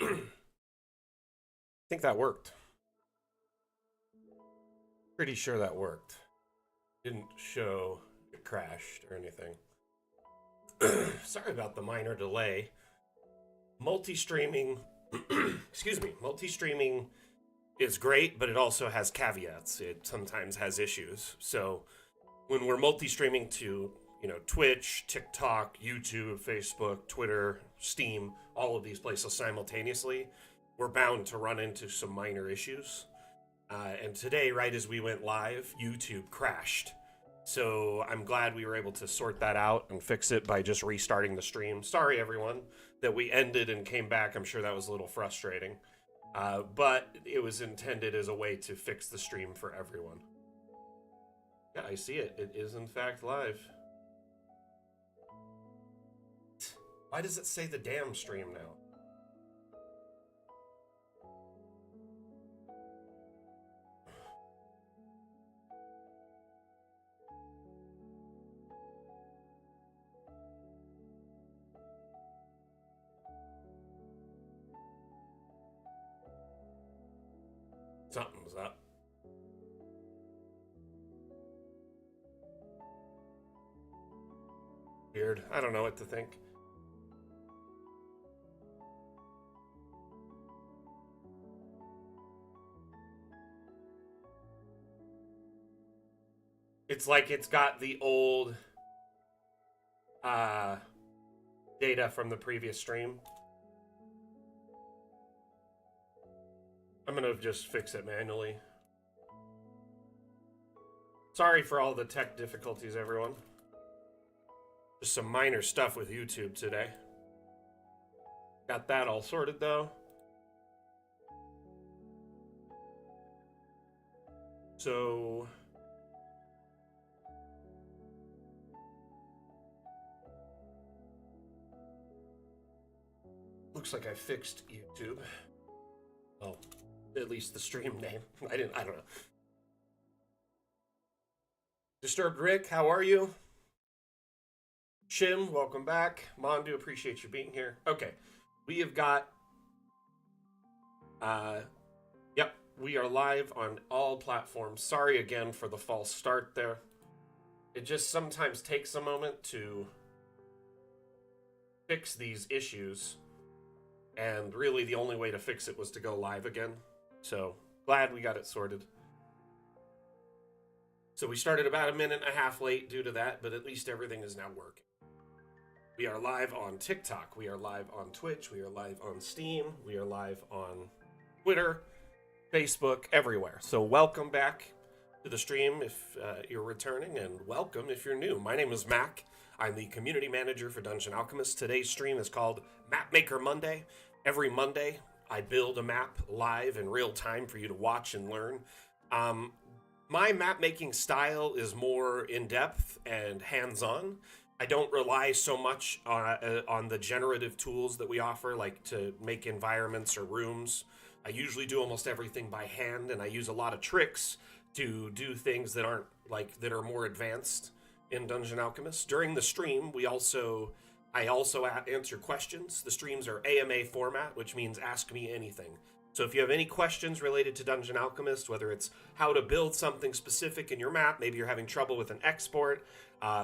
I think that worked. Pretty sure that worked. Didn't show it crashed or anything. Sorry about the minor delay. Multi-streaming, excuse me, multi-streaming is great, but it also has caveats. It sometimes has issues. So when we're multi-streaming to, Twitch, TikTok, YouTube, Facebook, Twitter, Steam, all of these places simultaneously, we're bound to run into some minor issues. And today, right as we went live, YouTube crashed. So I'm glad we were able to sort that out and fix it by just restarting the stream. Sorry, everyone, that we ended and came back. I'm sure that was a little frustrating. But it was intended as a way to fix the stream for everyone. Yeah, I see it. It is, in fact, live. Why does it say the damn stream now? Something's up. Weird. I don't know what to think. It's like it's got the old data from the previous stream. I'm gonna just fix it manually. Sorry for all the tech difficulties, everyone. Just some minor stuff with YouTube today. Got that all sorted, though. So... looks like I fixed YouTube. Oh, at least the stream name. I don't know. Disturbed Rick, how are you? Shim, welcome back. Mondu, appreciate you being here. Okay, we have got... yep, we are live on all platforms. Sorry again for the false start there. It just sometimes takes a moment to fix these issues. And really the only way to fix it was to go live again. So, glad we got it sorted. So we started about a minute and a half late due to that, but at least everything is now working. We are live on TikTok. We are live on Twitch. We are live on Steam. We are live on Twitter, Facebook, everywhere. So welcome back to the stream if you're returning, and welcome if you're new. My name is Mac. I'm the community manager for Dungeon Alchemist. Today's stream is called Mapmaker Monday. Every Monday, I build a map live in real time for you to watch and learn. My map making style is more in-depth and hands-on. I don't rely so much on the generative tools that we offer, like to make environments or rooms. I usually do almost everything by hand, and I use a lot of tricks to do things that aren't that are more advanced in Dungeon Alchemist. During the stream, I also answer questions. The streams are AMA format, which means ask me anything. So if you have any questions related to Dungeon Alchemist, whether it's how to build something specific in your map, maybe you're having trouble with an export,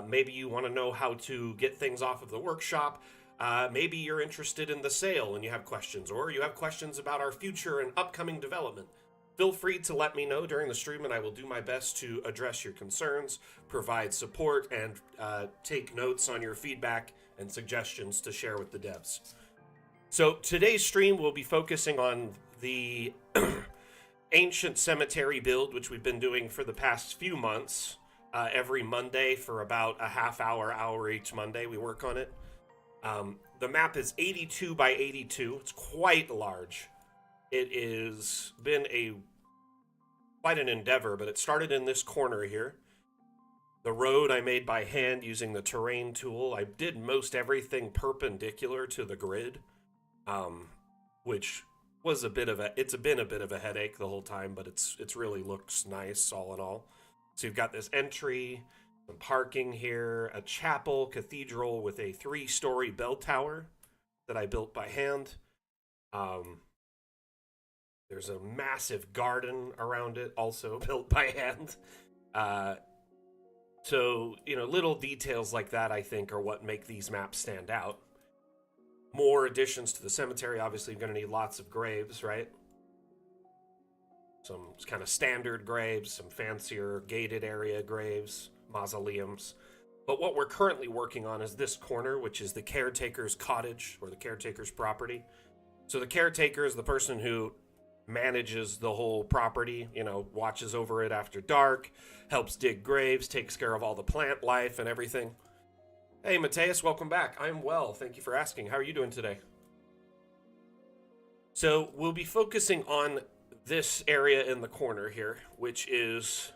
maybe you want to know how to get things off of the workshop, maybe you're interested in the sale and you have questions, or you have questions about our future and upcoming development, feel free to let me know during the stream, and I will do my best to address your concerns, provide support, and take notes on your feedback and suggestions to share with the devs. So today's stream will be focusing on the Ancient Cemetery build, which we've been doing for the past few months. Every Monday for about a half hour each Monday, we work on it. The map is 82 by 82. It's quite large. It has been quite an endeavor, but it started in this corner here. The road I made by hand using the terrain tool. I did most everything perpendicular to the grid, which was it's been a bit of a headache the whole time, but it's really looks nice all in all. So you've got this entry, some parking here, a chapel, cathedral with a 3-story bell tower that I built by hand. Um, there's a massive garden around it, also built by hand. Uh, so, little details like that, I think, are what make these maps stand out. More additions to the cemetery. Obviously, you're going to need lots of graves, right? Some kind of standard graves, some fancier gated area graves, mausoleums. But what we're currently working on is this corner, which is the caretaker's cottage, or the caretaker's property. So the caretaker is the person who manages the whole property, watches over it after dark, helps dig graves, takes care of all the plant life and everything. Hey, Mateus, welcome back. I'm well. Thank you for asking. How are you doing today? So we'll be focusing on this area in the corner here, which is,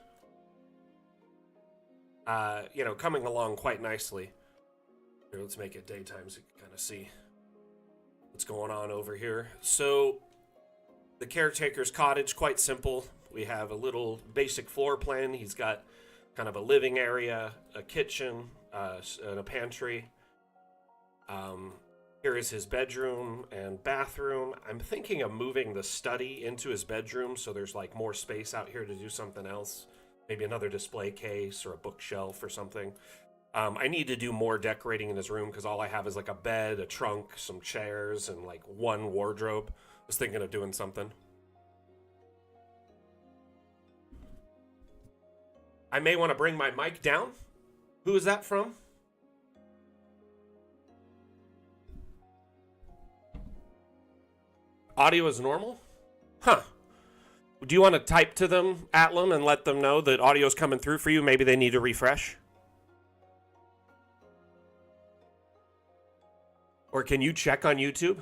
coming along quite nicely. Here, let's make it daytime so you can kind of see what's going on over here. So the caretaker's cottage, quite simple. We have a little basic floor plan. He's got kind of a living area, a kitchen, and a pantry. Here is his bedroom and bathroom. I'm thinking of moving the study into his bedroom so there's like more space out here to do something else. Maybe another display case or a bookshelf or something. I need to do more decorating in his room because all I have is like a bed, a trunk, some chairs, and like one wardrobe. I was thinking of doing something. I may want to bring my mic down. Who is that from? Audio is normal? Huh. Do you want to type to them, Atlam, and let them know that audio is coming through for you? Maybe they need to refresh? Or can you check on YouTube?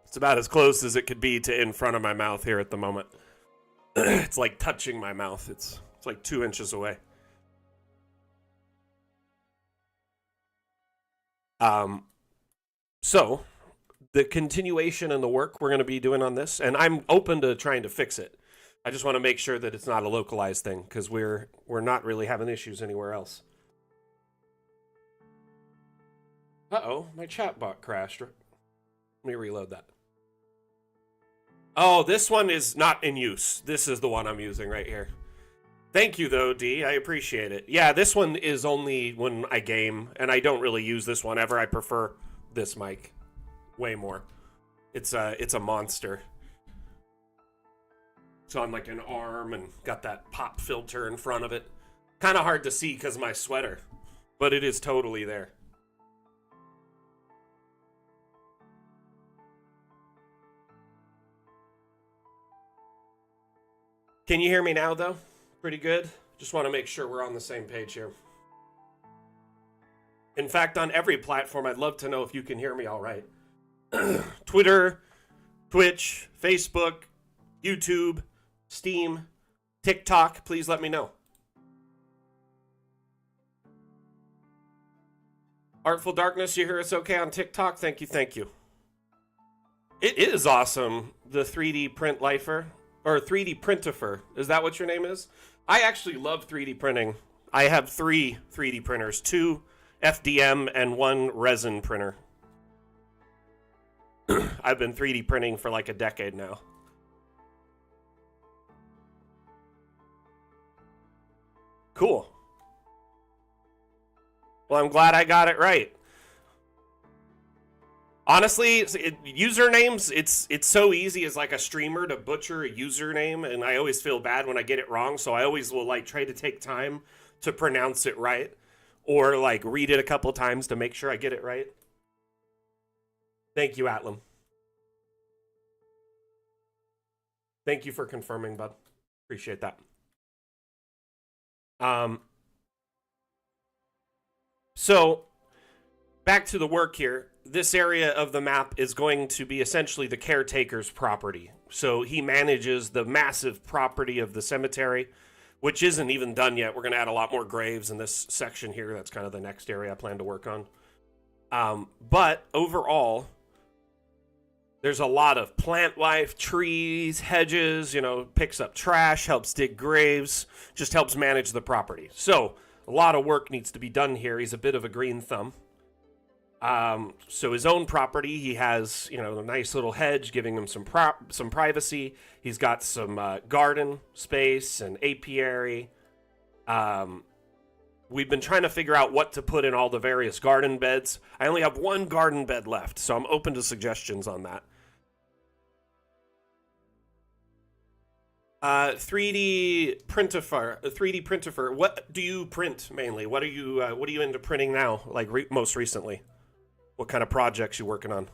It's about as close as it could be to in front of my mouth here at the moment. It's like touching my mouth. It's like 2 inches away. So the continuation and the work we're going to be doing on this, and I'm open to trying to fix it. I just want to make sure that it's not a localized thing because we're not really having issues anywhere else. Uh-oh, my chat bot crashed. Let me reload that. Oh, this one is not in use. This is the one I'm using right here. Thank you, though, D. I appreciate it. Yeah, this one is only when I game, and I don't really use this one ever. I prefer this mic way more. It's a monster. It's on like an arm and got that pop filter in front of it. Kind of hard to see because of my sweater, but it is totally there. Can you hear me now, though? Pretty good. Just want to make sure we're on the same page here. In fact, on every platform, I'd love to know if you can hear me all right. Twitter, Twitch, Facebook, YouTube, Steam, TikTok, please let me know. Artful Darkness, you hear us okay on TikTok? Thank you, thank you. It is awesome, the 3D print lifer, or 3D printifer. Is that what your name is? I actually love 3D printing. I have 3 3D printers, 2 FDM and 1 resin printer. I've been 3D printing for like a decade now. Cool. Well, I'm glad I got it right. Honestly, usernames, it's so easy as like a streamer to butcher a username, and I always feel bad when I get it wrong, so I always will like try to take time to pronounce it right, or like read it a couple times to make sure I get it right. Thank you, Atlam. Thank you for confirming, bud. Appreciate that. So back to the work here. This area of the map is going to be essentially the caretaker's property. So he manages the massive property of the cemetery, which isn't even done yet. We're going to add a lot more graves in this section here. That's kind of the next area I plan to work on. But overall, there's a lot of plant life, trees, hedges, picks up trash, helps dig graves, just helps manage the property. So A lot of work needs to be done here. He's a bit of a green thumb. So his own property, he has, a nice little hedge giving him some privacy. He's got some garden space and apiary. We've been trying to figure out what to put in all the various garden beds. I only have one garden bed left, so I'm open to suggestions on that. 3D printifer. What do you print mainly? What are you into printing now? Like most recently, what kind of projects you working on?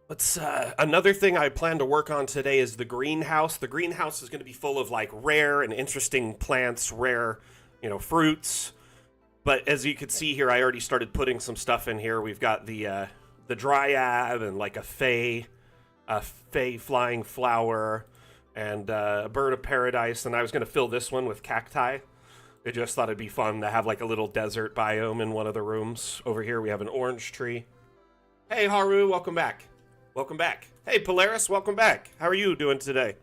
Let's. Another thing I plan to work on today is the greenhouse. The greenhouse is going to be full of like rare and interesting plants, rare, fruits. But as you can see here, I already started putting some stuff in here. We've got the dryad and like a fay flying flower, and a bird of paradise. And I was going to fill this one with cacti. I just thought it'd be fun to have like a little desert biome in one of the rooms. Over here we have an orange tree. Hey Haru, welcome back. Welcome back. Hey Polaris, welcome back. How are you doing today?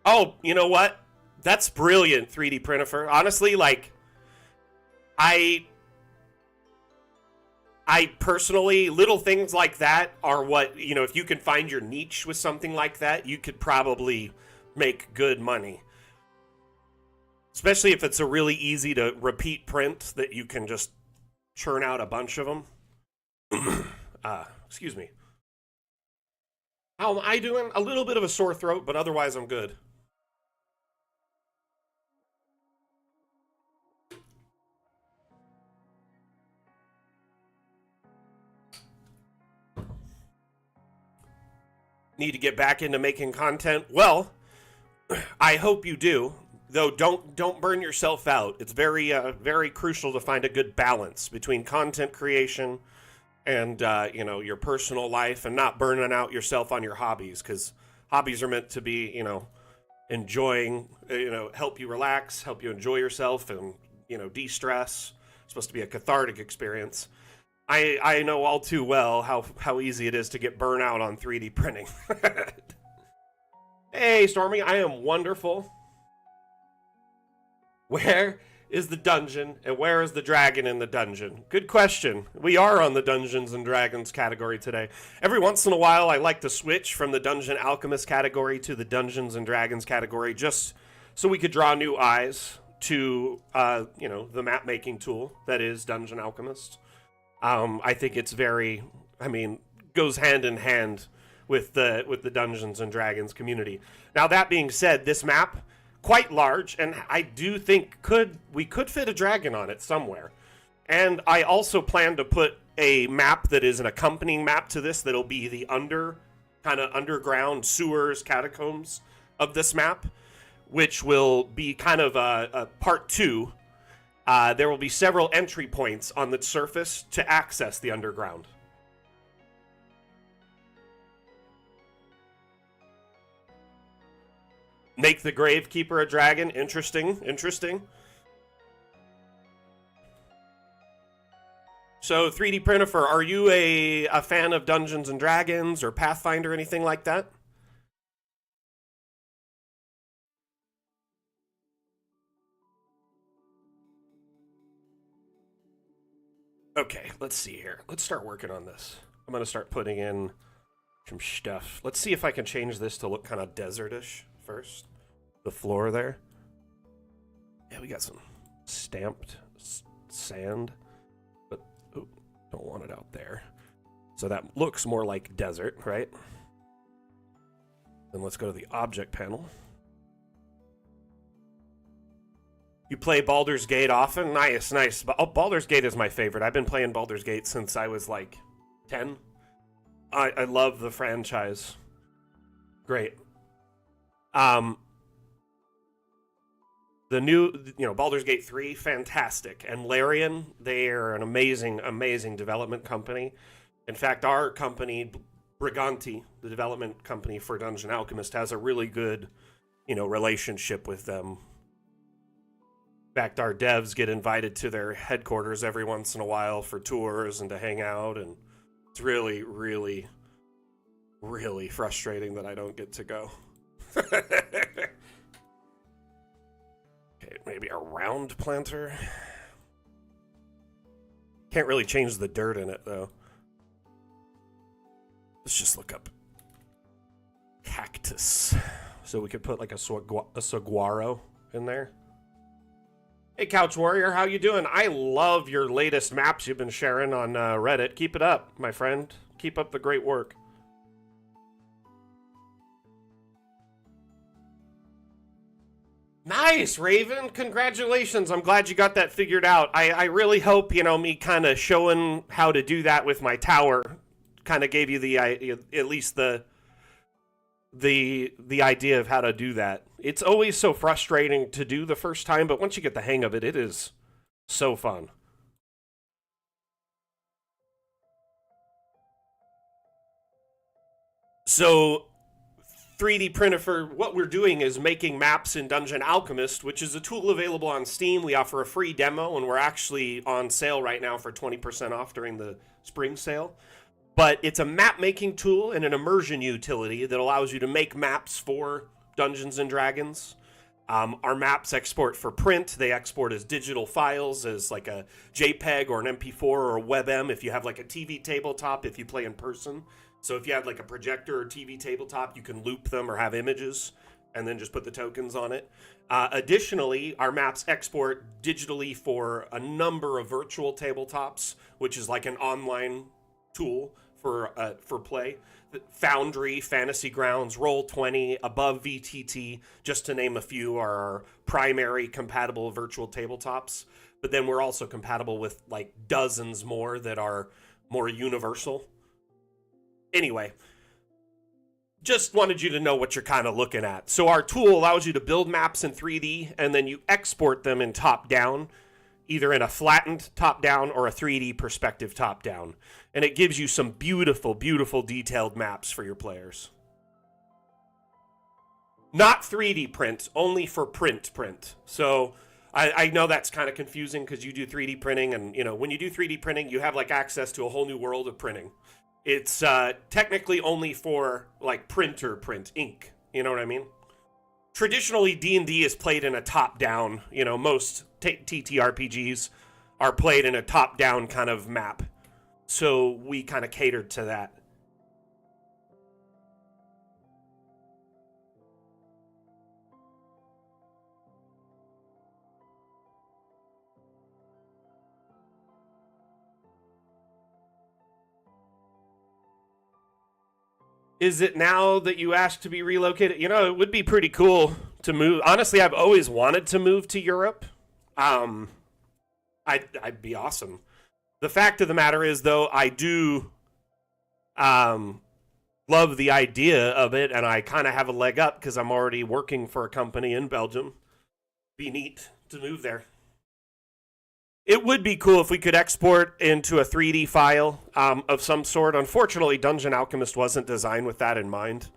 Oh, you know what? That's brilliant, 3D printer. Honestly, like, I personally, little things like that are what, if you can find your niche with something like that, you could probably make good money. Especially if it's a really easy to repeat print that you can just churn out a bunch of them. Excuse me. How am I doing? A little bit of a sore throat, but otherwise I'm good. Need to get back into making content? Well, I hope you do. Though don't burn yourself out. It's very crucial to find a good balance between content creation and your personal life, and not burning out yourself on your hobbies, because hobbies are meant to be enjoying, help you relax, help you enjoy yourself, and de-stress. It's supposed to be a cathartic experience. I know all too well how easy it is to get burnt out on 3D printing. Hey Stormy, I am wonderful. Where is the dungeon, and where is the dragon in the dungeon? Good question. We are on the Dungeons and Dragons category today. Every once in a while, I like to switch from the Dungeon Alchemist category to the Dungeons and Dragons category, just so we could draw new eyes to, the map making tool that is Dungeon Alchemist. I think it's goes hand in hand with the Dungeons and Dragons community. Now, that being said, this map, quite large, and I do think we could fit a dragon on it somewhere. And I also plan to put a map that is an accompanying map to this that'll be the underground sewers, catacombs of this map, which will be kind of a part 2. There will be several entry points on the surface to access the underground. Make the Gravekeeper a dragon. Interesting. So, 3D Printifer, are you a fan of Dungeons and Dragons or Pathfinder, anything like that? Okay, let's see here. Let's start working on this. I'm going to start putting in some stuff. Let's see if I can change this to look kind of desertish first. The floor there. Yeah, we got some stamped sand, but don't want it out there. So that looks more like desert, right? Then let's go to the object panel. You play Baldur's Gate often? Nice. Oh, Baldur's Gate is my favorite. I've been playing Baldur's Gate since I was like 10. I love the franchise. Great. The new, Baldur's Gate 3, fantastic. And Larian, they are an amazing development company. In fact, our company, Briganti, the development company for Dungeon Alchemist, has a really good, relationship with them. In fact, our devs get invited to their headquarters every once in a while for tours and to hang out, and it's really really frustrating that I don't get to go. Okay, maybe a round planter. Can't really change the dirt in it, though. Let's just look up cactus. So we could put like a saguaro in there. Hey, Couch Warrior, how you doing? I love your latest maps you've been sharing on Reddit. Keep it up, my friend. Keep up the great work. Nice, Raven. Congratulations. I'm glad you got that figured out. I really hope, me kind of showing how to do that with my tower kind of gave you the at least the idea of how to do that. It's always so frustrating to do the first time, but once you get the hang of it, it is so fun. So 3D printer for what we're doing is making maps in Dungeon Alchemist, which is a tool available on Steam. We offer a free demo, and we're actually on sale right now for 20% off during the spring sale. But it's a map making tool and an immersion utility that allows you to make maps for Dungeons and Dragons. Our maps export for print. They export as digital files, as like a JPEG or an MP4 or a WebM if you have like a TV tabletop if you play in person. So if you have like a projector or TV tabletop, you can loop them or have images and then just put the tokens on it. Additionally, our maps export digitally for a number of virtual tabletops, which is like an online tool for play. Foundry, Fantasy Grounds, Roll20, Above VTT, just to name a few, are our primary compatible virtual tabletops. But then we're also compatible with like dozens more that are more universal. Anyway, just wanted you to know what you're kind of looking at. So our tool allows you to build maps in 3D, and then you export them in top-down, either in a flattened top-down or a 3D perspective top-down. And it gives you some beautiful, beautiful detailed maps for your players. Not 3D print, only for print. So I know that's kind of confusing because you do 3D printing, and when you do 3D printing, you have like access to a whole new world of printing. It's technically only for like printer print ink. You know what I mean? Traditionally, D&D is played in a top-down. Most TTRPGs are played in a top-down kind of map. So we kind of catered to that. Is it now that you asked to be relocated? It would be pretty cool to move. Honestly, I've always wanted to move to Europe. I'd be awesome. The fact of the matter is, though, I do love the idea of it, and I kind of have a leg up because I'm already working for a company in Belgium. Be neat to move there. It would be cool if we could export into a 3D file of some sort. Unfortunately, Dungeon Alchemist wasn't designed with that in mind.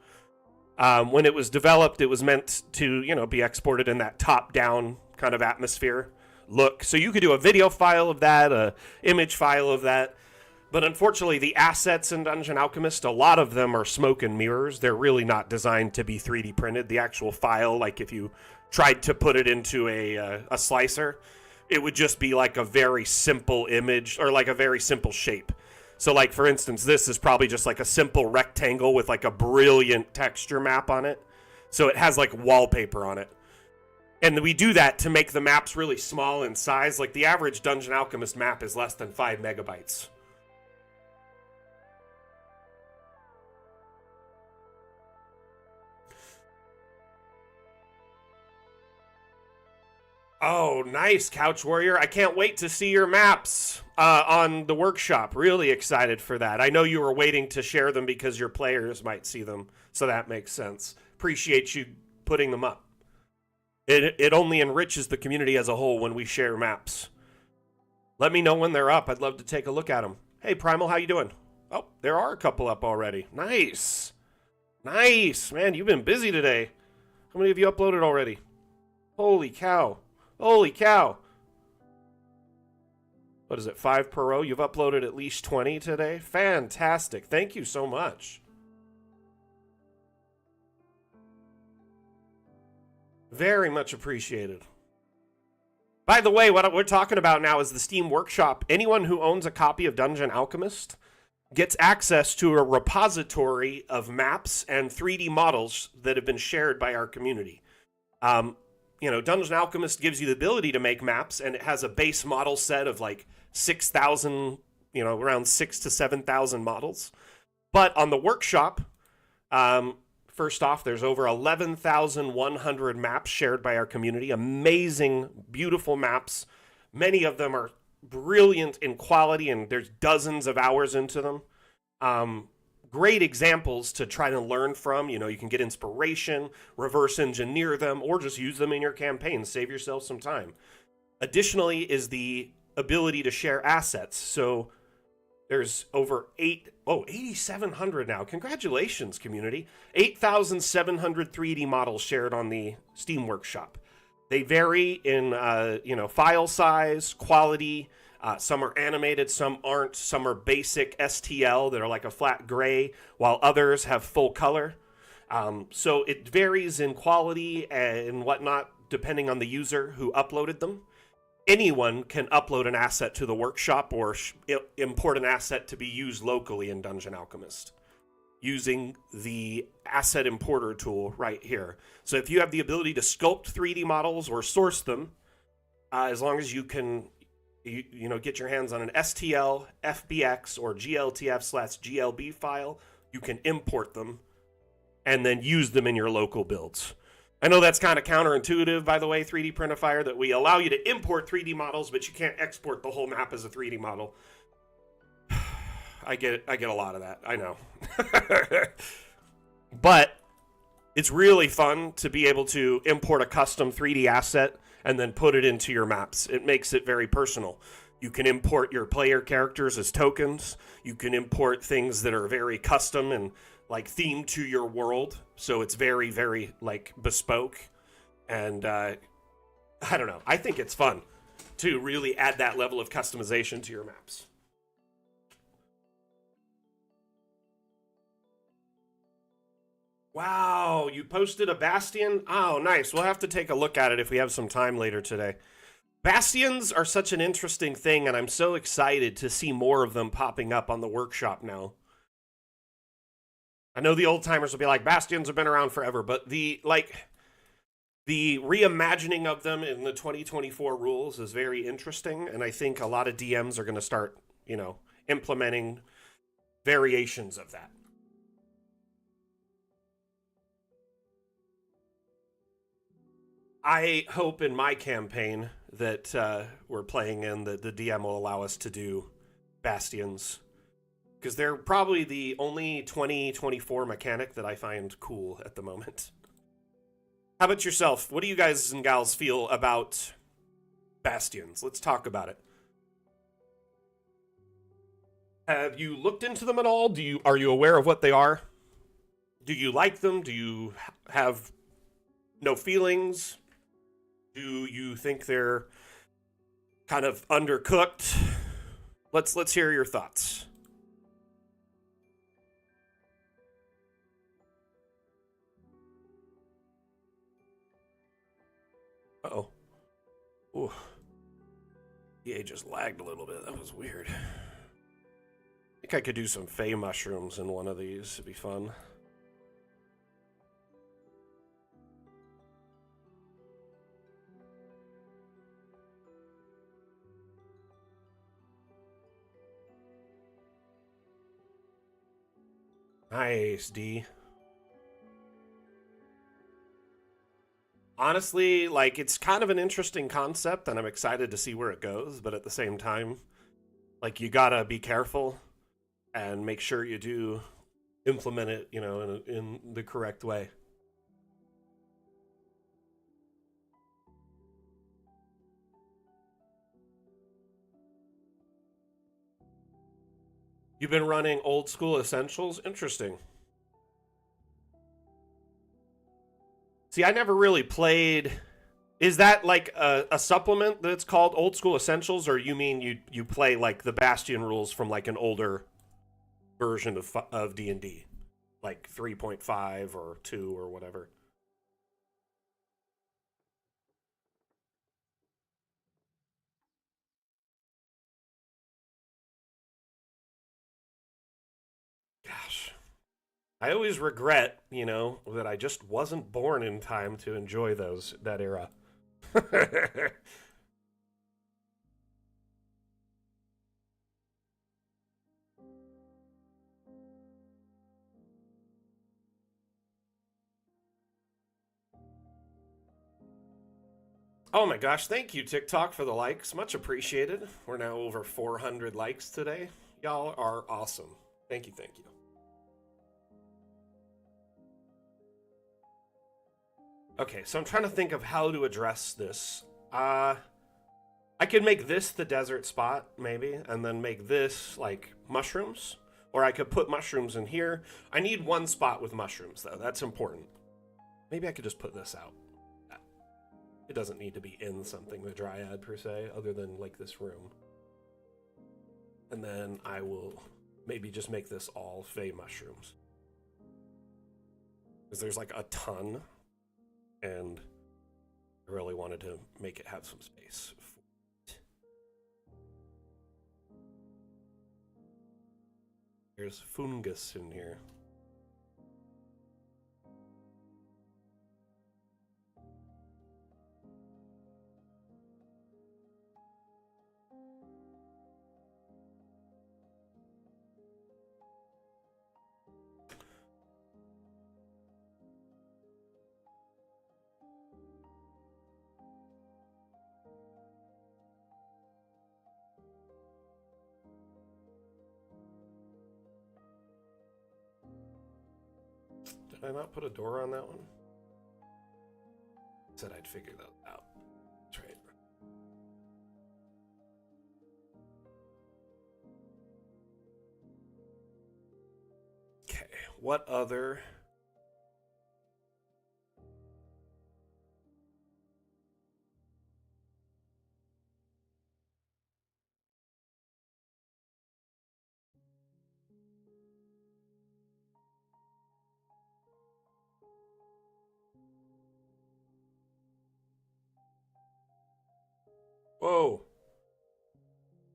When it was developed, it was meant to, be exported in that top-down kind of atmosphere look. So you could do a video file of that, a image file of that. But unfortunately, the assets in Dungeon Alchemist, a lot of them are smoke and mirrors. They're really not designed to be 3D printed. The actual file, like if you tried to put it into a slicer, it would just be like a very simple image or like a very simple shape. So like, for instance, this is probably just like a simple rectangle with like a brilliant texture map on it. So it has like wallpaper on it. And we do that to make the maps really small in size. Like the average Dungeon Alchemist map is less than 5 megabytes. Oh, nice, Couch Warrior. I can't wait to see your maps on the workshop. Really excited for that. I know you were waiting to share them because your players might see them, so that makes sense. Appreciate you putting them up. It only enriches the community as a whole when we share maps. Let me know when they're up. I'd love to take a look at them. Hey, Primal, how you doing? Oh, there are a couple up already. Nice. Nice. Man, you've been busy today. How many of you uploaded already? Holy cow. Holy cow. What is it, 5 per row? You've uploaded at least 20 today? Fantastic. Thank you so much. Very much appreciated. By the way, what we're talking about now is the Steam Workshop. Anyone who owns a copy of Dungeon Alchemist gets access to a repository of maps and 3D models that have been shared by our community. Um, Dungeon Alchemist gives you the ability to make maps, and it has a base model set of like 6,000, around 6 to 7,000 models. But on the workshop, first off, there's over 11,100 maps shared by our community. Amazing, beautiful maps. Many of them are brilliant in quality, and there's dozens of hours into them. Great examples to try to learn from. You can get inspiration, reverse engineer them, or just use them in your campaign. Save yourself some time. Additionally is the ability to share assets. So there's over 8,700 now. Congratulations, community. 8,700 3D models shared on the Steam Workshop. They vary in, file size, quality. Some are animated, some aren't. Some are basic STL that are like a flat gray, while others have full color. So it varies in quality and whatnot, depending on the user who uploaded them. Anyone can upload an asset to the workshop or import an asset to be used locally in Dungeon Alchemist using the asset importer tool right here. So if you have the ability to sculpt 3D models or source them, as long as you can get your hands on an STL, FBX, or GLTF/GLB file, you can import them and then use them in your local builds. I know that's kind of counterintuitive, by the way, 3D Printifier, that we allow you to import 3D models, but you can't export the whole map as a 3D model. I get a lot of that. I know. But it's really fun to be able to import a custom 3D asset and then put it into your maps. It makes it very personal. You can import your player characters as tokens. You can import things that are very custom and like themed to your world. So it's very, very like bespoke. And I don't know. I think it's fun to really add that level of customization to your maps. Wow, you posted a Bastion? Oh, nice. We'll have to take a look at it if we have some time later today. Bastions are such an interesting thing, and I'm so excited to see more of them popping up on the workshop now. I know the old timers will be like, Bastions have been around forever, but the reimagining of them in the 2024 rules is very interesting, and I think a lot of DMs are going to start, implementing variations of that. I hope in my campaign that we're playing in that the DM will allow us to do Bastions, because they're probably the only 2024 mechanic that I find cool at the moment. How about yourself? What do you guys and gals feel about Bastions? Let's talk about it. Have you looked into them at all? Are you aware of what they are? Do you like them? Do you have no feelings? Do you think they're kind of undercooked? Let's hear your thoughts. Uh-oh. Ooh. EA just lagged a little bit. That was weird. I think I could do some Fey mushrooms in one of these. It'd be fun. Nice, D. Honestly, like, it's kind of an interesting concept, and I'm excited to see where it goes, but at the same time, like, you gotta be careful and make sure you do implement it, in the correct way. You've been running old school essentials? Interesting. See, I never really played. Is that like a supplement that's called Old School Essentials, or you mean you play like the Bastion rules from like an older version of D&D, like 3.5 or 2 or whatever? I always regret, that I just wasn't born in time to enjoy that era. Oh my gosh, thank you, TikTok, for the likes. Much appreciated. We're now over 400 likes today. Y'all are awesome. Thank you, thank you. Okay, so I'm trying to think of how to address this. I could make this the desert spot, maybe, and then make this, like, mushrooms. Or I could put mushrooms in here. I need one spot with mushrooms, though. That's important. Maybe I could just put this out. It doesn't need to be in something, the dryad, per se, other than, like, this room. And then I will maybe just make this all Fey mushrooms. Because there's, like, a ton. And I really wanted to make it have some space. There's fungus in here. Did I not put a door on that one? I said I'd figure that out. That's right. Okay, what other... Whoa!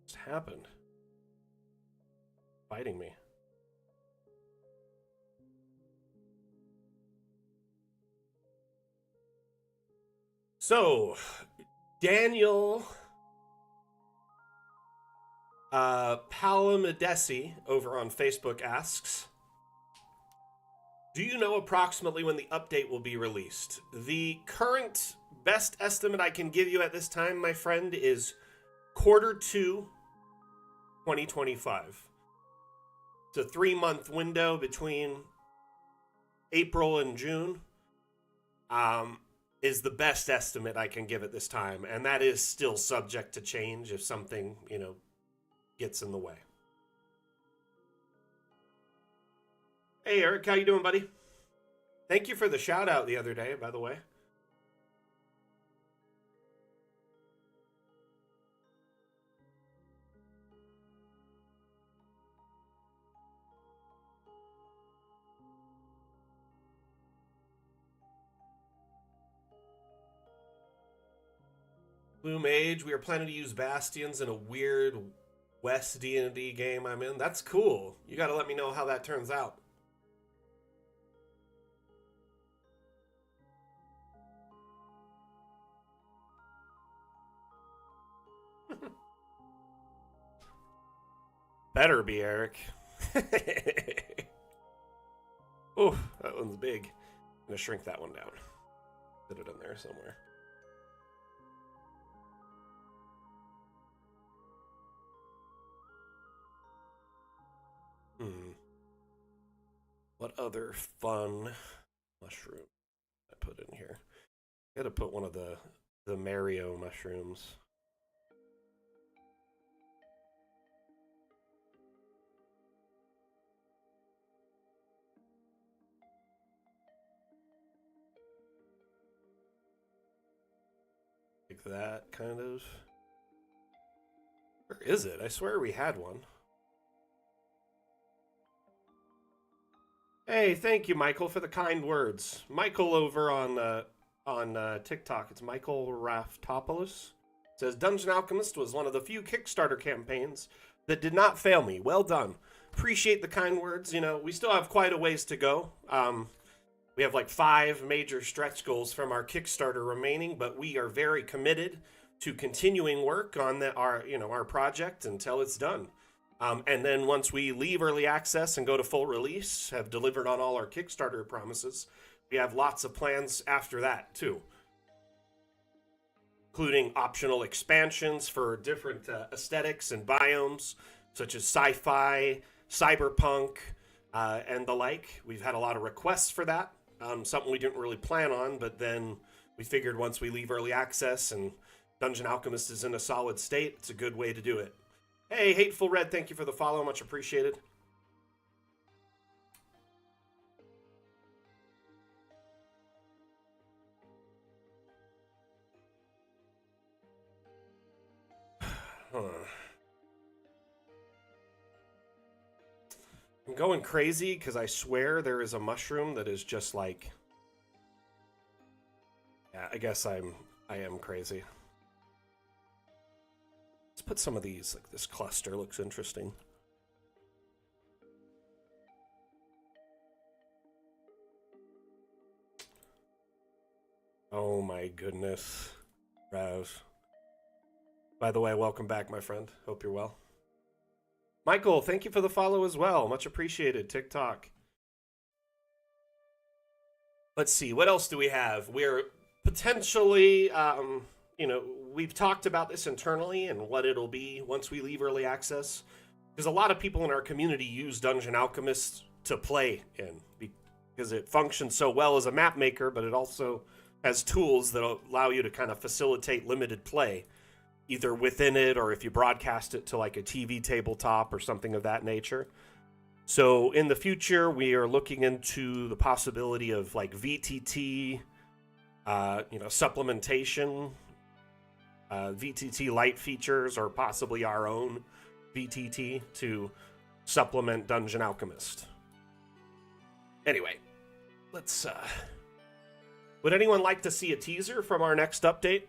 What's happened? Biting me. So, Daniel Palamidesi over on Facebook asks, do you know approximately when the update will be released? The current best estimate I can give you at this time, my friend, is Q2 2025. It's a 3-month window between April and June. Is the best estimate I can give at this time, and that is still subject to change if something, gets in the way. Hey Eric, how you doing, buddy? Thank you for the shout out the other day, by the way. Blue Mage, we are planning to use Bastions in a weird West D&D game I'm in. That's cool. You got to let me know how that turns out. Better be, Eric. Oh, that one's big. I'm going to shrink that one down. Put it in there somewhere. What other fun mushroom I put in here? I gotta put one of the Mario mushrooms. Like that, kind of. Where is it? I swear we had one. Hey, thank you, Michael, for the kind words. Michael over on TikTok. It's Michael Raftopoulos. Says Dungeon Alchemist was one of the few Kickstarter campaigns that did not fail me. Well done. Appreciate the kind words. You know, we still have quite a ways to go. We have like 5 major stretch goals from our Kickstarter remaining, but we are very committed to continuing work on our project until it's done. And then once we leave early access and go to full release, have delivered on all our Kickstarter promises, we have lots of plans after that too, including optional expansions for different aesthetics and biomes, such as sci-fi, cyberpunk, and the like. We've had a lot of requests for that. Something we didn't really plan on, but then we figured once we leave early access and Dungeon Alchemist is in a solid state, it's a good way to do it. Hey, Hateful Red, thank you for the follow. Much appreciated. I'm going crazy because I swear there is a mushroom that is just like... Yeah, I guess I am crazy. Let's put some of these, like this cluster looks interesting. Oh my goodness. Rouse. By the way, welcome back, my friend. Hope you're well. Michael, thank you for the follow as well. Much appreciated. TikTok. Let's see. What else do we have? We're potentially, we've talked about this internally and what it'll be once we leave early access. Because a lot of people in our community use Dungeon Alchemist to play in because it functions so well as a map maker, but it also has tools that allow you to kind of facilitate limited play, either within it or if you broadcast it to like a TV tabletop or something of that nature. So in the future, we are looking into the possibility of like VTT, supplementation, VTT light features, or possibly our own VTT to supplement Dungeon Alchemist. Anyway, let's... Would anyone like to see a teaser from our next update?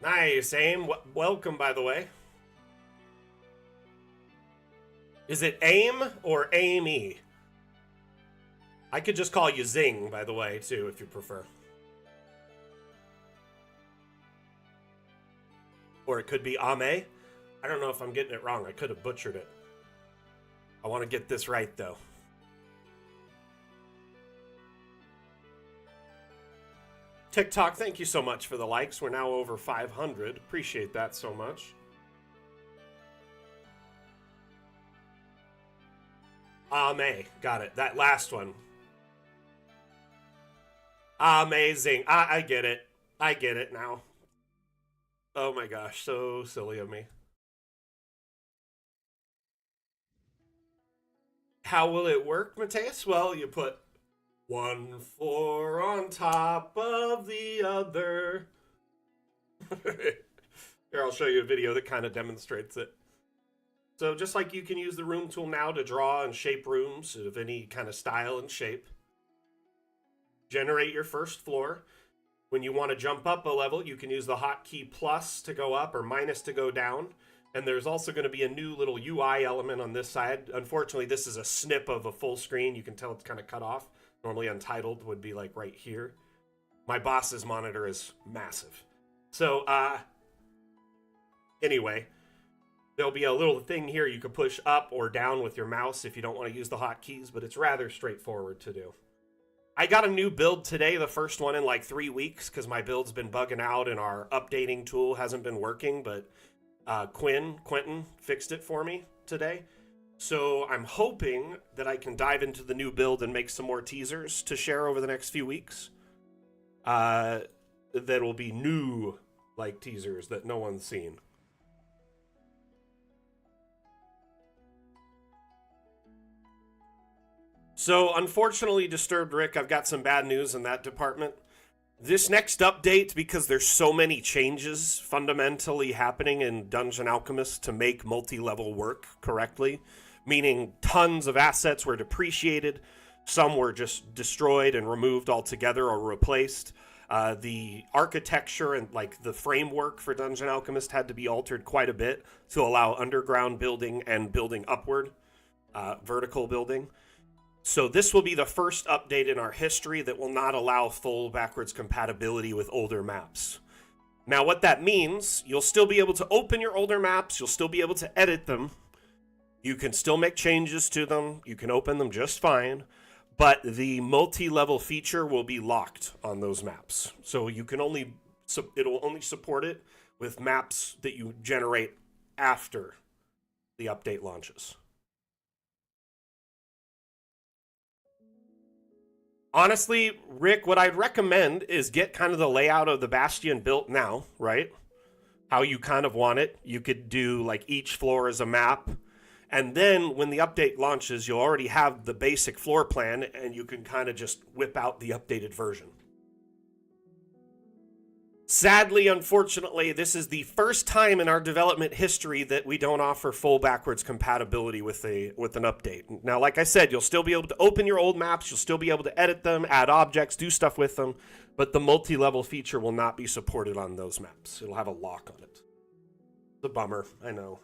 Nice, AIM. Welcome, by the way. Is it AIM or AIME? I could just call you Zing, by the way, too, if you prefer. Or it could be Ame. I don't know if I'm getting it wrong. I could have butchered it. I want to get this right, though. TikTok, thank you so much for the likes. We're now over 500. Appreciate that so much. Ame. Got it. That last one. Amazing. I get it. I get it now. Oh my gosh, so silly of me. How will it work, Mateus? Well, you put 1 4 on top of the other. Here, I'll show you a video that kind of demonstrates it. So just like you can use the room tool now to draw and shape rooms of any kind of style and shape. Generate your first floor. When you want to jump up a level, you can use the hotkey plus to go up or minus to go down. And there's also going to be a new little UI element on this side. Unfortunately, this is a snip of a full screen. You can tell it's kind of cut off. Normally untitled would be like right here. My boss's monitor is massive. So, anyway, there'll be a little thing here you can push up or down with your mouse if you don't want to use the hotkeys, but it's rather straightforward to do. I got a new build today, the first one in like 3 weeks, because my build's been bugging out and our updating tool hasn't been working, but Quentin fixed it for me today. So I'm hoping that I can dive into the new build and make some more teasers to share over the next few weeks. that will be new, like, teasers that no one's seen. So, unfortunately, Disturbed Rick, I've got some bad news in that department. This next update, because there's so many changes fundamentally happening in Dungeon Alchemist to make multi-level work correctly, meaning tons of assets were depreciated, some were just destroyed and removed altogether or replaced. The architecture and like the framework for Dungeon Alchemist had to be altered quite a bit to allow underground building and building upward, vertical building. So this will be the first update in our history that will not allow full backwards compatibility with older maps. Now what that means, you'll still be able to open your older maps, you'll still be able to edit them, you can still make changes to them, you can open them just fine, but the multi-level feature will be locked on those maps. So you can it'll only support it with maps that you generate after the update launches. Honestly, Rick, what I'd recommend is get kind of the layout of the Bastion built now, right? How you kind of want it. You could do like each floor as a map. And then when the update launches, you'll already have the basic floor plan and you can kind of just whip out the updated version. Sadly, unfortunately, this is the first time in our development history that we don't offer full backwards compatibility with an update. Now, like I said, you'll still be able to open your old maps, you'll still be able to edit them, add objects, do stuff with them, but the multi-level feature will not be supported on those maps. It'll have a lock on it. It's a bummer, I know.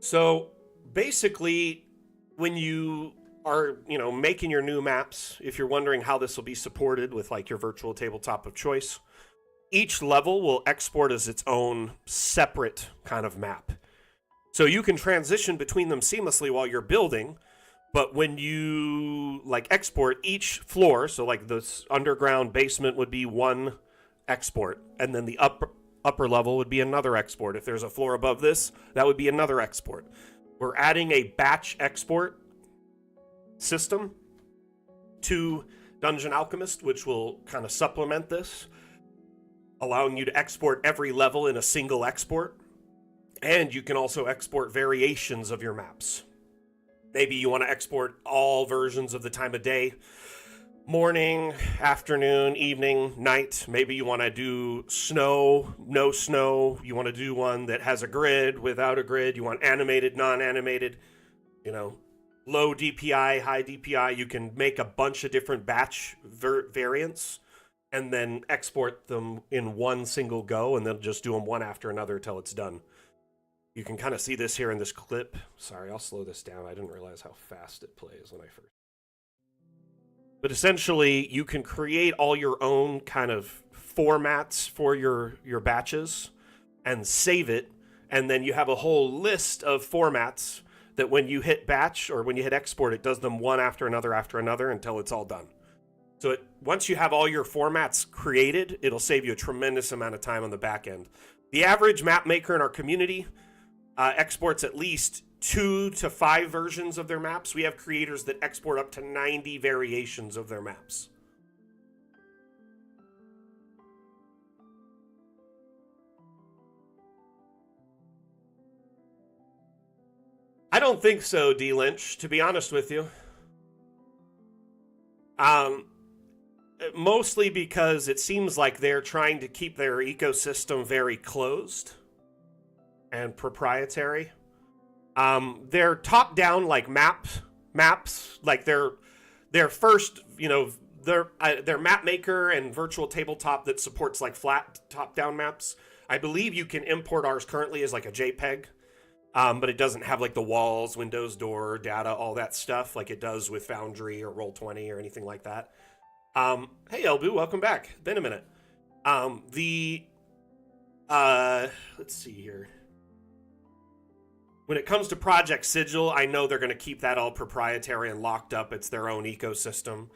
So basically, when you are, making your new maps, if you're wondering how this will be supported with like your virtual tabletop of choice, each level will export as its own separate kind of map. So you can transition between them seamlessly while you're building, but when you like export each floor, so like this underground basement would be one export, and then the upper level would be another export. If there's a floor above this, that would be another export. We're adding a batch export system to Dungeon Alchemist, which will kind of supplement this, allowing you to export every level in a single export. And you can also export variations of your maps. Maybe you want to export all versions of the time of day. Morning, afternoon, evening, night. Maybe you want to do snow, no snow. You want to do one that has a grid, without a grid. You want animated, non-animated, low DPI, high DPI. You can make a bunch of different batch variants and then export them in one single go and then just do them one after another until it's done. You can kind of see this here in this clip. Sorry, I'll slow this down. I didn't realize how fast it plays when I first. But essentially, you can create all your own kind of formats for your batches and save it. And then you have a whole list of formats that when you hit batch or when you hit export, it does them one after another until it's all done. So once you have all your formats created, it'll save you a tremendous amount of time on the back end. The average map maker in our community exports at least 2 to 5 versions of their maps. We have creators that export up to 90 variations of their maps. I don't think so, D. Lynch, to be honest with you. Mostly because it seems like they're trying to keep their ecosystem very closed and proprietary. They're top-down like maps, like their first, their Mapmaker and virtual tabletop that supports like flat top-down maps. I believe you can import ours currently as like a JPEG, but it doesn't have like the walls, windows, door, data, all that stuff like it does with Foundry or Roll20 or anything like that. Hey, Elbu, welcome back. Been a minute. Let's see here. When it comes to Project Sigil, I know they're going to keep that all proprietary and locked up. It's their own ecosystem.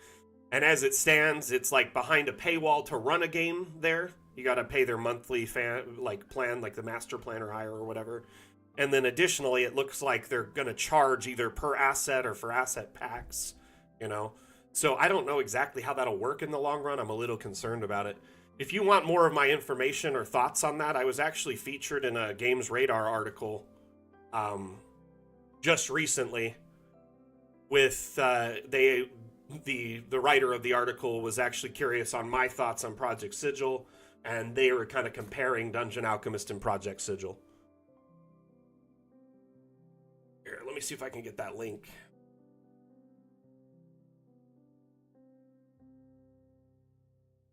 And as it stands, it's like behind a paywall to run a game there. You got to pay their monthly plan, like the master plan or higher or whatever. And then additionally, it looks like they're going to charge either per asset or for asset packs, you know. So I don't know exactly how that'll work in the long run. I'm a little concerned about it. If you want more of my information or thoughts on that, I was actually featured in a Games Radar article just recently with the writer of the article was actually curious on my thoughts on Project Sigil, and they were kind of comparing Dungeon Alchemist and Project Sigil. Here, let me see if I can get that link.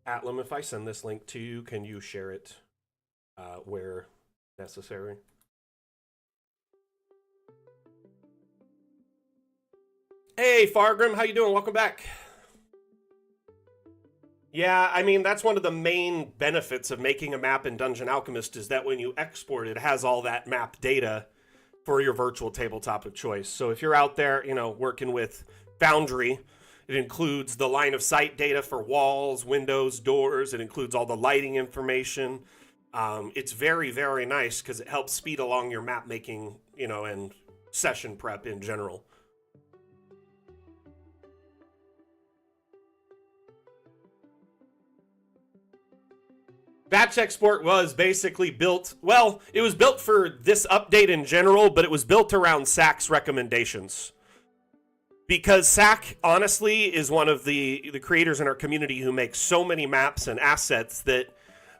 Atlam, if I send this link to you, can you share it where necessary? Hey, Fargrim, how you doing? Welcome back. Yeah, I mean, that's one of the main benefits of making a map in Dungeon Alchemist is that when you export it, it has all that map data for your virtual tabletop of choice. So if you're out there, you know, working with Foundry, it includes the line of sight data for walls, windows, doors. It includes all the lighting information. It's very, very nice because it helps speed along your map making, you know, and session prep in general. Batch export was basically built, well, it was built for this update in general, but it was built around SAC's recommendations. Because SAC, honestly, is one of the creators in our community who makes so many maps and assets that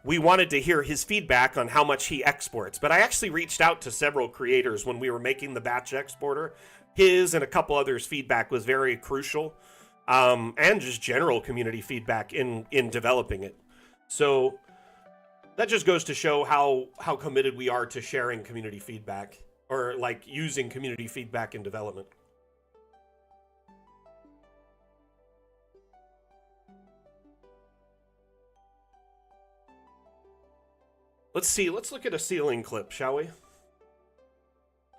we wanted to hear his feedback on how much he exports. But I actually reached out to several creators when we were making the batch exporter. His and a couple others' feedback was very crucial, and just general community feedback in developing it. So that just goes to show how committed we are to sharing community feedback, or like using community feedback in development. Let's see. Let's look at a ceiling clip, shall we?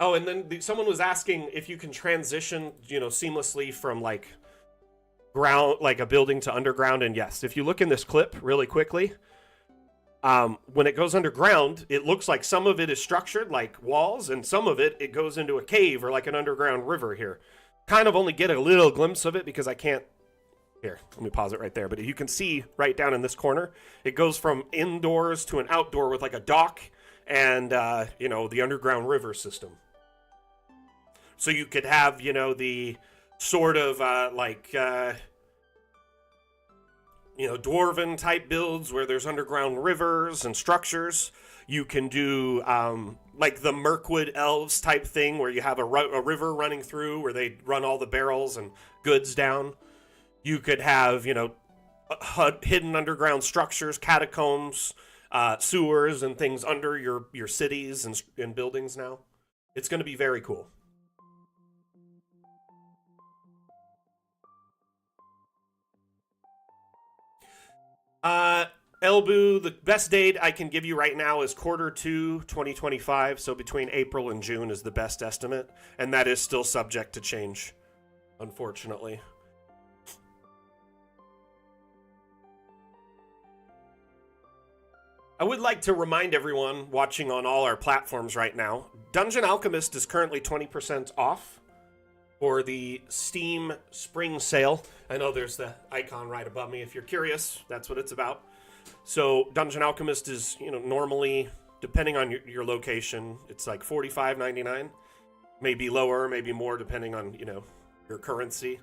Oh, and then someone was asking if you can transition, you know, seamlessly from like ground, like a building to underground. And yes, if you look in this clip really quickly, when it goes underground, it looks like some of it is structured like walls, and some of it goes into a cave or like an underground river here. Kind of only get a little glimpse of it because I can't. Here, let me pause it right there. But you can see right down in this corner, it goes from indoors to an outdoor with like a dock and, you know, the underground river system. So you could have, you know, the sort of you know, dwarven type builds where there's underground rivers and structures. You can do like the Mirkwood elves type thing where you have a river running through where they run all the barrels and goods down. You could have, you know, hidden underground structures, catacombs, sewers, and things under your cities and buildings now. It's going to be very cool. Elbu, the best date I can give you right now is Q2 2025, so between April and June is the best estimate, and that is still subject to change, unfortunately. I would like to remind everyone watching on all our platforms right now, Dungeon Alchemist is currently 20% off for the Steam Spring Sale. I know there's the icon right above me. If you're curious, that's what it's about. So Dungeon Alchemist is, you know, normally, depending on your location, it's like $45.99. Maybe lower, maybe more, depending on, you know, your currency.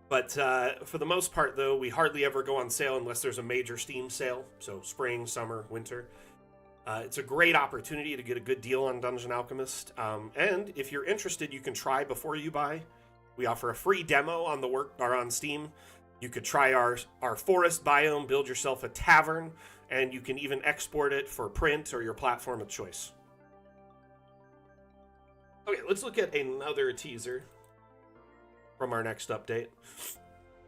But for the most part, though, we hardly ever go on sale unless there's a major Steam sale. So spring, summer, winter. It's a great opportunity to get a good deal on Dungeon Alchemist. And if you're interested, you can try before you buy. We offer a free demo on on Steam. You could try our forest biome, build yourself a tavern, and you can even export it for print or your platform of choice. Okay, let's look at another teaser from our next update.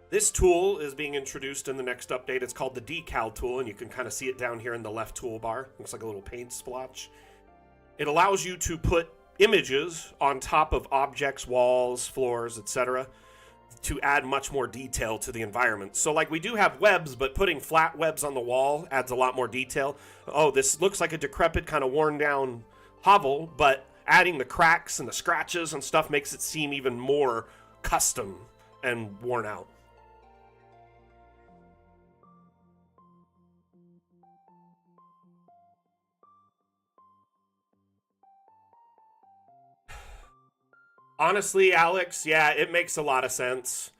This tool is being introduced in the next update. It's called the Decal tool, and you can kind of see it down here in the left toolbar. Looks like a little paint splotch. It allows you to put images on top of objects, walls, floors, etc. to add much more detail to the environment. So like we do have webs, but putting flat webs on the wall adds a lot more detail. Oh, this looks like a decrepit, kind of worn down hovel, but adding the cracks and the scratches and stuff makes it seem even more custom and worn out. Honestly, Alex, yeah, it makes a lot of sense.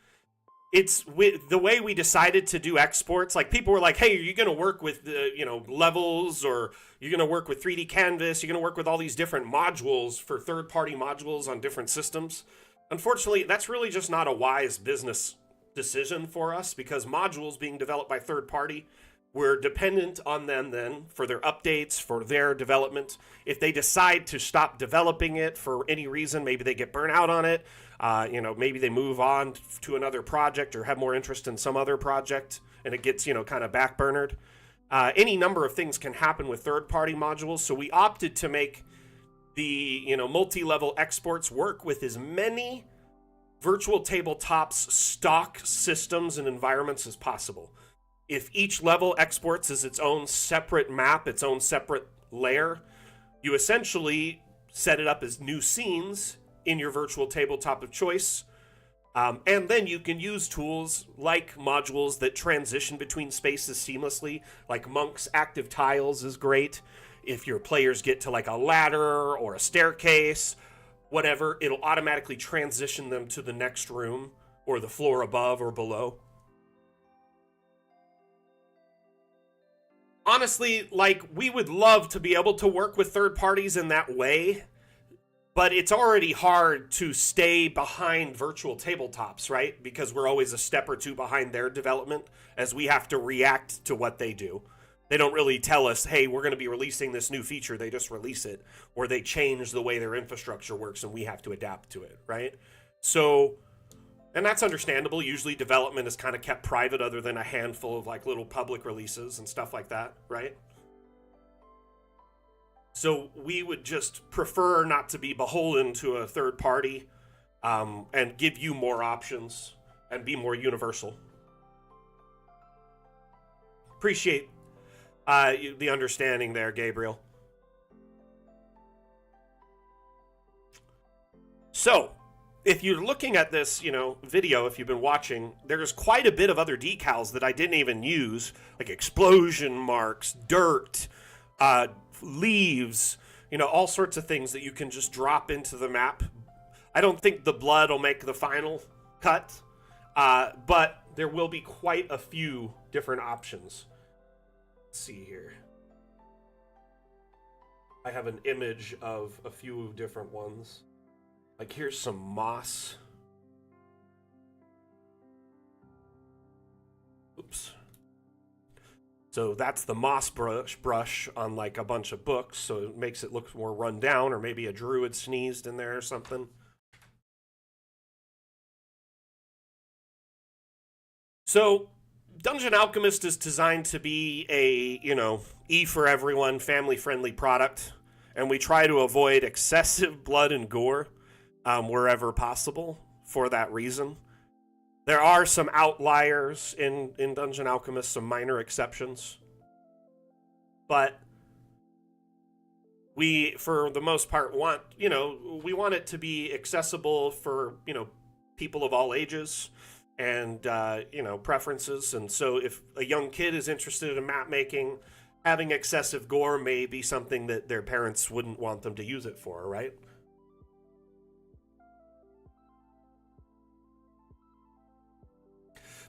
It's the way we decided to do exports. Like people were like, "Hey, are you going to work with the levels, or you're going to work with 3D Canvas? You're going to work with all these different modules for third-party modules on different systems?" Unfortunately, that's really just not a wise business decision for us because modules being developed by third party, we're dependent on them then for their updates, for their development. If they decide to stop developing it for any reason, maybe they get burnt out on it, maybe they move on to another project or have more interest in some other project and it gets, kind of backburnered. Any number of things can happen with third-party modules, so we opted to make the, multi-level exports work with as many virtual tabletops stock systems and environments as possible. If each level exports as its own separate map, its own separate layer, you essentially set it up as new scenes in your virtual tabletop of choice. And then you can use tools like modules that transition between spaces seamlessly, like Monk's Active Tiles is great. If your players get to like a ladder or a staircase, whatever, it'll automatically transition them to the next room or the floor above or below. Honestly, like, we would love to be able to work with third parties in that way, but it's already hard to stay behind virtual tabletops, right? Because we're always a step or two behind their development as we have to react to what they do. They don't really tell us, hey, we're going to be releasing this new feature. They just release it, or they change the way their infrastructure works and we have to adapt to it, right? So, and that's understandable. Usually development is kind of kept private other than a handful of like little public releases and stuff like that, right? So we would just prefer not to be beholden to a third party and give you more options and be more universal. Appreciate the understanding there, Gabriel. So, if you're looking at this, video, if you've been watching, there's quite a bit of other decals that I didn't even use, like explosion marks, dirt, leaves, all sorts of things that you can just drop into the map. I don't think the blood will make the final cut, but there will be quite a few different options. Let's see here. I have an image of a few different ones. Like, here's some moss. Oops. So that's the moss brush on like a bunch of books, so it makes it look more run down, or maybe a druid sneezed in there or something. So Dungeon Alchemist is designed to be a, E for everyone, family-friendly product, and we try to avoid excessive blood and gore wherever possible for that reason. There are some outliers in Dungeon Alchemist, some minor exceptions. But we, for the most part, want, we want it to be accessible for, people of all ages and, preferences. And so if a young kid is interested in map making, having excessive gore may be something that their parents wouldn't want them to use it for, right?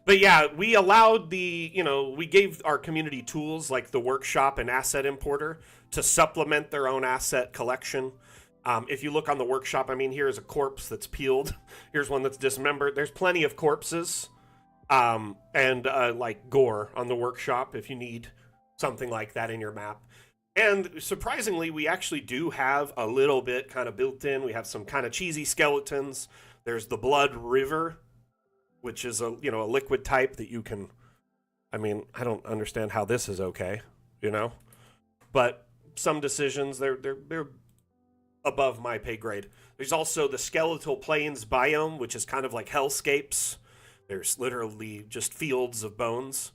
But yeah, we allowed we gave our community tools like the workshop and asset importer to supplement their own asset collection. If you look on the workshop, here's a corpse that's peeled. Here's one that's dismembered. There's plenty of corpses and like gore on the workshop if you need something like that in your map. And surprisingly, we actually do have a little bit kind of built in. We have some kind of cheesy skeletons. There's the Blood River, which is a liquid type that you can, I don't understand how this is okay, but some decisions, they're above my pay grade. There's also the Skeletal Plains biome, which is kind of like hellscapes. There's literally just fields of bones.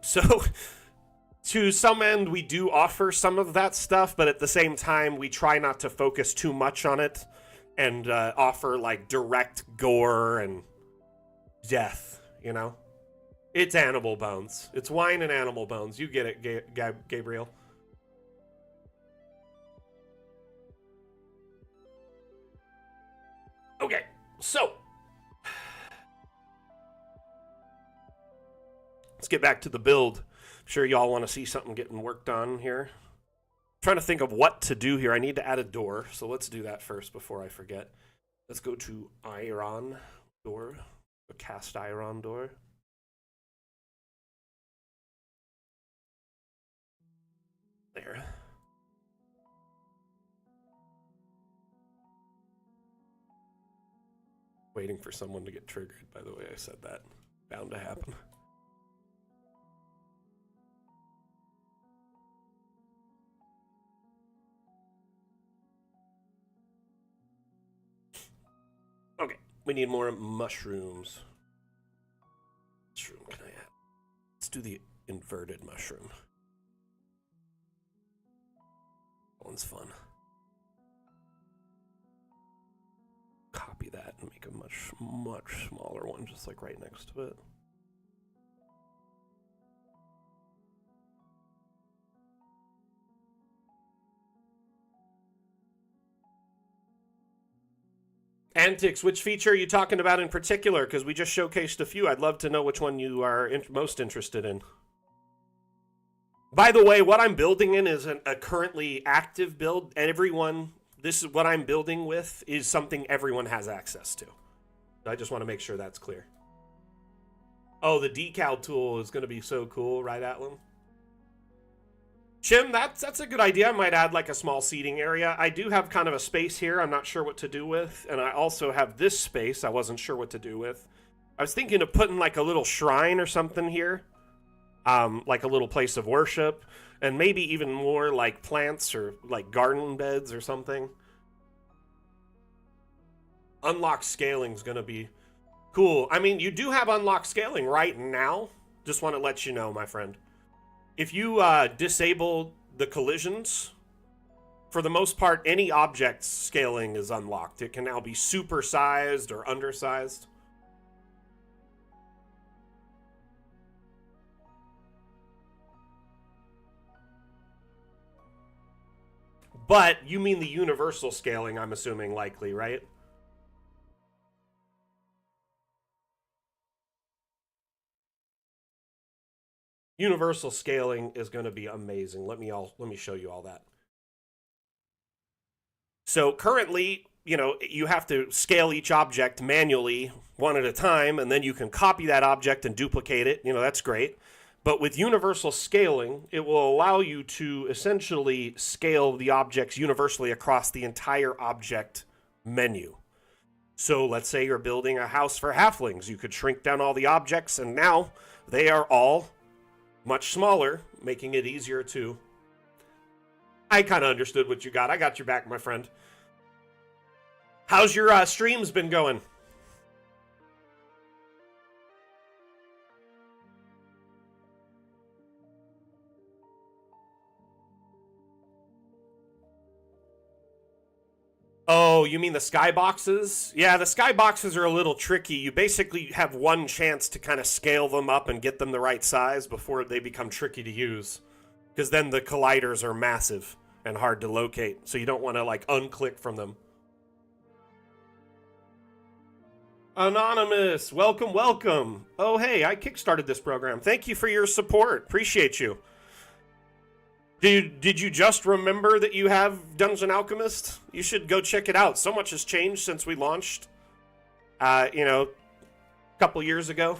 So to some end, we do offer some of that stuff, but at the same time, we try not to focus too much on it and offer like direct gore and death, you know? It's animal bones. It's wine and animal bones. You get it, Gabriel. Okay, so let's get back to the build. I'm sure y'all want to see something getting worked on here. I'm trying to think of what to do here. I need to add a door, so let's do that first before I forget. Let's go to iron door, a cast iron door. There. Waiting for someone to get triggered, by the way. I said that. Bound to happen. Okay, we need more mushrooms. Mushroom, can I add? Let's do the inverted mushroom. That one's fun. Copy that and make a much smaller one, just like right next to it. Antics, which feature are you talking about in particular? Because we just showcased a few. I'd love to know which one you are most interested in. By the way, what I'm building in is a currently active build. Everyone, this is what I'm building with, is something everyone has access to. I just want to make sure that's clear. Oh, the decal tool is going to be so cool, right, Atlan? Chim, that's a good idea. I might add like a small seating area. I do have kind of a space here I'm not sure what to do with. And I also have this space I wasn't sure what to do with. I was thinking of putting like a little shrine or something here. Like a little place of worship. And maybe even more like plants or like garden beds or something. Unlock scaling is going to be cool. I mean, you do have unlock scaling right now. Just want to let you know, my friend. If you disable the collisions, for the most part, any object scaling is unlocked. It can now be supersized or undersized. But you mean the universal scaling, I'm assuming, likely, right? Universal scaling is going to be amazing. Let me show you all that. So currently, you have to scale each object manually one at a time, and then you can copy that object and duplicate it. That's great. But with universal scaling, it will allow you to essentially scale the objects universally across the entire object menu. So let's say you're building a house for halflings. You could shrink down all the objects, and now they are all much smaller, making it easier to... I kind of understood what you got. I got your back, my friend. How's your streams been going? Oh, you mean the skyboxes? Yeah, the skyboxes are a little tricky. You basically have one chance to kind of scale them up and get them the right size before they become tricky to use. Because then the colliders are massive and hard to locate. So you don't want to, unclick from them. Anonymous, welcome, welcome. Oh, hey, I kickstarted this program. Thank you for your support. Appreciate you. Did you just remember that you have Dungeon Alchemist? You should go check it out. So much has changed since we launched, a couple years ago.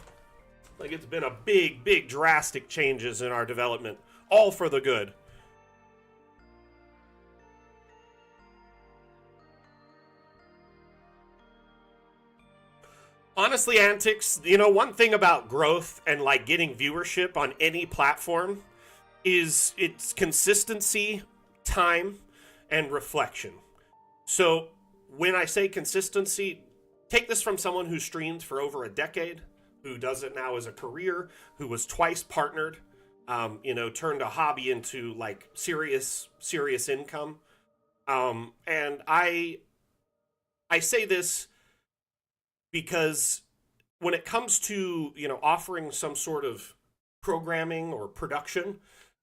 It's been a big, drastic changes in our development. All for the good. Honestly, Antics, one thing about growth and, getting viewership on any platform is its consistency, time, and reflection. So when I say consistency, take this from someone who streamed for over a decade, who does it now as a career, who was twice partnered, turned a hobby into like serious income. And I say this because when it comes to offering some sort of programming or production,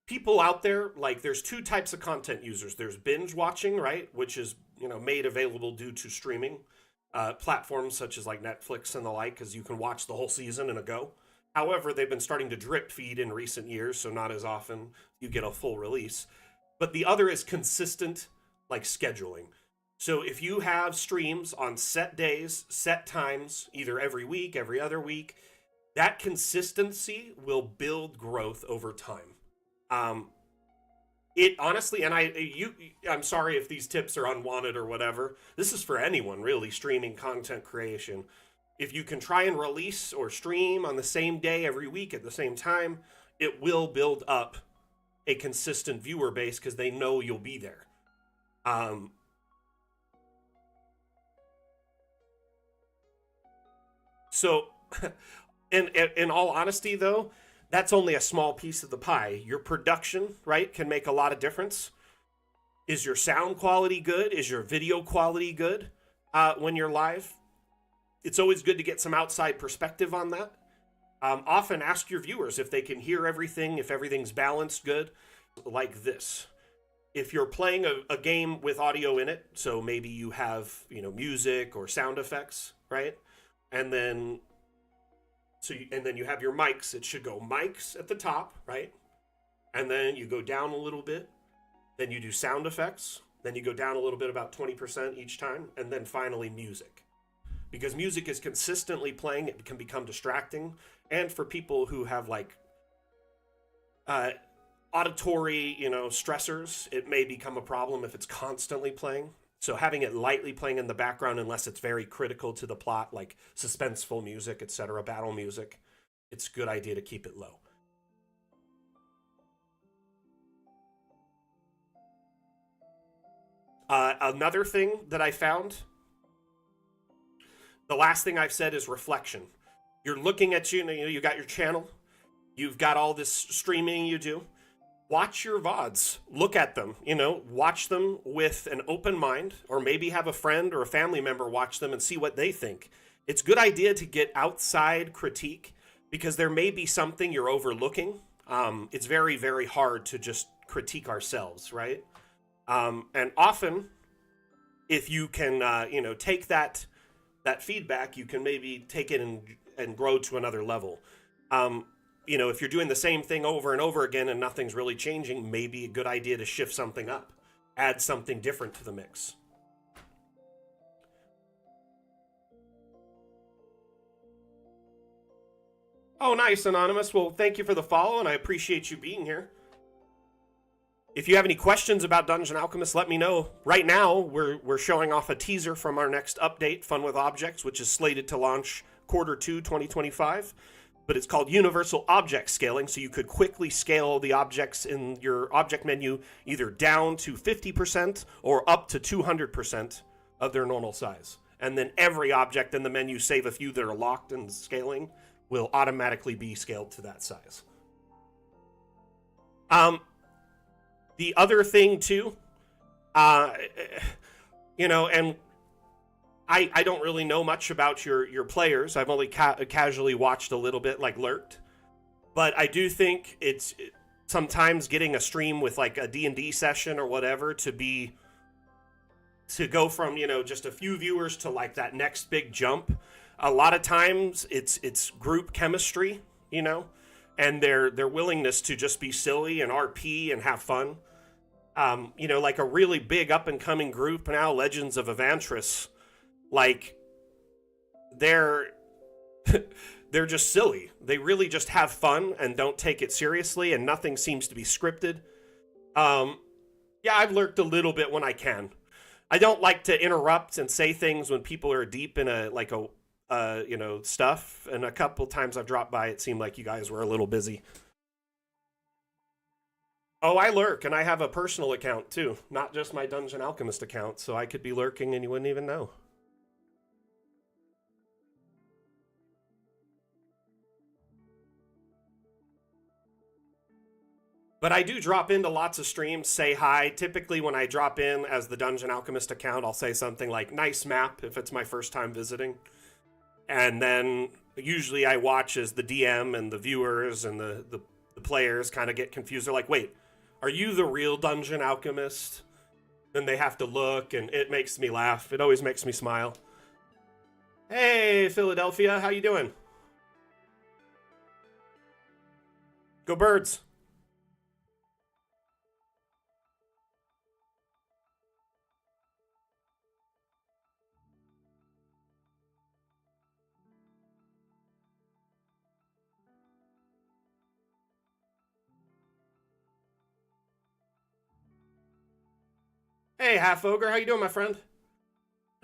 people out there, like, there's two types of content users. There's binge watching, right, which is made available due to streaming platforms such as like Netflix and the like, because you can watch the whole season in a go. However, they've been starting to drip feed in recent years, so not as often you get a full release. But the other is consistent, like, scheduling. So if you have streams on set days, set times, either every week, every other week, that consistency will build growth over time. Um, it honestly, and I'm sorry if these tips are unwanted or whatever. This is for anyone really streaming content creation. If you can try and release or stream on the same day every week at the same time, it will build up a consistent viewer base because they know you'll be there. Um, so, in all honesty, though, that's only a small piece of the pie. Your production, right, can make a lot of difference. Is your sound quality good? Is your video quality good when you're live? It's always good to get some outside perspective on that. Often ask your viewers if they can hear everything, if everything's balanced good, like this. If you're playing a game with audio in it, so maybe you have, music or sound effects, right? And then you have your mics. It should go mics at the top, right? And then you go down a little bit. Then you do sound effects. Then you go down a little bit, about 20% each time. And then finally music. Because music is consistently playing, it can become distracting. And for people who have like auditory, stressors, it may become a problem if it's constantly playing. So having it lightly playing in the background, unless it's very critical to the plot, like suspenseful music, etc., battle music, it's a good idea to keep it low. Another thing that I found, the last thing I've said is reflection. You're looking at you got your channel, you've got all this streaming you do. Watch your VODs, look at them, watch them with an open mind, or maybe have a friend or a family member watch them and see what they think. It's a good idea to get outside critique because there may be something you're overlooking. It's very, very hard to just critique ourselves, right? And often, if you can, take that feedback, you can maybe take it and grow to another level. If you're doing the same thing over and over again and nothing's really changing, maybe a good idea to shift something up, add something different to the mix. Oh, nice, Anonymous. Well, thank you for the follow, and I appreciate you being here. If you have any questions about Dungeon Alchemist, let me know. Right now, we're showing off a teaser from our next update, Fun with Objects, which is slated to launch Q2 2025. But it's called Universal Object Scaling, so you could quickly scale the objects in your object menu either down to 50% or up to 200% of their normal size. And then every object in the menu, save a few that are locked in scaling, will automatically be scaled to that size. The other thing, too, and I don't really know much about your players. I've only casually watched a little bit, like lurked. But I do think it's sometimes getting a stream with like a D&D session or whatever to go from, just a few viewers to like that next big jump. A lot of times it's group chemistry, and their willingness to just be silly and RP and have fun. Like a really big up and coming group now, Legends of Evantris. Like, they're just silly. They really just have fun and don't take it seriously, and nothing seems to be scripted. Yeah, I've lurked a little bit when I can. I don't like to interrupt and say things when people are deep in stuff. And a couple times I've dropped by, it seemed like you guys were a little busy. Oh, I lurk, and I have a personal account too, not just my Dungeon Alchemist account, so I could be lurking and you wouldn't even know. But I do drop into lots of streams, say hi. Typically, when I drop in as the Dungeon Alchemist account, I'll say something like, nice map, if it's my first time visiting. And then usually I watch as the DM and the viewers and the players kind of get confused. They're like, wait, are you the real Dungeon Alchemist? Then they have to look, and it makes me laugh. It always makes me smile. Hey, Philadelphia, how you doing? Go Birds. Hey, Half Ogre, how you doing, my friend?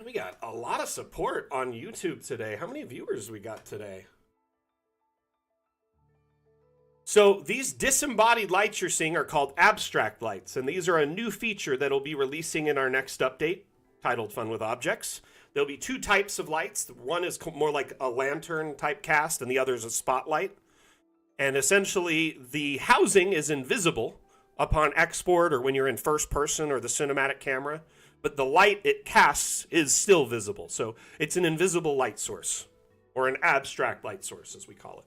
We got a lot of support on YouTube today. How many viewers we got today? So these disembodied lights you're seeing are called abstract lights, and these are a new feature that'll be releasing in our next update, titled Fun with Objects. There'll be two types of lights. One is more like a lantern type cast, and the other is a spotlight. And essentially, the housing is invisible upon export or when you're in first person or the cinematic camera, but the light it casts is still visible. So it's an invisible light source, or an abstract light source, as we call it.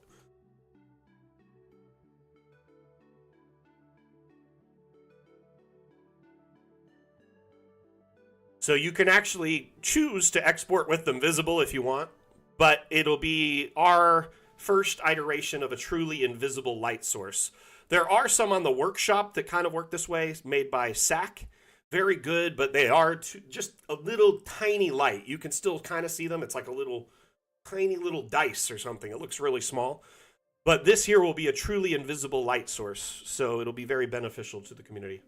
So you can actually choose to export with them visible if you want, but it'll be our first iteration of a truly invisible light source. There are some on the workshop that kind of work this way, made by SAC. Very good, but they are just a little tiny light. You can still kind of see them. It's like a little tiny little dice or something. It looks really small. But this here will be a truly invisible light source, so it'll be very beneficial to the community.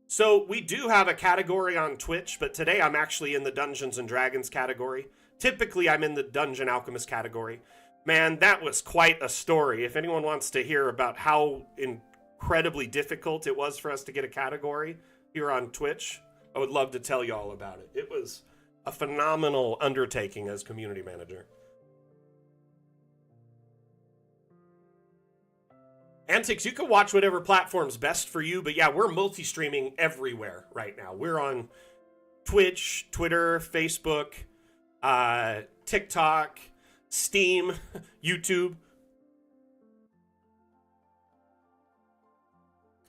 So we do have a category on Twitch, but today I'm actually in the Dungeons and Dragons category. Typically, I'm in the Dungeon Alchemist category. Man, that was quite a story. If anyone wants to hear about how incredibly difficult it was for us to get a category here on Twitch, I would love to tell you all about it. It was a phenomenal undertaking as community manager. Antics, you can watch whatever platform's best for you, but yeah, we're multi-streaming everywhere right now. We're on Twitch, Twitter, Facebook, TikTok, Steam, YouTube.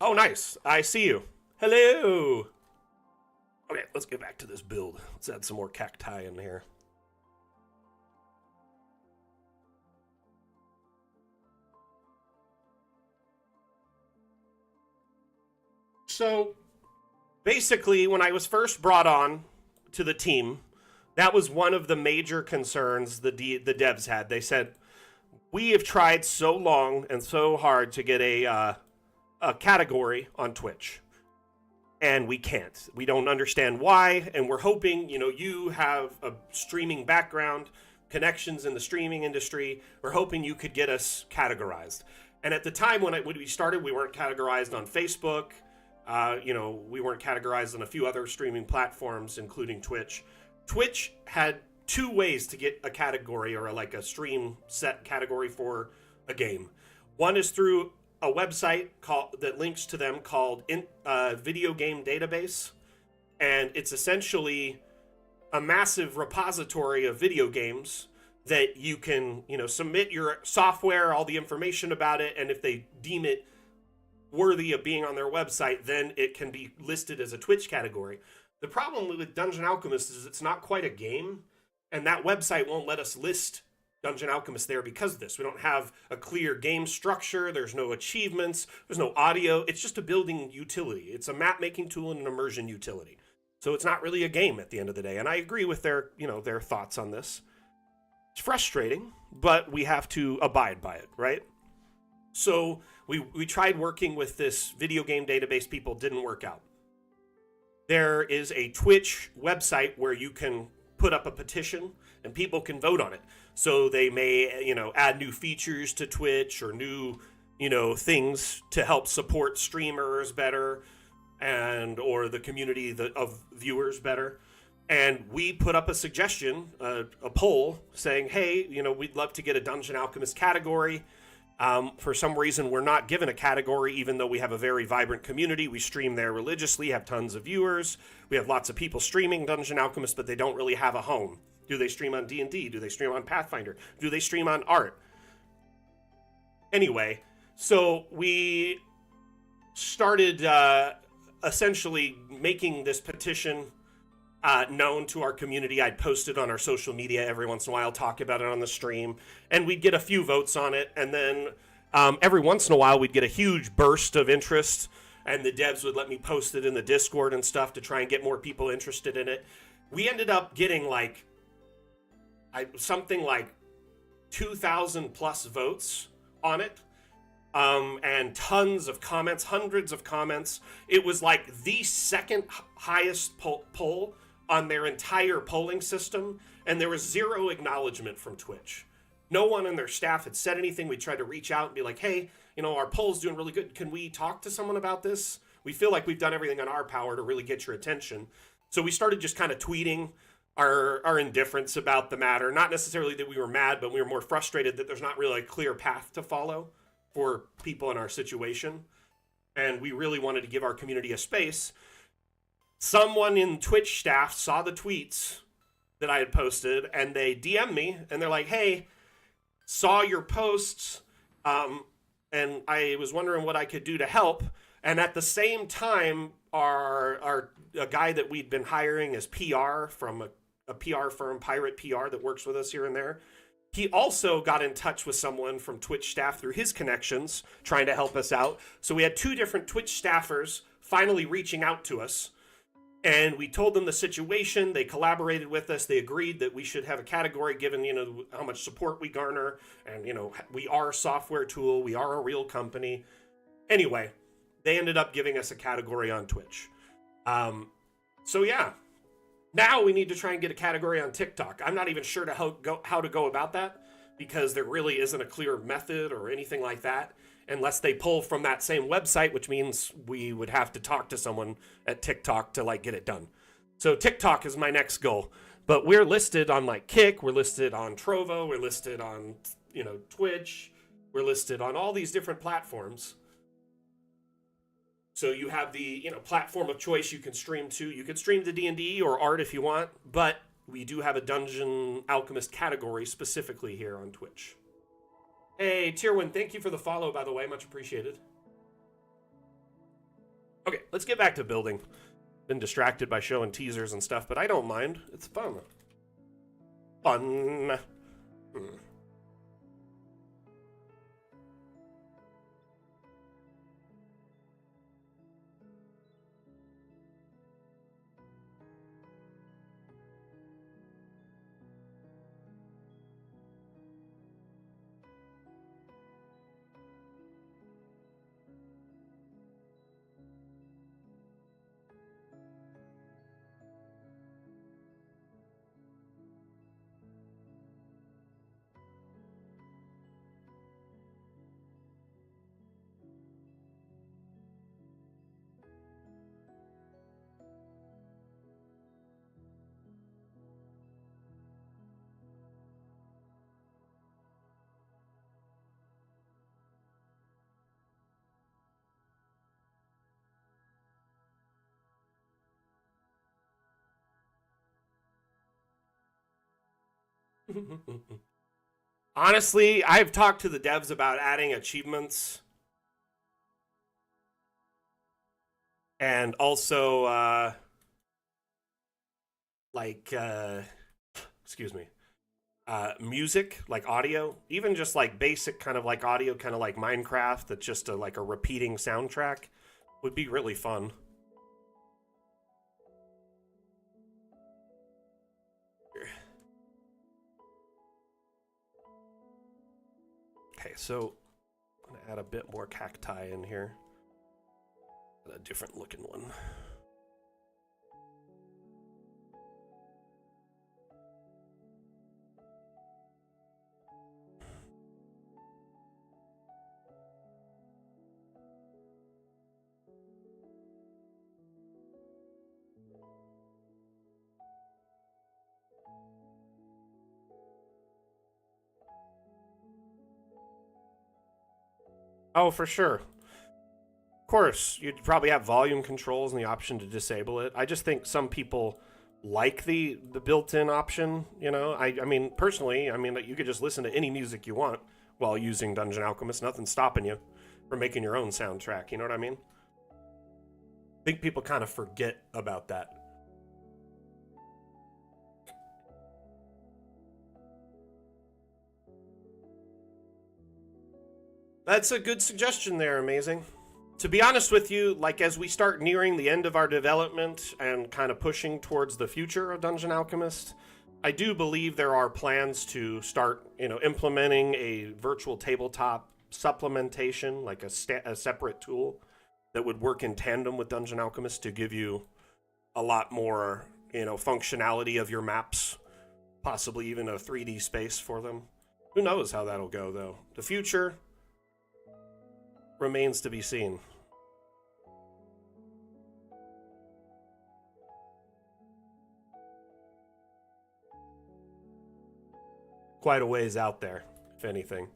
Oh, nice. I see you. Hello. Okay, let's get back to this build. Let's add some more cacti in here. So basically, when I was first brought on to the team, that was one of the major concerns the devs had. They said, we have tried so long and so hard to get a category on Twitch, and we can't. We don't understand why, and we're hoping, you have a streaming background, connections in the streaming industry. We're hoping you could get us categorized. And at the time when we started, we weren't categorized on Facebook. We weren't categorized on a few other streaming platforms, including Twitch. Twitch had two ways to get a category or a stream set category for a game. One is through a website that links to them called Video Game Database, and it's essentially a massive repository of video games that you can, submit your software, all the information about it, and if they deem it worthy of being on their website, then it can be listed as a Twitch category. The problem with Dungeon Alchemist is it's not quite a game, and that website won't let us list Dungeon Alchemist there because of this. We don't have a clear game structure, there's no achievements, there's no audio, it's just a building utility. It's a map-making tool and an immersion utility. So it's not really a game at the end of the day, and I agree with their thoughts on this. It's frustrating, but we have to abide by it, right? So we tried working with this video game database people, didn't work out. There is a Twitch website where you can put up a petition and people can vote on it. So they may, add new features to Twitch or new things to help support streamers better and or the community of viewers better. And we put up a suggestion, a poll saying, hey, we'd love to get a Dungeon Alchemist category. For some reason, we're not given a category, even though we have a very vibrant community. We stream there religiously, have tons of viewers. We have lots of people streaming Dungeon Alchemist, but they don't really have a home. Do they stream on D&D? Do they stream on Pathfinder? Do they stream on art? Anyway, so we started essentially making this petition known to our community. I'd post it on our social media every once in a while, talk about it on the stream, and we'd get a few votes on it. And then every once in a while, we'd get a huge burst of interest, and the devs would let me post it in the Discord and stuff to try and get more people interested in it. We ended up getting something like 2,000 plus votes on it. And tons of comments, hundreds of comments. It was like the second highest poll on their entire polling system, and there was zero acknowledgement from Twitch. No one in their staff had said anything. We tried to reach out and be like, hey, our poll's doing really good. Can we talk to someone about this? We feel like we've done everything in our power to really get your attention. So we started just kind of tweeting our indifference about the matter. Not necessarily that we were mad, but we were more frustrated that there's not really a clear path to follow for people in our situation. And we really wanted to give our community a space. Someone in Twitch staff saw the tweets that I had posted, and they DM'd me, and they're like, hey, saw your posts, and I was wondering what I could do to help. And at the same time, a guy that we'd been hiring as PR from a PR firm, Pirate PR, that works with us here and there, he also got in touch with someone from Twitch staff through his connections, trying to help us out. So we had two different Twitch staffers finally reaching out to us, and we told them the situation. They collaborated with us. They agreed that we should have a category given, how much support we garner, and, we are a software tool. We are a real company. Anyway, they ended up giving us a category on Twitch. So yeah. Now we need to try and get a category on TikTok. I'm not even sure how to go about that, because there really isn't a clear method or anything like that, unless they pull from that same website, which means we would have to talk to someone at TikTok to get it done. So TikTok is my next goal. But we're listed on Kick, we're listed on Trovo, we're listed on Twitch, we're listed on all these different platforms. So you have the platform of choice you can stream to. You can stream to D&D or art if you want, but we do have a Dungeon Alchemist category specifically here on Twitch. Hey, Tierwin, thank you for the follow, by the way. Much appreciated. Okay, let's get back to building. Been distracted by showing teasers and stuff, but I don't mind. It's fun. Fun. Honestly, I've talked to the devs about adding achievements and also excuse me, music, like audio, even just basic kind of audio, kind of like Minecraft, that's just a repeating soundtrack, would be really fun. Okay, so I'm gonna add a bit more cacti in here. A different looking one. Oh, for sure. Of course, you'd probably have volume controls and the option to disable it. I just think some people like the built-in option. You know, I mean, personally, I mean, you could just listen to any music you want while using Dungeon Alchemist. Nothing's stopping you from making your own soundtrack. You know what I mean? I think people kind of forget about that. That's a good suggestion there, Amazing. To be honest with you, like as we start nearing the end of our development and kind of pushing towards the future of Dungeon Alchemist, I do believe there are plans to start, implementing a virtual tabletop supplementation, like a separate tool that would work in tandem with Dungeon Alchemist to give you a lot more, functionality of your maps, possibly even a 3D space for them. Who knows how that'll go, though? The future remains to be seen. Quite a ways out there, if anything.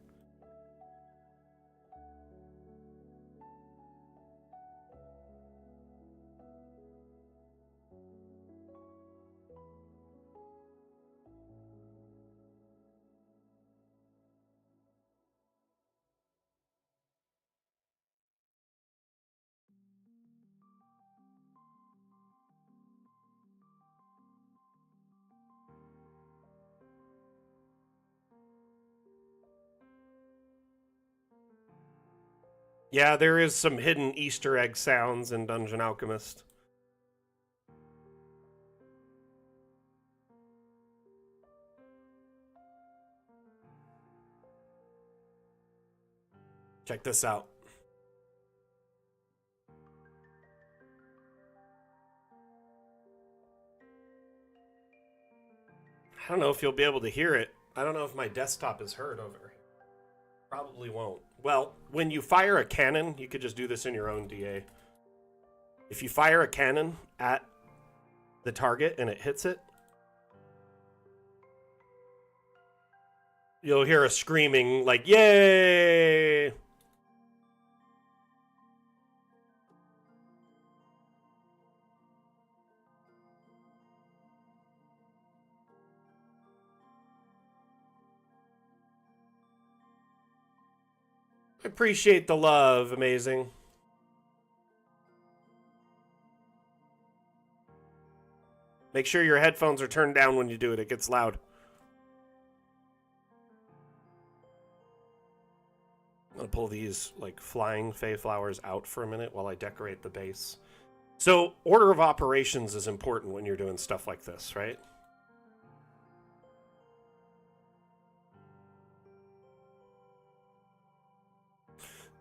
Yeah, there is some hidden Easter egg sounds in Dungeon Alchemist. Check this out. I don't know if you'll be able to hear it. I don't know if my desktop is heard over here. Probably won't. Well, when you fire a cannon, you could just do this in your own DA. If you fire a cannon at the target and it hits it, you'll hear a screaming like, yay! I appreciate the love, Amazing. Make sure your headphones are turned down when you do it. It gets loud. I'm going to pull these like flying fey flowers out for a minute while I decorate the base. So, order of operations is important when you're doing stuff like this, right?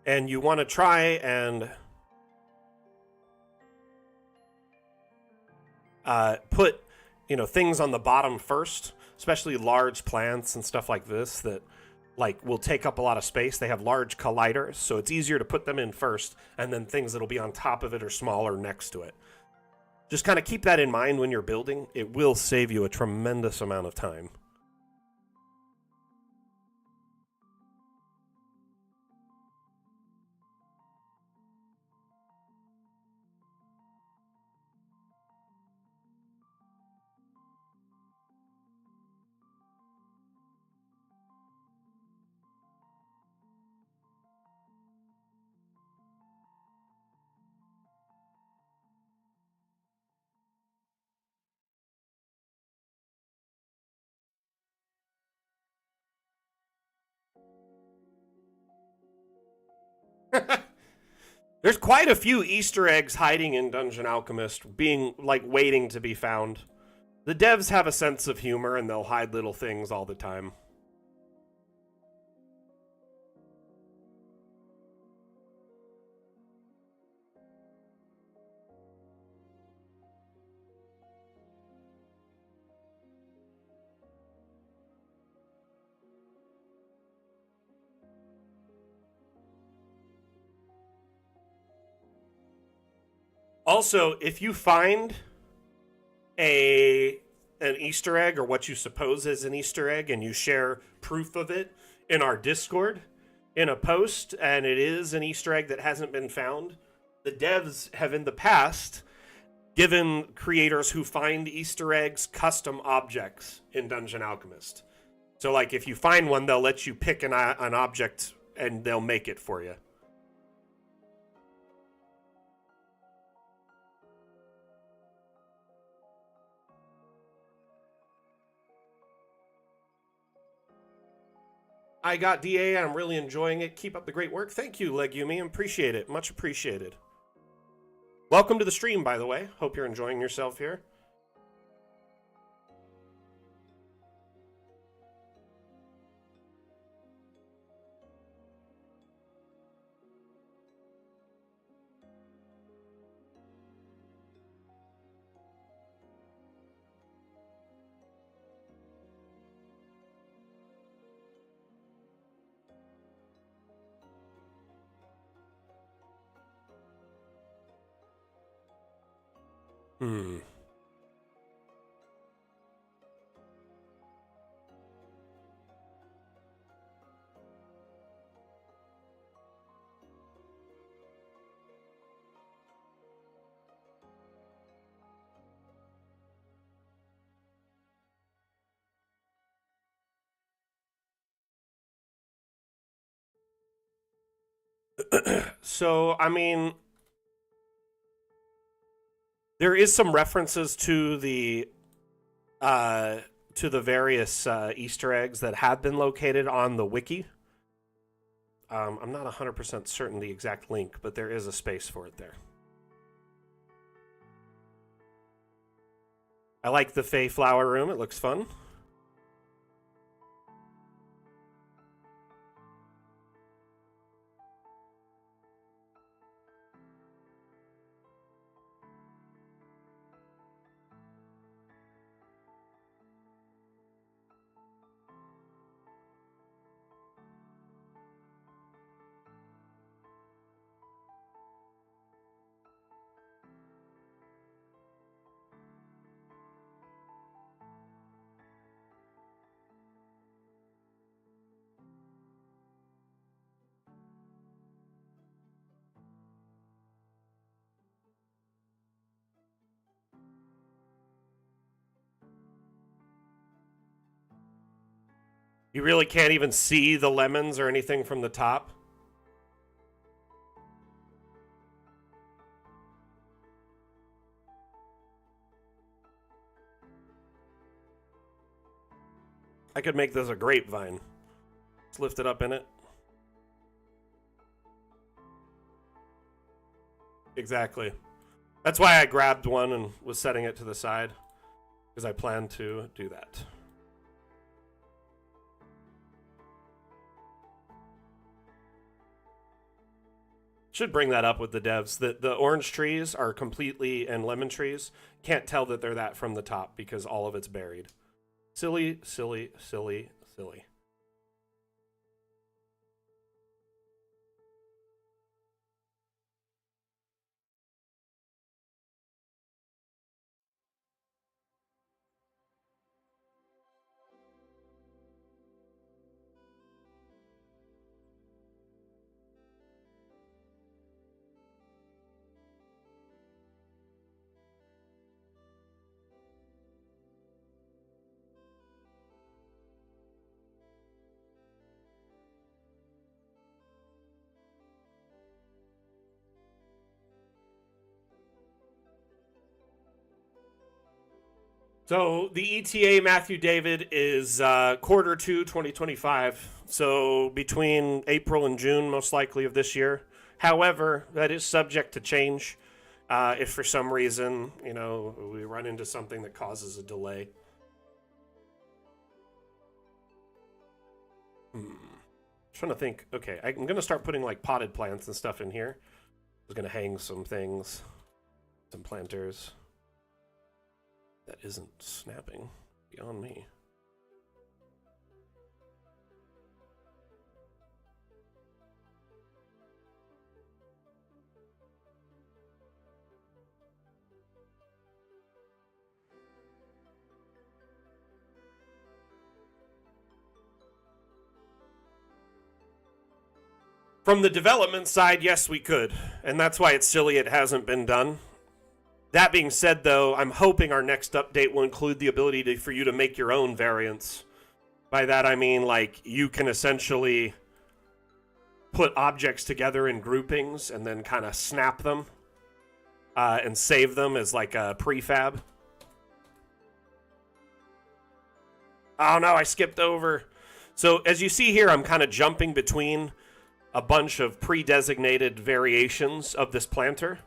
And you want to try and put, things on the bottom first, especially large plants and stuff like this that like will take up a lot of space. They have large colliders, so it's easier to put them in first, and then things that'll be on top of it or smaller next to it. Just kind of keep that in mind when you're building. It will save you a tremendous amount of time. There's quite a few Easter eggs hiding in Dungeon Alchemist, being like waiting to be found. The devs have a sense of humor and they'll hide little things all the time. Also, if you find a an Easter egg or what you suppose is an Easter egg and you share proof of it in our Discord, in a post, and it is an Easter egg that hasn't been found. The devs have in the past given creators who find Easter eggs custom objects in Dungeon Alchemist. So, like, if you find one, they'll let you pick an object and they'll make it for you. I got DA. I'm really enjoying it. Keep up the great work. Thank you, Legumi. Appreciate it. Much appreciated. Welcome to the stream, by the way. Hope you're enjoying yourself here. So, I mean, there is some references to the various Easter eggs that have been located on the wiki. I'm not 100% certain the exact link, but there is a space for it there. I like the Fey Flower Room. It looks fun. You really can't even see the lemons or anything from the top. I could make this a grapevine. Let's lift it up in it. Exactly. That's why I grabbed one and was setting it to the side, because I plan to do that. Should bring that up with the devs. The orange trees are completely, and lemon trees, can't tell that they're that from the top because all of it's buried. Silly, silly, silly, silly. So the ETA, Matthew David, is quarter 2, 2025. So between April and June, most likely, of this year. However, that is subject to change. If for some reason, we run into something that causes a delay. Trying to think. Okay, I'm going to start putting like potted plants and stuff in here. I was going to hang some things, some planters. That isn't snapping. Beyond me. From the development side, yes, we could. And that's why it's silly it hasn't been done. That being said, though, I'm hoping our next update will include the ability for you to make your own variants. By that, I mean, like, you can essentially put objects together in groupings and then kind of snap them and save them as, like, a prefab. Oh, no, I skipped over. So, as you see here, I'm kind of jumping between a bunch of pre-designated variations of this planter.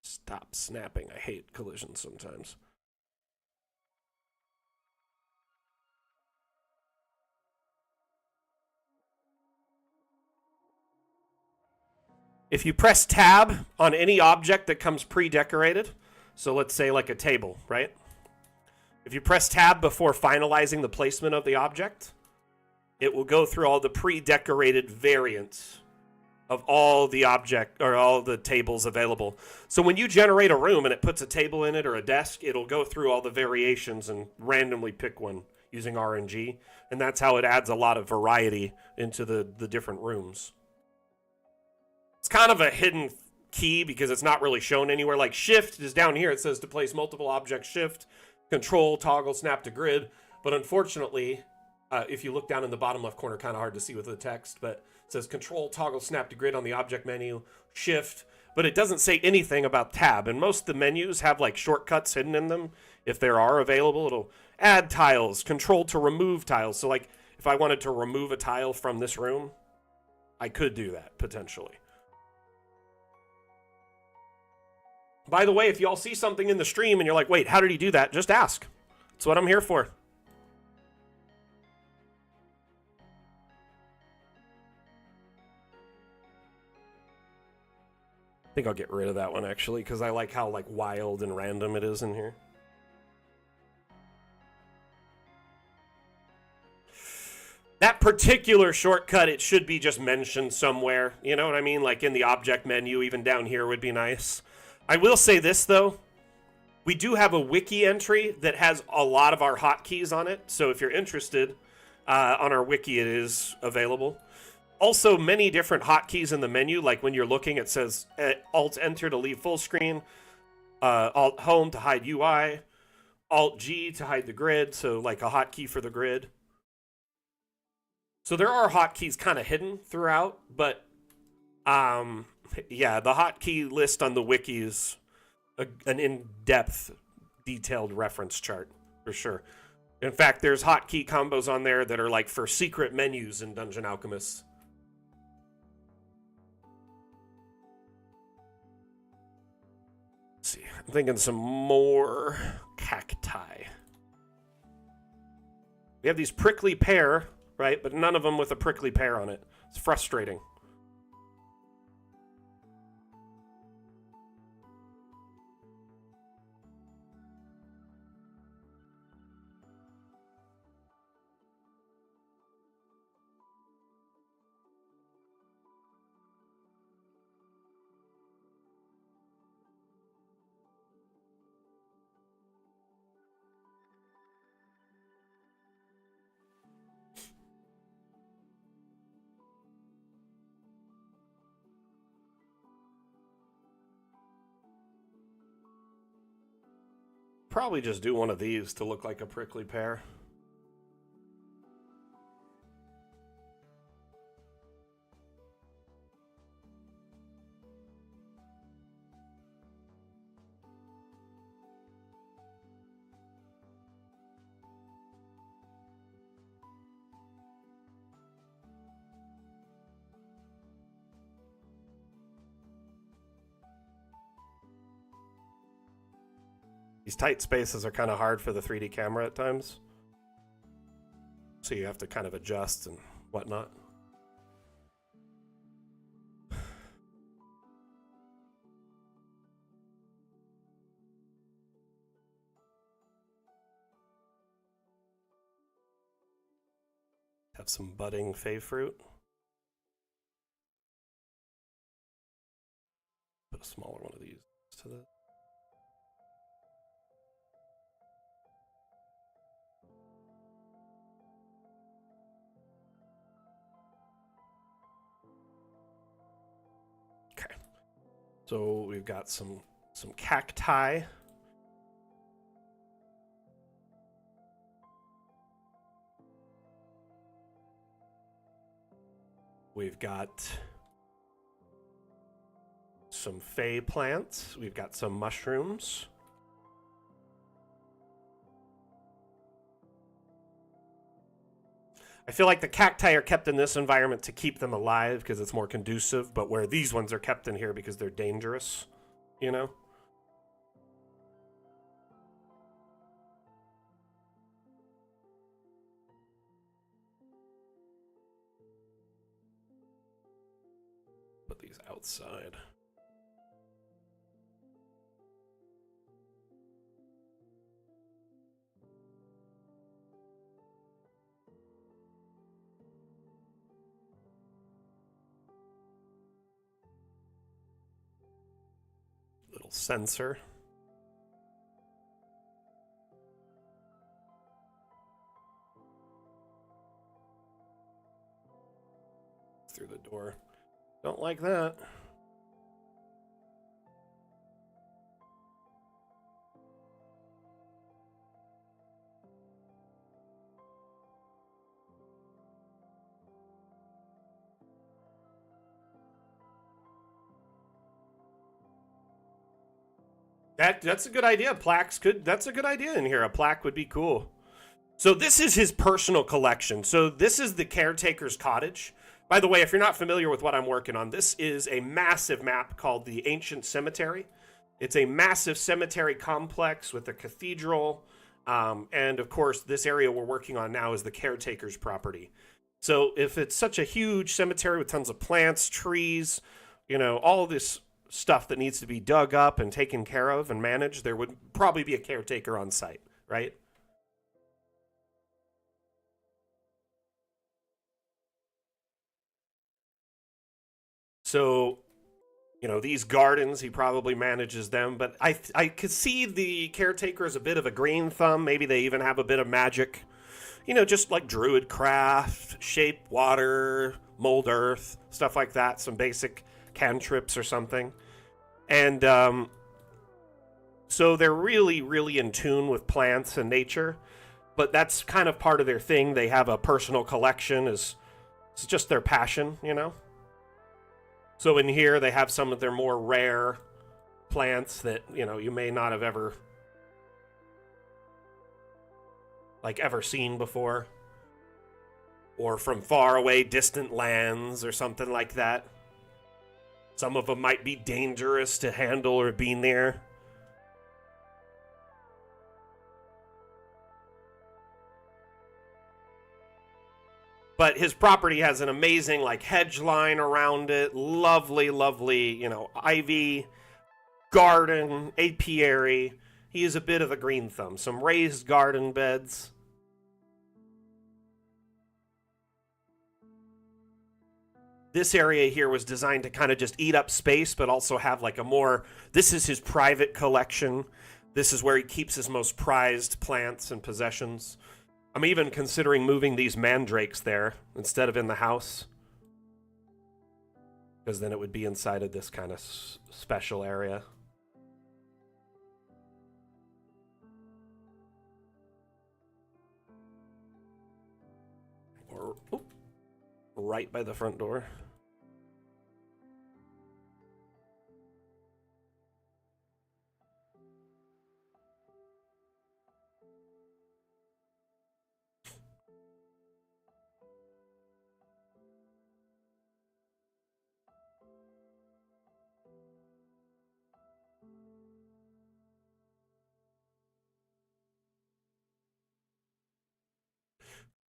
Stop snapping. I hate collisions sometimes. If you press tab on any object that comes pre-decorated, so let's say like a table, right? If you press tab before finalizing the placement of the object, it will go through all the pre-decorated variants of all the object or all the tables available. So when you generate a room and it puts a table in it or a desk, it'll go through all the variations and randomly pick one using RNG. And that's how it adds a lot of variety into the different rooms. It's kind of a hidden key because it's not really shown anywhere. Like shift is down here. It says to place multiple objects, shift, control, toggle, snap to grid. But unfortunately, if you look down in the bottom left corner, kind of hard to see with the text, but it says control, toggle, snap to grid on the object menu, shift, but it doesn't say anything about tab. And most of the menus have like shortcuts hidden in them. If there are available, it'll add tiles, control to remove tiles. So like if I wanted to remove a tile from this room, I could do that potentially. By the way, if y'all see something in the stream and you're like, wait, how did he do that? Just ask. That's what I'm here for. I think I'll get rid of that one, actually, because I like how like wild and random it is in here. That particular shortcut, it should be just mentioned somewhere. You know what I mean? Like in the object menu, even down here would be nice. I will say this, though. We do have a wiki entry that has a lot of our hotkeys on it. So if you're interested, on our wiki, it is available. Also, many different hotkeys in the menu. Like when you're looking, it says Alt-Enter to leave full screen, Alt-Home to hide UI, Alt-G to hide the grid. So like a hotkey for the grid. So there are hotkeys kind of hidden throughout, but yeah, the hotkey list on the wiki is an in-depth, detailed reference chart for sure. In fact, there's hotkey combos on there that are like for secret menus in Dungeon Alchemist. Let's see, I'm thinking some more cacti. We have these prickly pear, right? But none of them with a prickly pear on it. It's frustrating. Probably just do one of these to look like a prickly pear. These tight spaces are kind of hard for the 3D camera at times. So you have to kind of adjust and whatnot. Have some budding fave fruit. a smaller one of these to the. Okay. So we've got some cacti. We've got some fey plants. We've got some mushrooms. I feel like the cacti are kept in this environment to keep them alive because it's more conducive, but where these ones are kept in here because they're dangerous, you know? Put these outside. Little sensor. Through the door. Don't like that. That's a good idea. Plaques could. That's a good idea in here. A plaque would be cool. So this is his personal collection. So this is the caretaker's cottage. By the way, if you're not familiar with what I'm working on, this is a massive map called the Ancient Cemetery. It's a massive cemetery complex with a cathedral. And of course, this area we're working on now is the caretaker's property. So if it's such a huge cemetery with tons of plants, trees, you know, all this stuff that needs to be dug up and taken care of and managed, there would probably be a caretaker on site, right? So, you know, these gardens, he probably manages them, but I could see the caretaker as a bit of a green thumb. Maybe they even have a bit of magic, you know, just like druid craft, shape water, mold earth, stuff like that, some basic cantrips or something. And so they're really, really in tune with plants and nature, but that's kind of part of their thing. They have a personal collection, is it's just their passion, you know? So in here, they have some of their more rare plants that, you know, you may not have ever seen before, or from far away distant lands or something like that. Some of them might be dangerous to handle or be near. But his property has an amazing, like, hedge line around it. Lovely, lovely, you know, ivy, garden, apiary. He is a bit of a green thumb. Some raised garden beds. This area here was designed to kind of just eat up space, but also have like a more, this is his private collection. This is where he keeps his most prized plants and possessions. I'm even considering moving these mandrakes there instead of in the house, because then it would be inside of this kind of special area. Or right by the front door.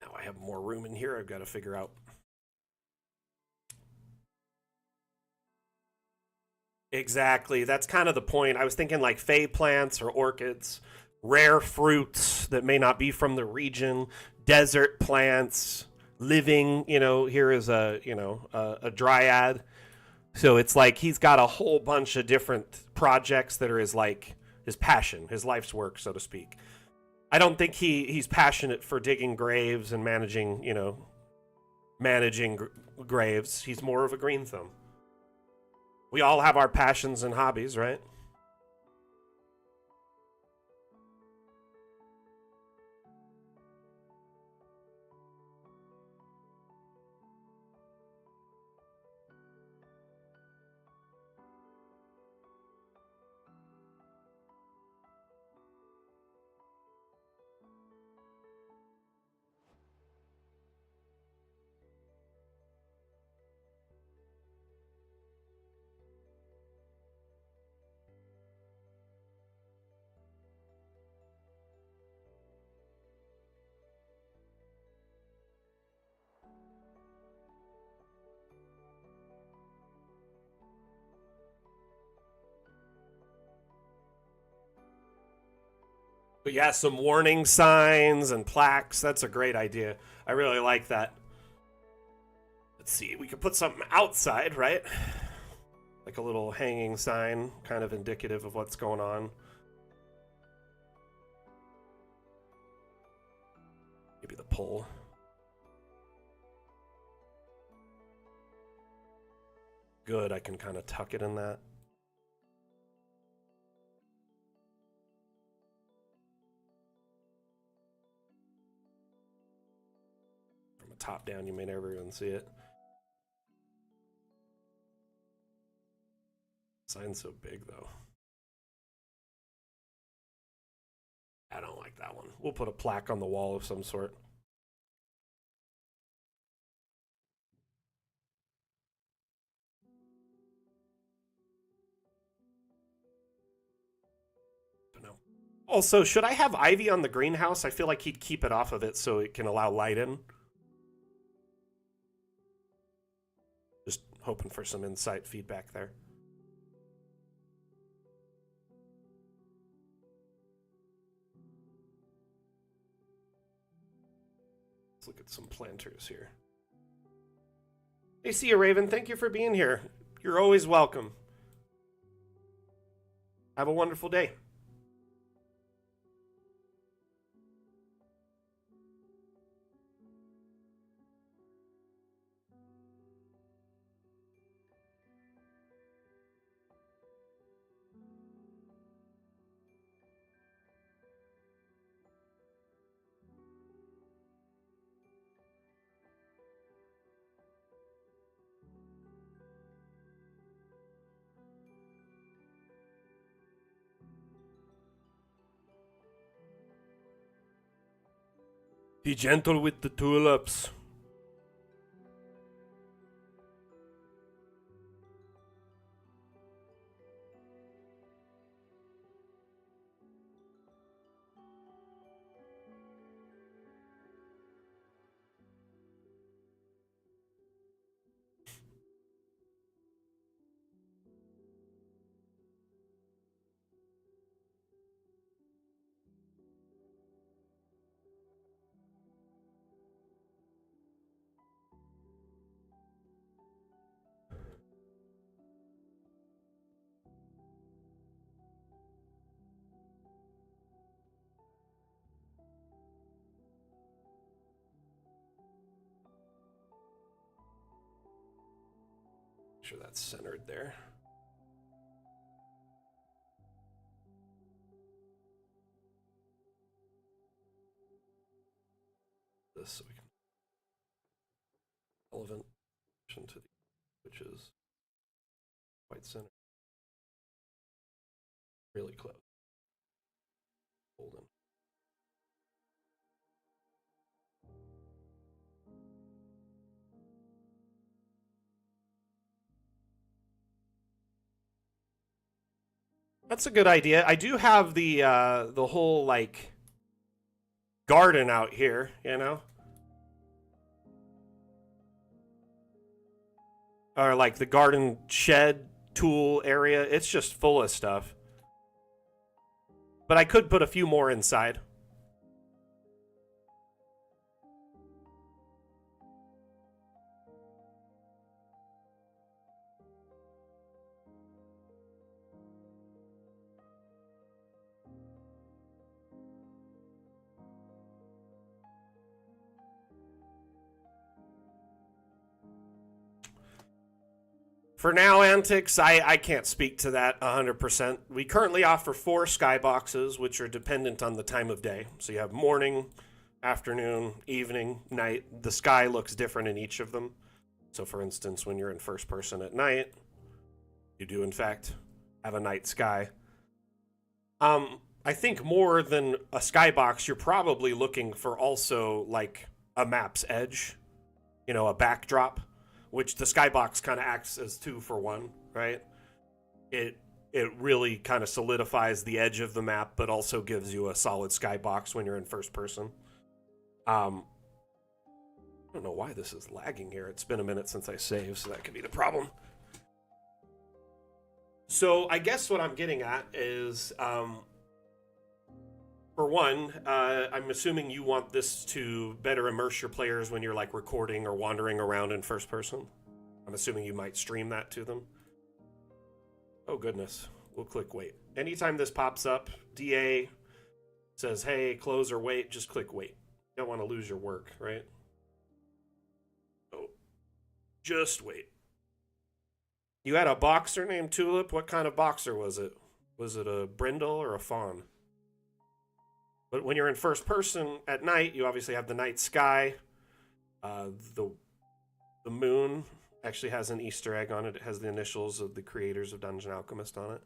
Now I have more room in here I've got to figure out. Exactly. That's kind of the point. I was thinking like fey plants or orchids, rare fruits that may not be from the region, desert plants, living, you know, here is a, you know, a dryad. So it's like he's got a whole bunch of different projects that are his passion, his life's work, so to speak. I don't think he's passionate for digging graves and managing graves. He's more of a green thumb. We all have our passions and hobbies, right? But yeah, some warning signs and plaques. That's a great idea. I really like that. Let's see. We could put something outside, right? Like a little hanging sign, kind of indicative of what's going on. Maybe the pole. Good, I can kind of tuck it in that. From a top down, you may never even see it. Sign's so big, though. I don't like that one. We'll put a plaque on the wall of some sort. Don't know. Also, should I have ivy on the greenhouse? I feel like he'd keep it off of it so it can allow light in. Just hoping for some insight feedback there. Let's look at some planters here. Hey, see you, Raven. Thank you for being here. You're always welcome. Have a wonderful day. Be gentle with the tulips. Make sure that's centered there. This so we can relevant to the which is quite centered. Really close. Golden. That's a good idea. I do have the whole like garden out here, you know? Or like the garden shed tool area. It's just full of stuff. But I could put a few more inside. For now, Antics, I can't speak to that 100%. We currently offer 4 skyboxes, which are dependent on the time of day. So you have morning, afternoon, evening, night. The sky looks different in each of them. So for instance, when you're in first person at night, you do in fact have a night sky. I think more than a skybox, you're probably looking for also like a map's edge, a backdrop, which the skybox kind of acts as 2 for 1, right? It really kind of solidifies the edge of the map, but also gives you a solid skybox when you're in first person. I don't know why this is lagging here. It's been a minute since I saved, so that could be the problem. So I guess what I'm getting at is, for one, I'm assuming you want this to better immerse your players when you're like recording or wandering around in first person. I'm assuming you might stream that to them. Oh goodness, we'll click wait. Anytime this pops up, DA says, hey, close or wait, just click wait. You don't want to lose your work, right? Oh, just wait. You had a boxer named Tulip? What kind of boxer was it? Was it a brindle or a fawn? But when you're in first person at night, you obviously have the night sky. The moon actually has an Easter egg on it. It has the initials of the creators of Dungeon Alchemist on it.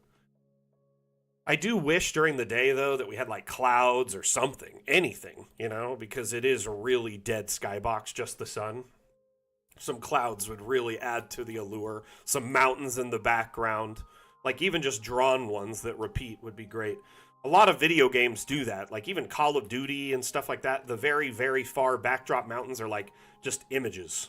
I do wish during the day, though, that we had like clouds or something, anything, because it is a really dead skybox, just the sun. Some clouds would really add to the allure. Some mountains in the background, like even just drawn ones that repeat would be great. A lot of video games do that, like even Call of Duty and stuff like that. The very, very far backdrop mountains are like just images.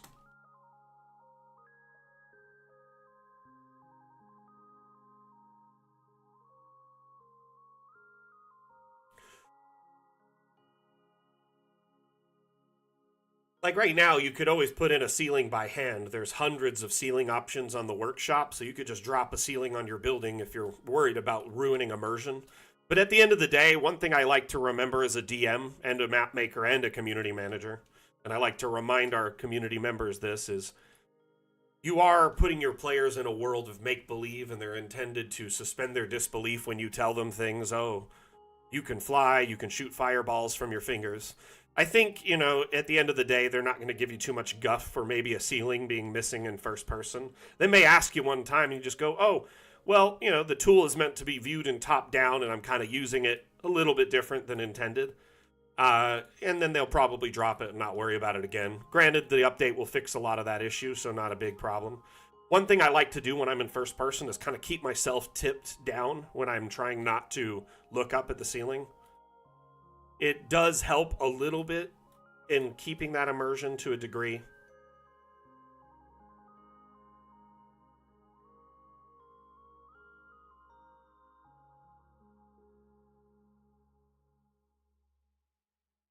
Like right now, you could always put in a ceiling by hand. There's hundreds of ceiling options on the workshop, so you could just drop a ceiling on your building if you're worried about ruining immersion. But at the end of the day, one thing I like to remember as a DM and a map maker and a community manager, and I like to remind our community members this, is you are putting your players in a world of make-believe, and they're intended to suspend their disbelief when you tell them things. Oh, you can fly, you can shoot fireballs from your fingers. I think, at the end of the day, they're not going to give you too much guff for maybe a ceiling being missing in first person. They may ask you one time and you just go, oh, well, the tool is meant to be viewed in top down and I'm kind of using it a little bit different than intended. And then they'll probably drop it and not worry about it again. Granted, the update will fix a lot of that issue, so not a big problem. One thing I like to do when I'm in first person is kind of keep myself tipped down when I'm trying not to look up at the ceiling. It does help a little bit in keeping that immersion to a degree.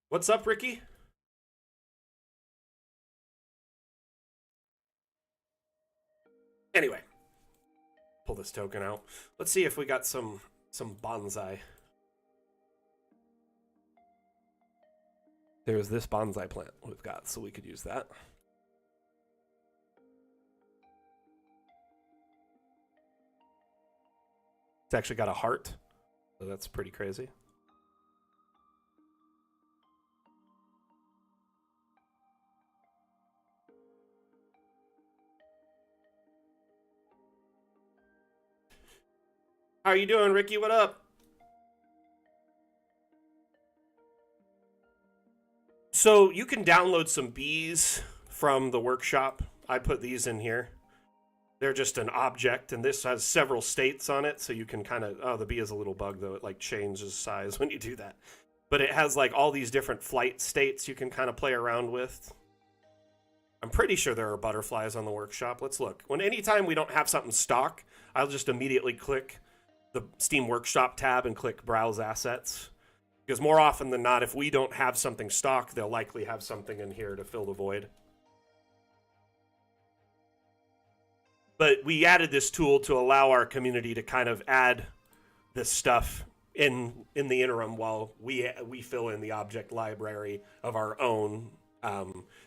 What's up, Ricky? Anyway, pull this token out. Let's see if we got some bonsai. There's this bonsai plant we've got, so we could use that. It's actually got a heart, so that's pretty crazy. How are you doing, Ricky? What up? So you can download some bees from the workshop. I put these in here. They're just an object, and this has several states on it, so you can kind of... Oh, the bee is a little bug, though. It, like, changes size when you do that. But it has, like, all these different flight states you can kind of play around with. I'm pretty sure there are butterflies on the workshop. Let's look. Anytime we don't have something stock, I'll just immediately click the Steam Workshop tab and click Browse Assets. Because more often than not, if we don't have something stock, they'll likely have something in here to fill the void. But we added this tool to allow our community to kind of add this stuff in the interim while we fill in the object library of our own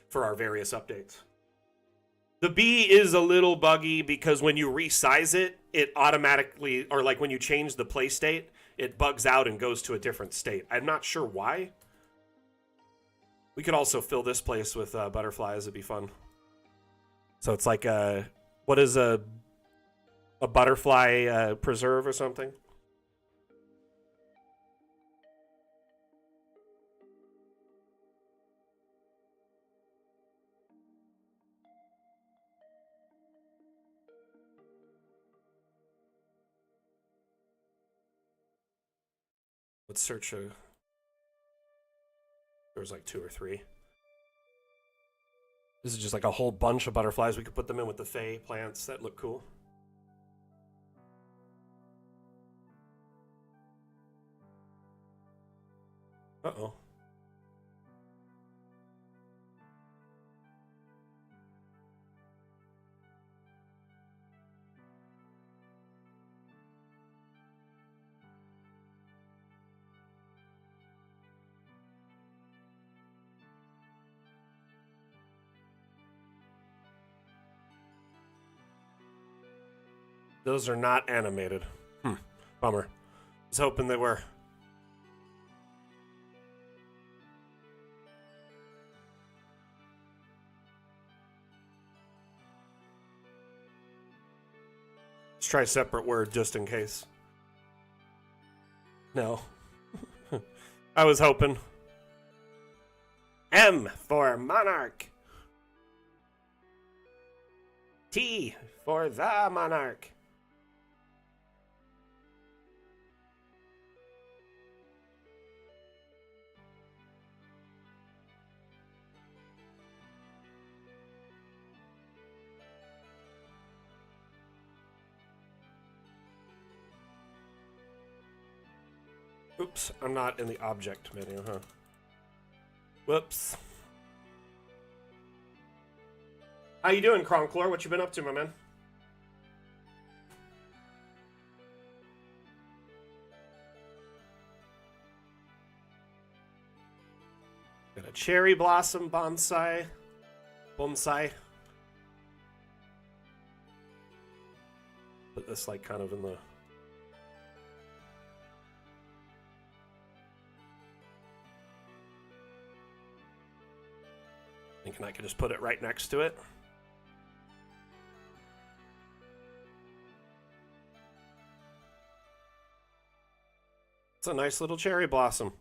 for our various updates. The bee is a little buggy because when you resize it, it automatically, or like when you change the play state, it bugs out and goes to a different state. I'm not sure why. We could also fill this place with butterflies. It'd be fun. So it's like what is a butterfly preserve or something? Let's search there's like 2 or 3. This is just like a whole bunch of butterflies. We could put them in with the Fey plants that look cool. Uh-oh. Those are not animated. Bummer. I was hoping they were. Let's try a separate word just in case. No. I was hoping. M for monarch. T for the monarch. Oops, I'm not in the object menu, huh? Whoops. How you doing, Cronclore? What you been up to, my man? Got a cherry blossom bonsai. Bonsai. Put this like kind of in the... Thinking I could just put it right next to it. It's a nice little cherry blossom.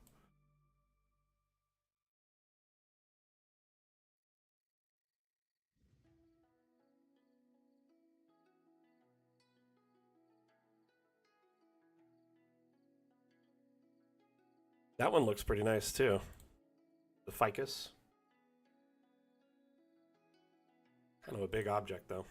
That one looks pretty nice too. The ficus. Kind of a big object though.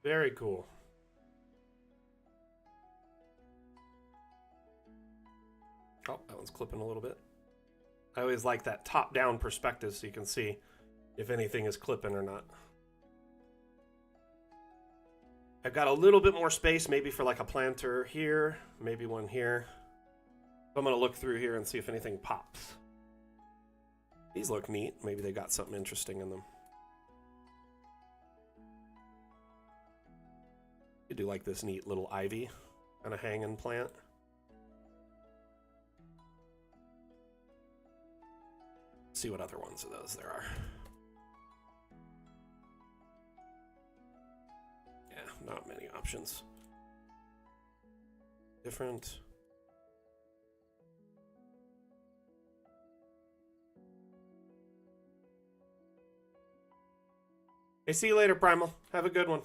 Very cool. Oh, that one's clipping a little bit. I always like that top-down perspective so you can see if anything is clipping or not. I've got a little bit more space, maybe for like a planter here, maybe one here. I'm going to look through here and see if anything pops. These look neat. Maybe they got something interesting in them. You do like this neat little ivy kind of hanging plant. See what other ones of those there are. Yeah, not many options. Different. Hey, see you later, Primal. Have a good one.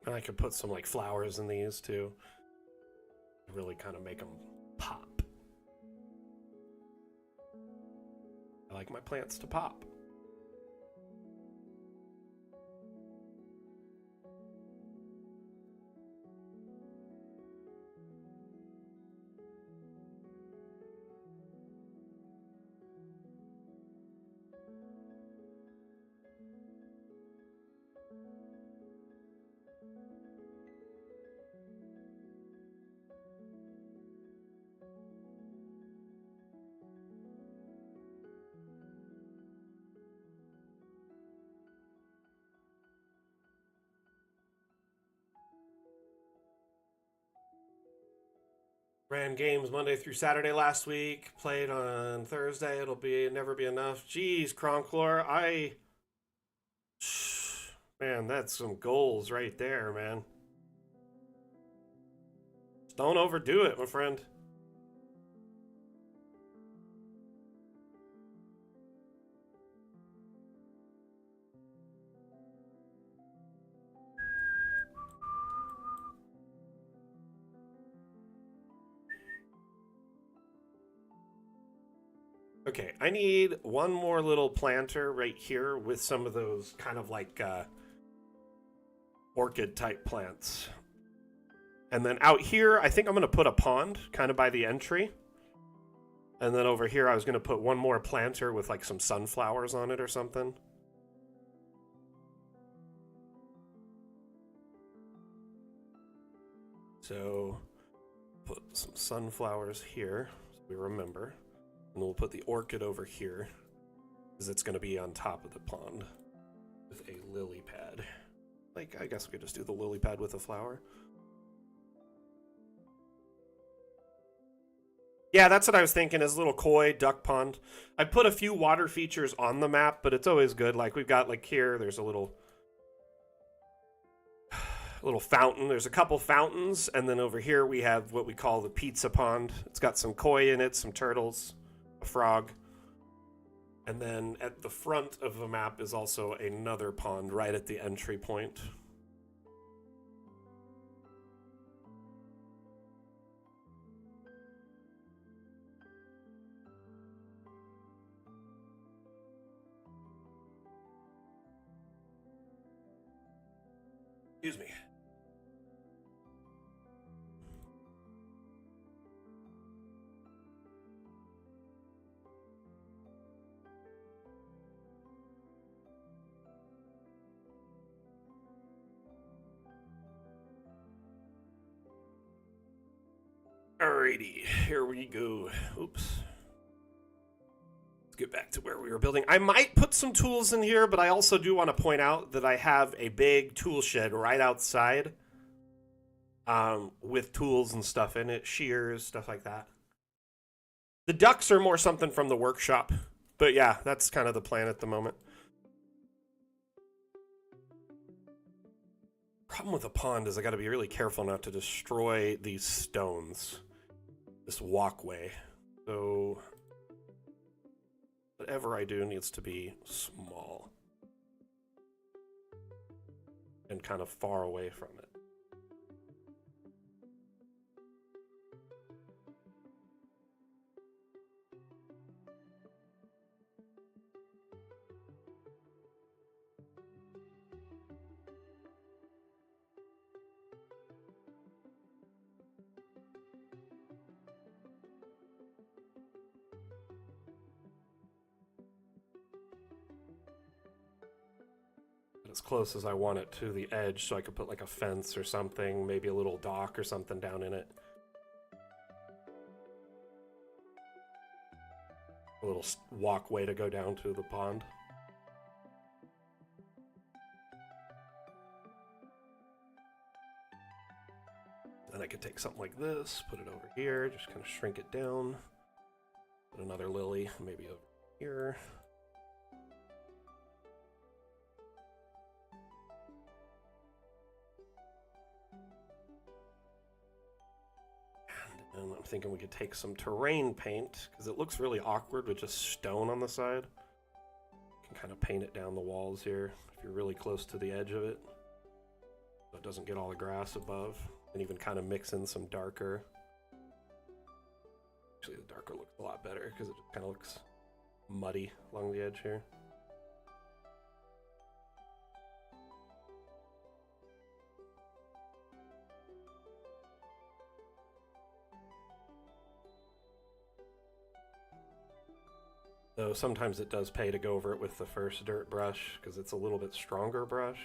And I could put some like flowers in these too. Really kind of make them pop. I like my plants to pop. Ran games Monday through Saturday last week. Played on Thursday. It'll be never be enough. Jeez, Cronclor, man, that's some goals right there, man. Just don't overdo it, my friend. Okay, I need one more little planter right here with some of those kind of like orchid type plants. And then out here, I think I'm going to put a pond kind of by the entry. And then over here, I was going to put one more planter with like some sunflowers on it or something. So put some sunflowers here, so we remember. And we'll put the orchid over here, because it's going to be on top of the pond with a lily pad. Like, I guess we could just do the lily pad with a flower. Yeah, that's what I was thinking, is a little koi duck pond. I put a few water features on the map, but it's always good. Like, we've got, like, here, there's a little fountain. There's a couple fountains, and then over here we have what we call the pizza pond. It's got some koi in it, some turtles, a frog. And then at the front of the map is also another pond right at the entry point. Excuse me. Alrighty, here we go. Oops. Let's get back to where we were building. I might put some tools in here, but I also do want to point out that I have a big tool shed right outside with tools and stuff in it, shears, stuff like that. The ducks are more something from the workshop, but yeah, that's kind of the plan at the moment. problem with a pond is I got to be really careful not to destroy these stones, this walkway. So whatever I do needs to be small and kind of far away from it. As close as I want it to the edge so I could put like a fence or something, maybe a little dock or something down in it. A little walkway to go down to the pond. Then I could take something like this, put it over here, just kind of shrink it down. Put another lily, maybe over here. And I'm thinking we could take some terrain paint, because it looks really awkward with just stone on the side. You can kind of paint it down the walls here, if you're really close to the edge of it, so it doesn't get all the grass above. And even kind of mix in some darker. Actually, the darker looks a lot better, because it just kind of looks muddy along the edge here. Though sometimes it does pay to go over it with the first dirt brush, because it's a little bit stronger brush.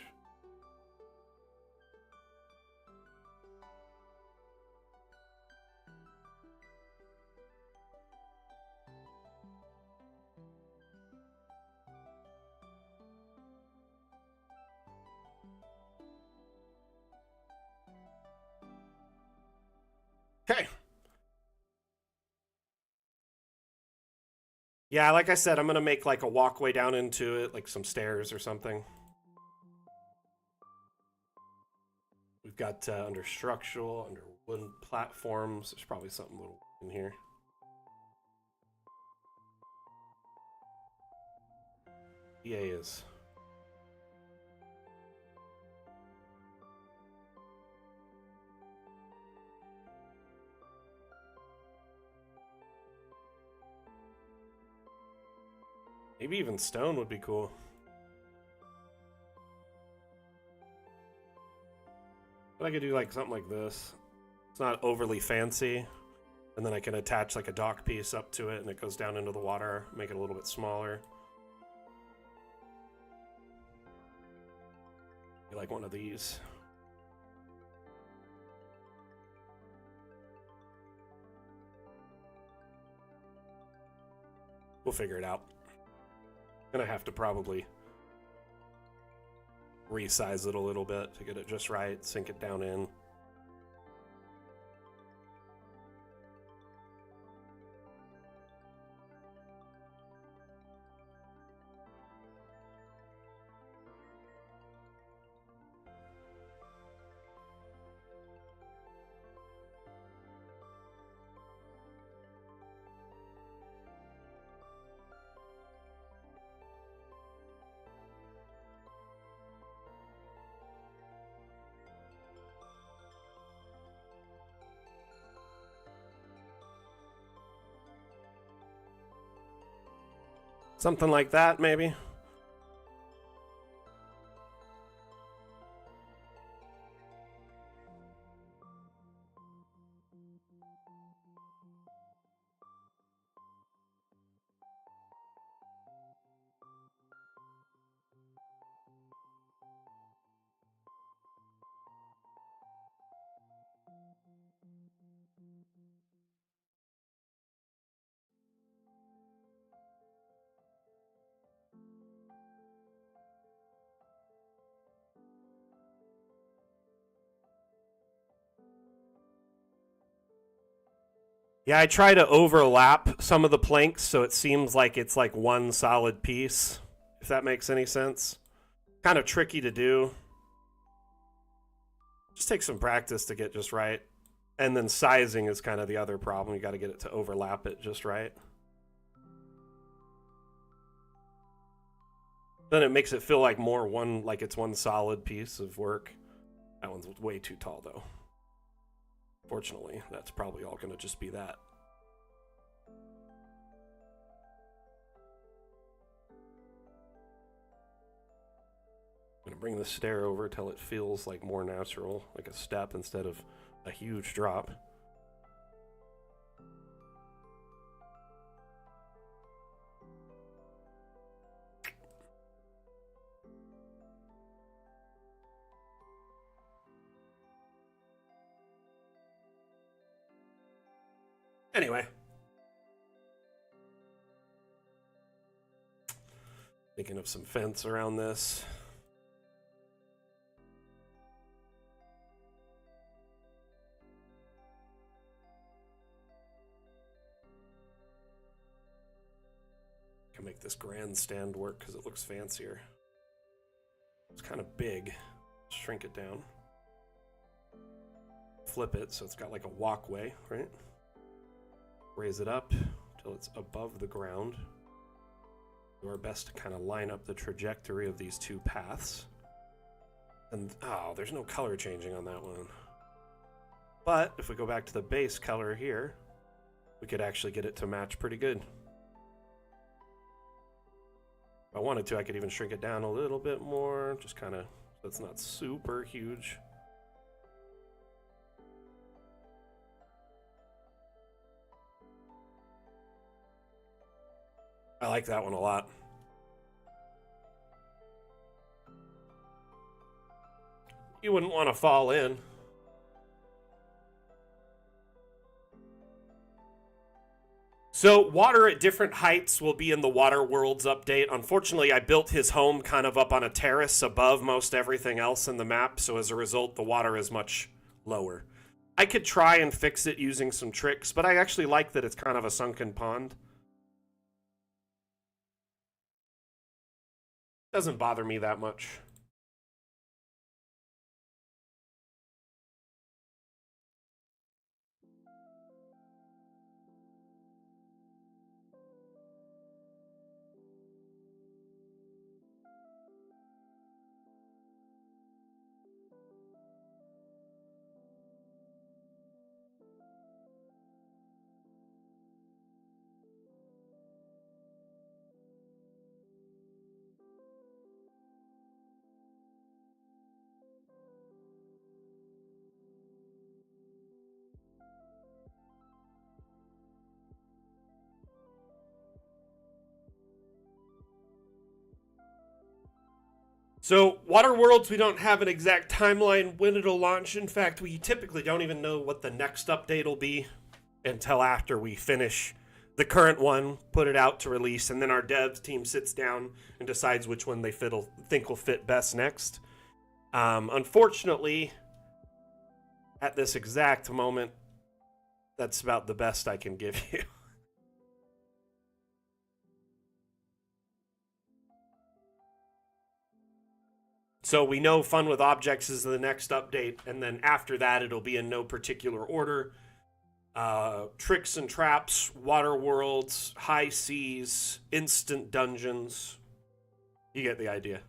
Okay. Yeah, like I said, I'm going to make like a walkway down into it, like some stairs or something. We've got under structural, under wooden platforms. There's probably something little in here. EA is. Maybe even stone would be cool. But I could do like something like this. It's not overly fancy. And then I can attach like a dock piece up to it and it goes down into the water, make it a little bit smaller. Be like one of these. We'll figure it out. Gonna have to probably resize it a little bit to get it just right, sink it down in. Something like that, maybe. Yeah, I try to overlap some of the planks so it seems like it's like one solid piece, if that makes any sense. Kind of tricky to do. Just takes some practice to get just right. And then sizing is kind of the other problem. You got to get it to overlap it just right. Then it makes it feel like like it's one solid piece of work. That one's way too tall, though. Fortunately, that's probably all going to just be that. I'm going to bring the stair over till it feels like more natural, like a step instead of a huge drop. Anyway. Thinking of some fence around this. Can make this grandstand work because it looks fancier. It's kind of big. Shrink it down. Flip it so it's got like a walkway, right? Raise it up till it's above the ground. Do our best to kind of line up the trajectory of these two paths. And, oh, there's no color changing on that one. But if we go back to the base color here, we could actually get it to match pretty good. If I wanted to, I could even shrink it down a little bit more, just kind of so it's not super huge. I like that one a lot. You wouldn't want to fall in. So water at different heights will be in the Water Worlds update. Unfortunately, I built his home kind of up on a terrace above most everything else in the map, so as a result, the water is much lower. I could try and fix it using some tricks, but I actually like that it's kind of a sunken pond. Doesn't bother me that much. So, Water Worlds, we don't have an exact timeline when it'll launch. In fact, we typically don't even know what the next update will be until after we finish the current one, put it out to release, and then our devs team sits down and decides which one they think will fit best next. Unfortunately, at this exact moment, that's about the best I can give you. So we know Fun with Objects is the next update, and then after that, it'll be in no particular order. Tricks and Traps, Water Worlds, High Seas, Instant Dungeons. You get the idea.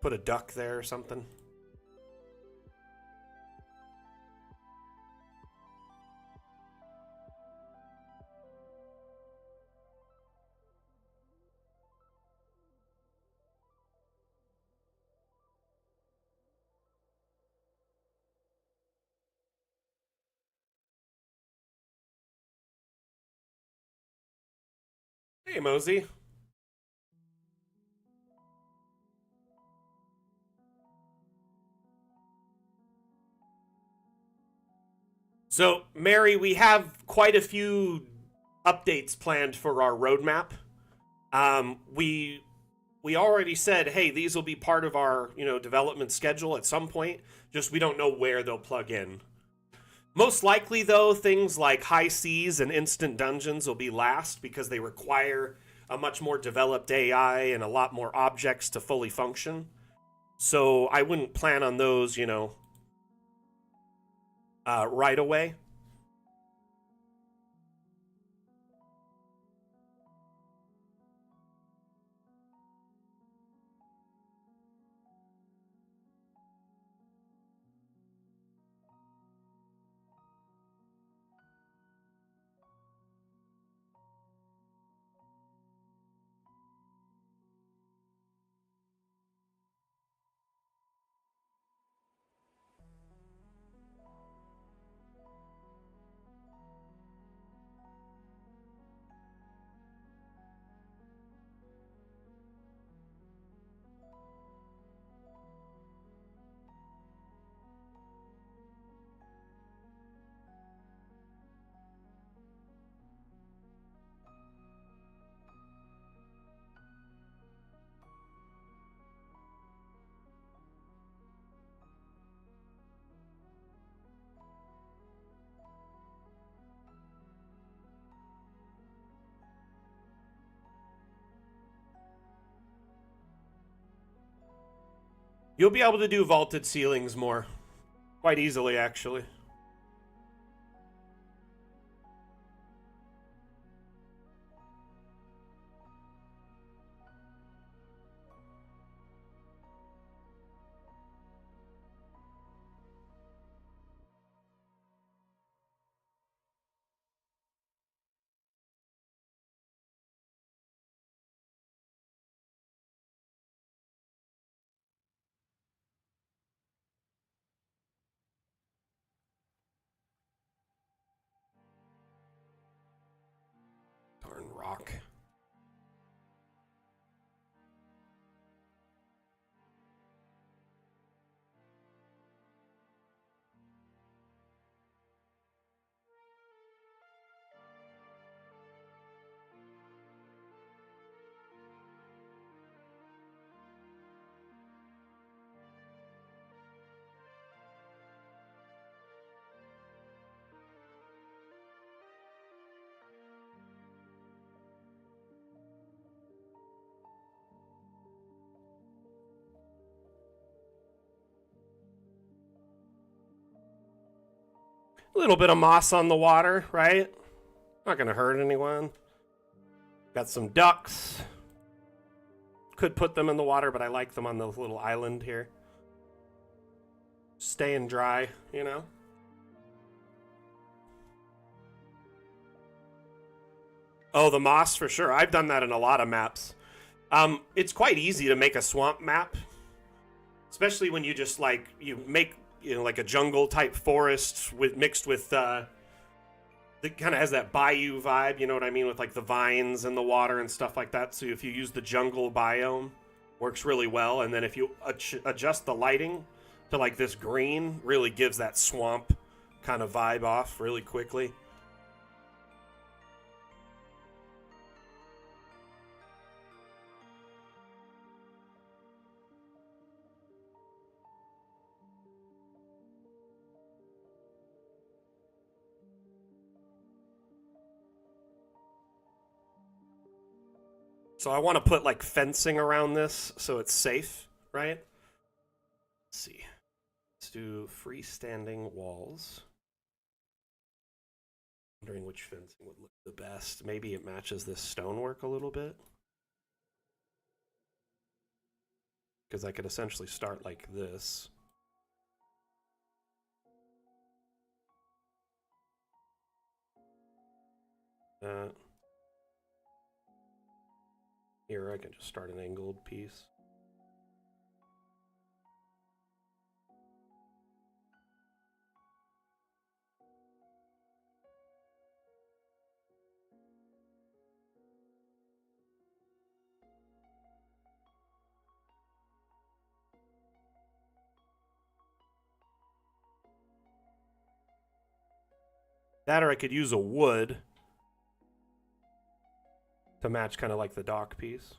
Put a duck there or something. Hey, Mosey. So, Mary, we have quite a few updates planned for our roadmap. We already said, hey, these will be part of our development schedule at some point. Just we don't know where they'll plug in. Most likely, though, things like high seas and instant dungeons will be last because they require a much more developed AI and a lot more objects to fully function. So I wouldn't plan on those, right away. You'll be able to do vaulted ceilings more. Quite easily, actually. Darn rock. A little bit of moss on the water, right? Not gonna hurt anyone. Got some ducks. Could put them in the water, but I like them on the little island here. Staying dry, Oh, the moss for sure. I've done that in a lot of maps. It's quite easy to make a swamp map, especially when you just you make like a jungle type forest with mixed with it kind of has that bayou vibe, you know what I mean, with like the vines and the water and stuff like that. So if you use the jungle biome, works really well. And then if you adjust the lighting to like this green, really gives that swamp kind of vibe off really quickly. So I want to put like fencing around this so it's safe, right? Let's see. Let's do freestanding walls. Wondering which fencing would look the best. Maybe it matches this stonework a little bit. Because I could essentially start like this. Here I can just start an angled piece. That or I could use a wood to match kind of like the dock piece.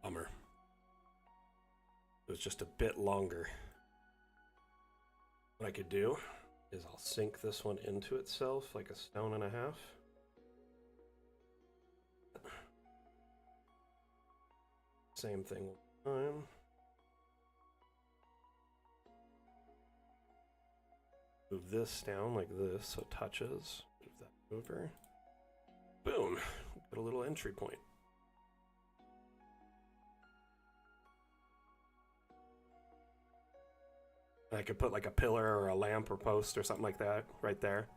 Bummer. It was just a bit longer. What I could do is I'll sink this one into itself like a 1.5 stones. Same thing one time. Move this down like this so it touches. Move that over. Boom. Got a little entry point. I could put like a pillar or a lamp or post or something like that right there.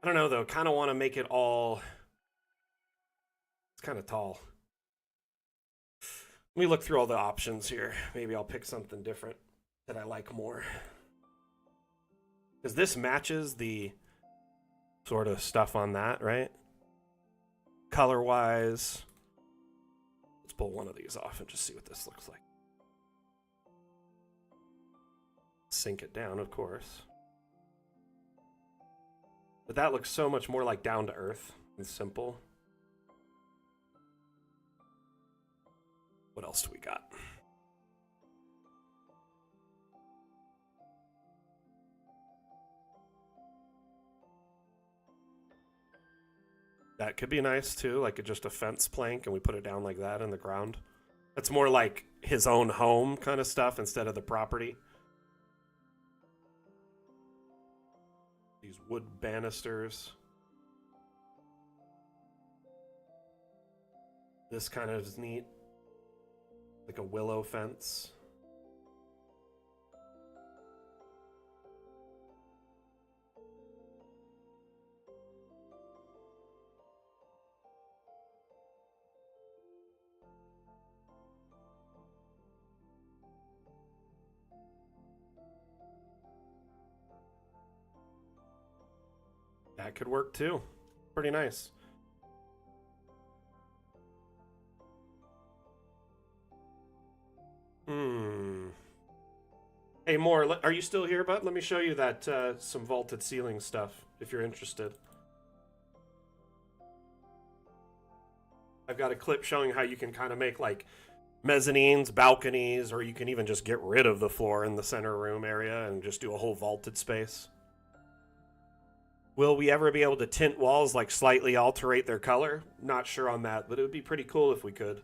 I don't know though, kind of want to make it all... It's kind of tall. Let me look through all the options here. Maybe I'll pick something different that I like more. Because this matches the sort of stuff on that, right? Color-wise. Let's pull one of these off and just see what this looks like. Sink it down, of course. But that looks so much more like down to earth and simple. What else do we got? That could be nice too, like just a fence plank and we put it down like that in the ground. That's more like his own home kind of stuff instead of the property. These wood banisters. This kind of is neat. Like a willow fence. That could work too. Pretty nice. Hey, Moore, are you still here, bud? Let me show you that some vaulted ceiling stuff, if you're interested. I've got a clip showing how you can kind of make, like, mezzanines, balconies, or you can even just get rid of the floor in the center room area and just do a whole vaulted space. Will we ever be able to tint walls, like, slightly alterate their color? Not sure on that, but it would be pretty cool if we could.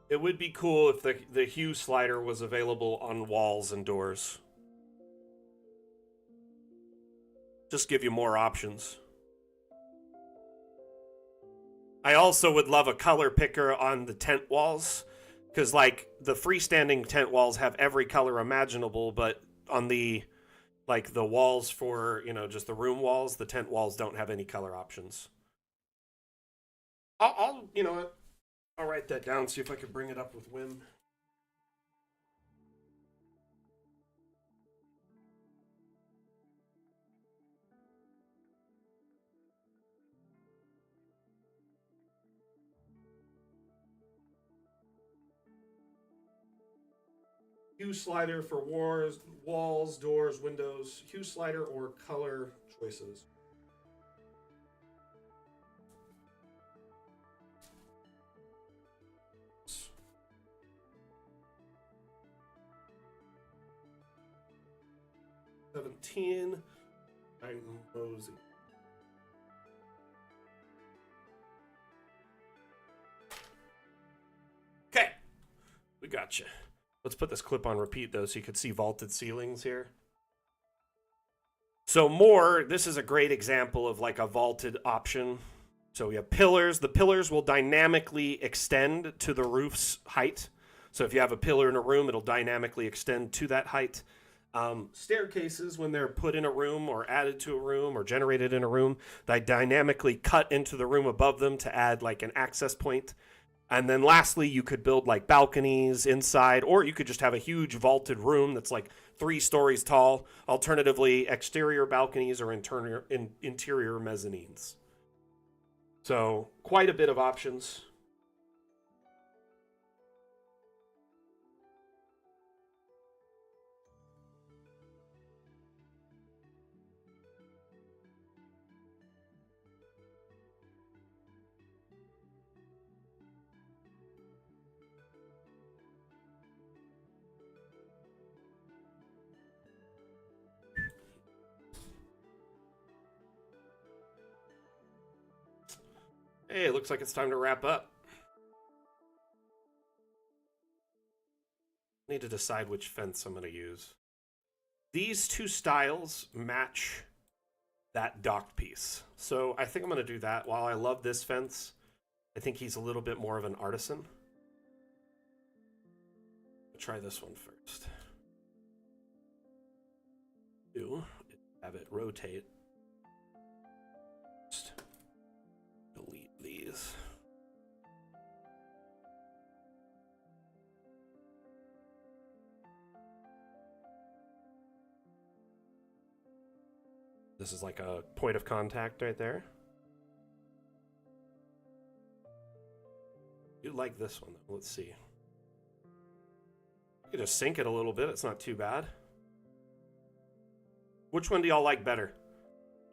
It would be cool if the hue slider was available on walls and doors. Just give you more options. I also would love a color picker on the tent walls. Because, like, the freestanding tent walls have every color imaginable, but on the, like, the walls for, you know, just the room walls, the tent walls don't have any color options. I'll you know what? I'll write that down, see if I can bring it up with Wim. Hue slider for walls, doors, windows. Hue slider or color choices. $17. I'm Mosey. Okay, we got you. Let's put this clip on repeat, though, so you could see vaulted ceilings here. So more, this is a great example of like a vaulted option. So we have pillars. The pillars will dynamically extend to the roof's height. So if you have a pillar in a room, it'll dynamically extend to that height. Staircases, when they're put in a room or added to a room or generated in a room, they dynamically cut into the room above them to add like an access point. And then lastly, you could build like balconies inside, or you could just have a huge vaulted room that's like 3 stories tall. Alternatively, exterior balconies or interior mezzanines. So quite a bit of options. Hey, it looks like it's time to wrap up. Need to decide which fence I'm going to use. These 2 styles match that docked piece. So I think I'm going to do that. While I love this fence, I think he's a little bit more of an artisan. I'll try this one first. Have it rotate. Just delete these. This is like a point of contact right there. You like this one. Let's see. You can just sink it a little bit. It's not too bad. Which one do y'all like better?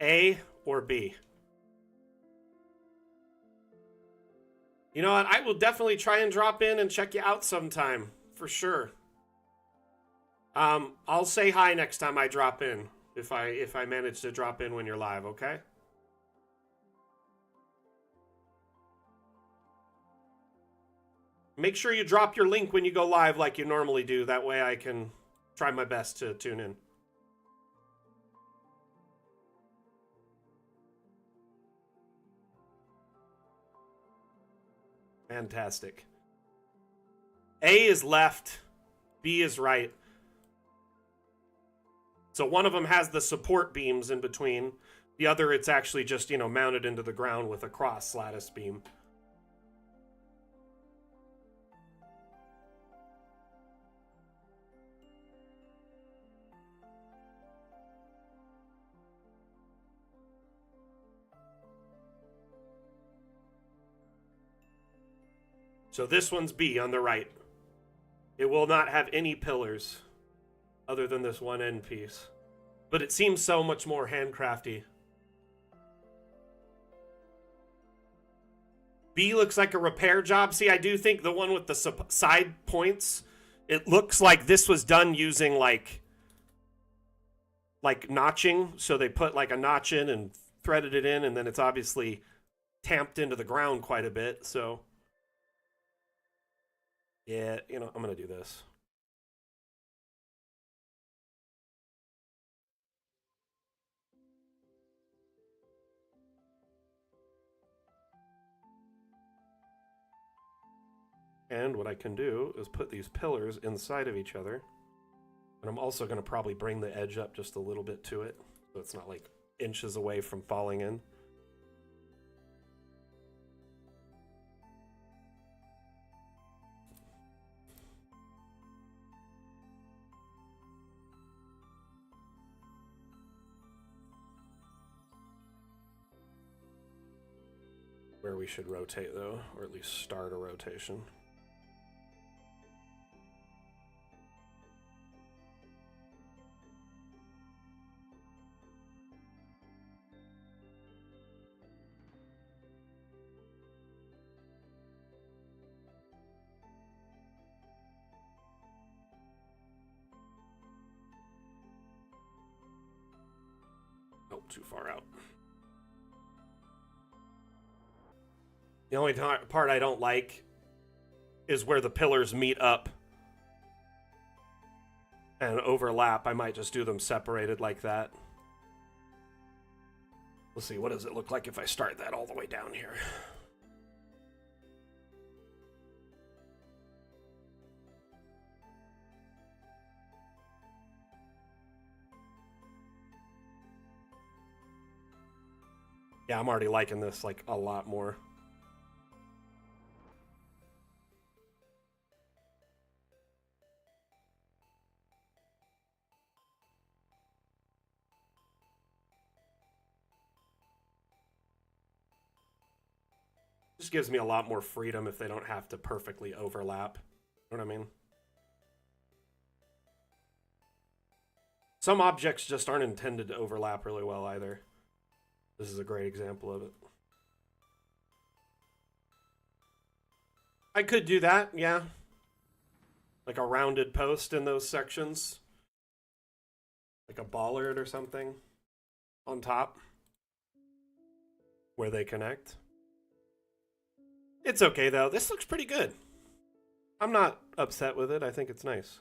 A or B? You know what? I will definitely try and drop in and check you out sometime. For sure. I'll say hi next time I drop in. If I manage to drop in when you're live, okay? Make sure you drop your link when you go live like you normally do. That way I can try my best to tune in. Fantastic. A is left, B is right. So one of them has the support beams in between. The other, it's actually just, mounted into the ground with a cross lattice beam. So this one's B on the right. It will not have any pillars other than this one end piece. But it seems so much more handcrafty. B looks like a repair job. See, I do think the one with the side points, it looks like this was done using like notching. So they put like a notch in and threaded it in, and then it's obviously tamped into the ground quite a bit. So yeah, I'm going to do this. And what I can do is put these pillars inside of each other. And I'm also going to probably bring the edge up just a little bit to it, so it's not like inches away from falling in. Where we should rotate though, or at least start a rotation. Nope, too far out. The only part I don't like is where the pillars meet up and overlap. I might just do them separated like that. Let's see, what does it look like if I start that all the way down here? Yeah, I'm already liking this like a lot more. Just gives me a lot more freedom if they don't have to perfectly overlap. You know what I mean? Some objects just aren't intended to overlap really well either. This is a great example of it. I could do that, yeah. Like a rounded post in those sections. Like a bollard or something on top where they connect. It's okay though. This looks pretty good. I'm not upset with it. I think it's nice.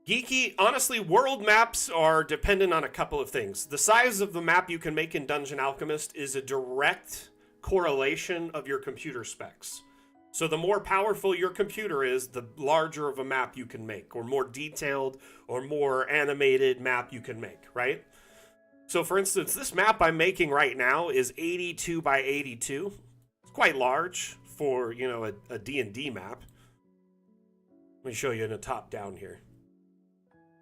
Geeky, honestly, world maps are dependent on a couple of things. The size of the map you can make in Dungeon Alchemist is a direct correlation of your computer specs. So the more powerful your computer is, the larger of a map you can make, or more detailed or more animated map you can make, right? So for instance, this map I'm making right now is 82 by 82. It's quite large for, you know, a D&D map. Let me show you in a top down here.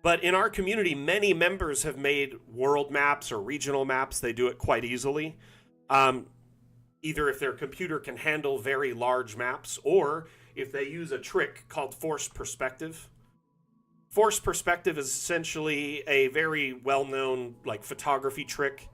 But in our community, many members have made world maps or regional maps. They do it quite easily. Either if their computer can handle very large maps, or if they use a trick called forced perspective. Forced perspective is essentially a very well-known like photography trick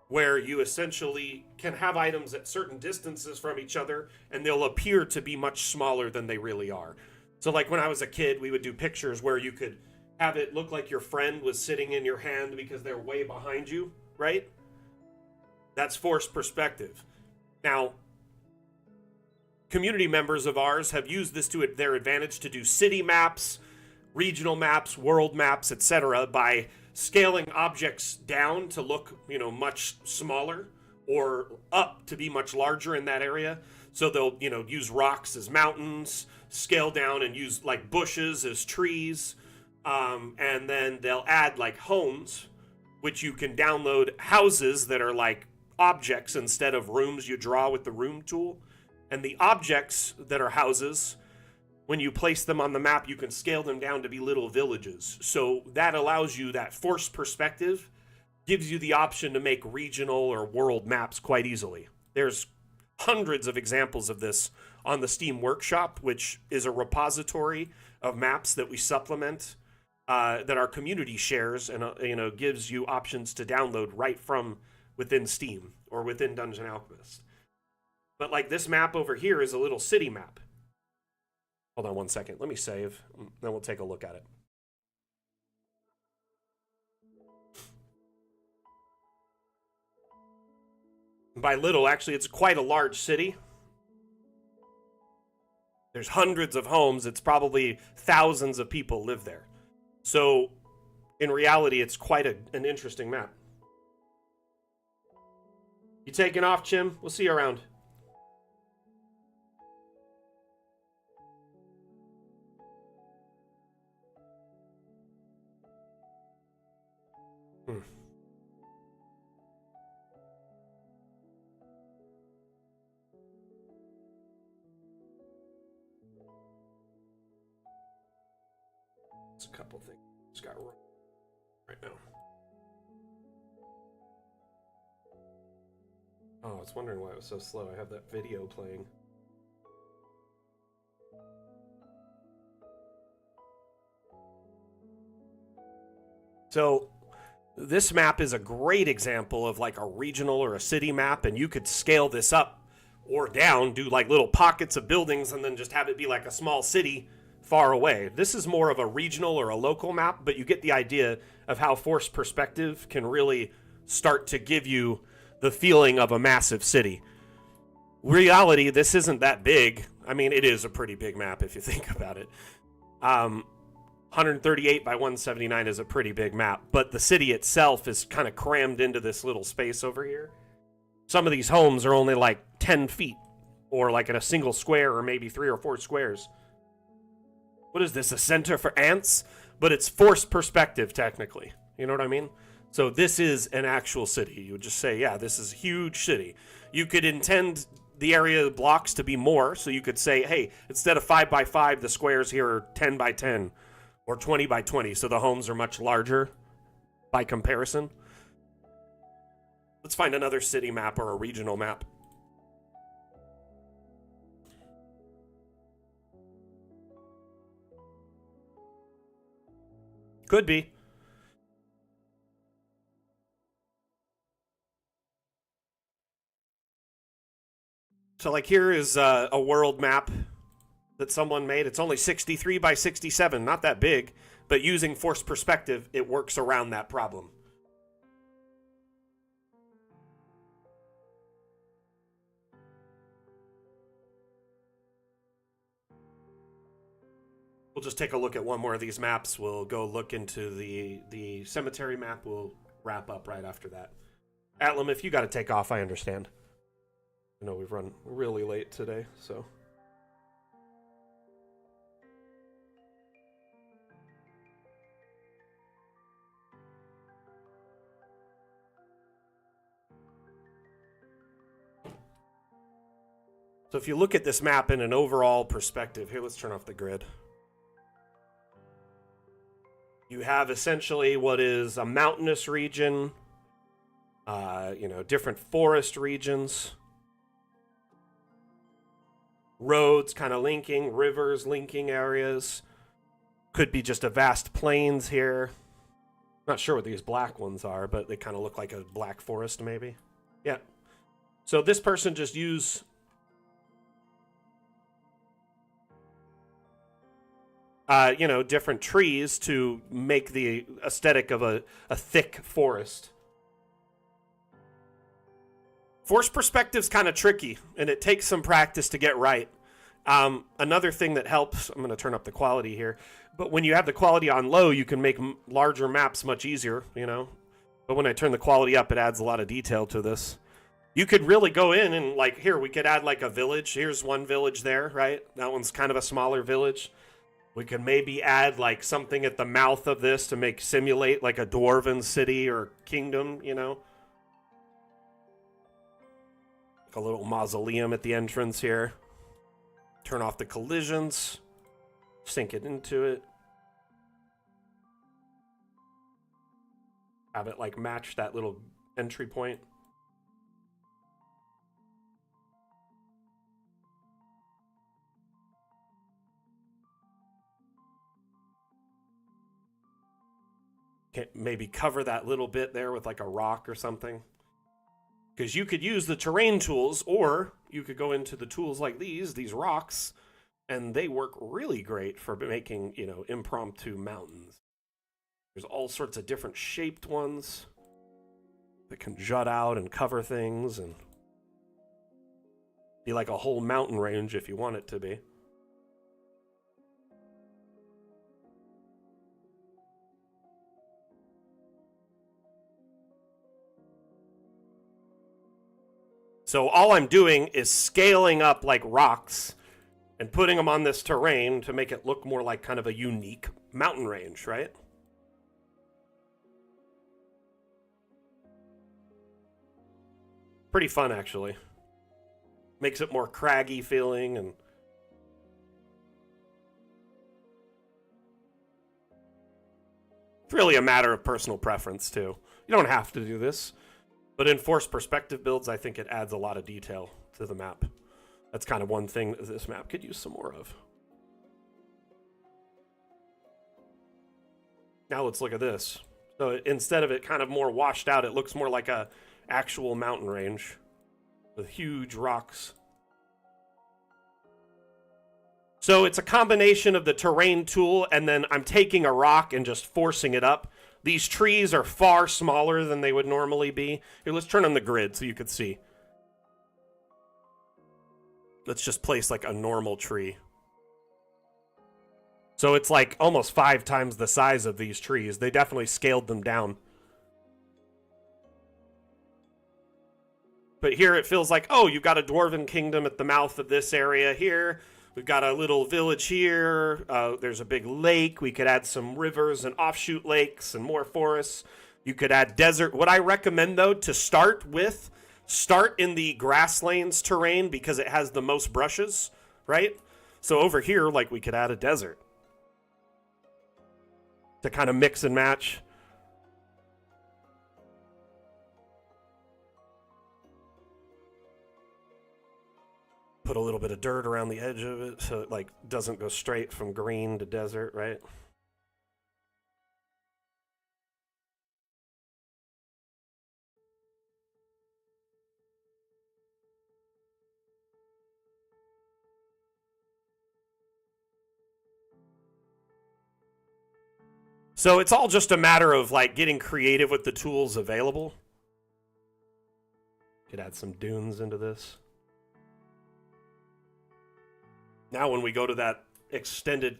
where you essentially can have items at certain distances from each other and they'll appear to be much smaller than they really are. So like when I was a kid, we would do pictures where you could have it look like your friend was sitting in your hand because they're way behind you, right? That's forced perspective. Now, community members of ours have used this to their advantage to do city maps, regional maps, world maps, etc. by scaling objects down to look, you know, much smaller or up to be much larger in that area. So they'll, you know, use rocks as mountains, scale down and use like bushes as trees. And then they'll add like homes, which you can download houses that are like objects instead of rooms you draw with the room tool. And the objects that are houses, when you place them on the map, you can scale them down to be little villages. So that allows you that forced perspective, gives you the option to make regional or world maps quite easily. There's hundreds of examples of this on the Steam Workshop, which is a repository of maps that we supplement, that our community shares and you know, gives you options to download right from within Steam or within Dungeon Alchemist. But like this map over here is a little city map. Hold on one second. Let me save. Then we'll take a look at it. By little, actually, it's quite a large city. There's hundreds of homes. It's probably thousands of people live there. So, in reality, it's quite an interesting map. You taking off, Chim? We'll see you around. It's a couple things. Just got wrong right now. Oh, I was wondering why it was so slow. I have that video playing. So this map is a great example of like a regional or a city map, and you could scale this up or down, do like little pockets of buildings, and then just have it be like a small city far away. This is more of a regional or a local map, but you get the idea of how forced perspective can really start to give you the feeling of a massive city. Reality, this isn't that big. I mean, it is a pretty big map if you think about it. 138 by 179 is a pretty big map, but the city itself is kind of crammed into this little space over here. Some of these homes are only like 10 feet, or like in a single square, or maybe 3 or 4 squares. what is this, a center for ants? But it's forced perspective, technically. You know what I mean? So this is an actual city. You would just say, yeah, this is a huge city. You could intend the area of blocks to be more, so you could say, hey, instead of 5 by 5, the squares here are 10 by 10 or 20 by 20, so the homes are much larger by comparison. Let's find another city map or a regional map. Could be. So like here is a world map that someone made. It's only 63 by 67, not that big, but using forced perspective, it works around that problem. We'll just take a look at one more of these maps. We'll go look into the cemetery map. We'll wrap up right after that. Atlam, if you got to take off, I understand. I know we've run really late today, so. So if you look at this map in an overall perspective, here, let's turn off the grid. You have essentially what is a mountainous region, different forest regions, roads kind of linking, rivers linking areas. Could be just a vast plains here. Not sure what these black ones are, but they kind of look like a black forest maybe. Yeah. So this person just used different trees to make the aesthetic of a thick forest. Forced perspective's kind of tricky, and it takes some practice to get right. Another thing that helps, I'm going to turn up the quality here, but when you have the quality on low, you can make larger maps much easier, But when I turn the quality up, it adds a lot of detail to this. You could really go in and, like, here, we could add, like, a village. Here's one village there, right? That one's kind of a smaller village. We could maybe add, like, something at the mouth of this to simulate, like, a dwarven city or kingdom, Like a little mausoleum at the entrance here. Turn off the collisions. Sink it into it. Have it, like, match that little entry point. Maybe cover that little bit there with like a rock or something. Because you could use the terrain tools, or you could go into the tools like these rocks, and they work really great for making, impromptu mountains. There's all sorts of different shaped ones that can jut out and cover things and be like a whole mountain range if you want it to be. So all I'm doing is scaling up like rocks and putting them on this terrain to make it look more like kind of a unique mountain range, right? Pretty fun, actually. Makes it more craggy feeling, and it's really a matter of personal preference, too. You don't have to do this. But in forced perspective builds, I think it adds a lot of detail to the map. That's kind of one thing that this map could use some more of. Now let's look at this. So instead of it kind of more washed out, it looks more like a actual mountain range with huge rocks. So it's a combination of the terrain tool, and then I'm taking a rock and just forcing it up. These trees are far smaller than they would normally be. Here, let's turn on the grid so you can see. Let's just place like a normal tree. So it's like almost 5 times the size of these trees. They definitely scaled them down. But here it feels like, oh, you've got a dwarven kingdom at the mouth of this area here. We've got a little village here. There's a big lake. We could add some rivers and offshoot lakes and more forests. You could add desert. What I recommend, though, to start with, start in the grasslands terrain because it has the most brushes, right? So over here, like, we could add a desert to kind of mix and match. Put a little bit of dirt around the edge of it so it like doesn't go straight from green to desert, right? So it's all just a matter of like getting creative with the tools available. Could add some dunes into this. Now when we go to that extended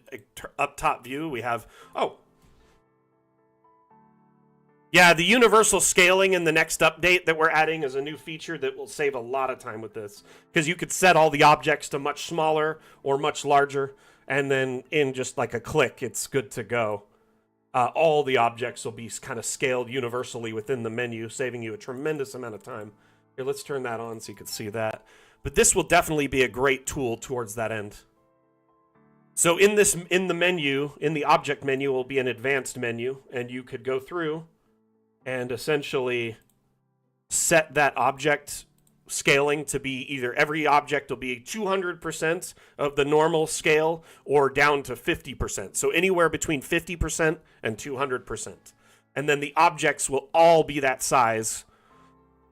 up top view, we have, oh. Yeah, the universal scaling in the next update that we're adding is a new feature that will save a lot of time with this. Because you could set all the objects to much smaller or much larger, and then in just like a click, it's good to go. All the objects will be kind of scaled universally within the menu, saving you a tremendous amount of time. Here, let's turn that on so you can see that. But this will definitely be a great tool towards that end. So in the menu, in the object menu, will be an advanced menu, and you could go through and essentially set that object scaling to be either every object will be 200% of the normal scale or down to 50%. So anywhere between 50% and 200%. And then the objects will all be that size.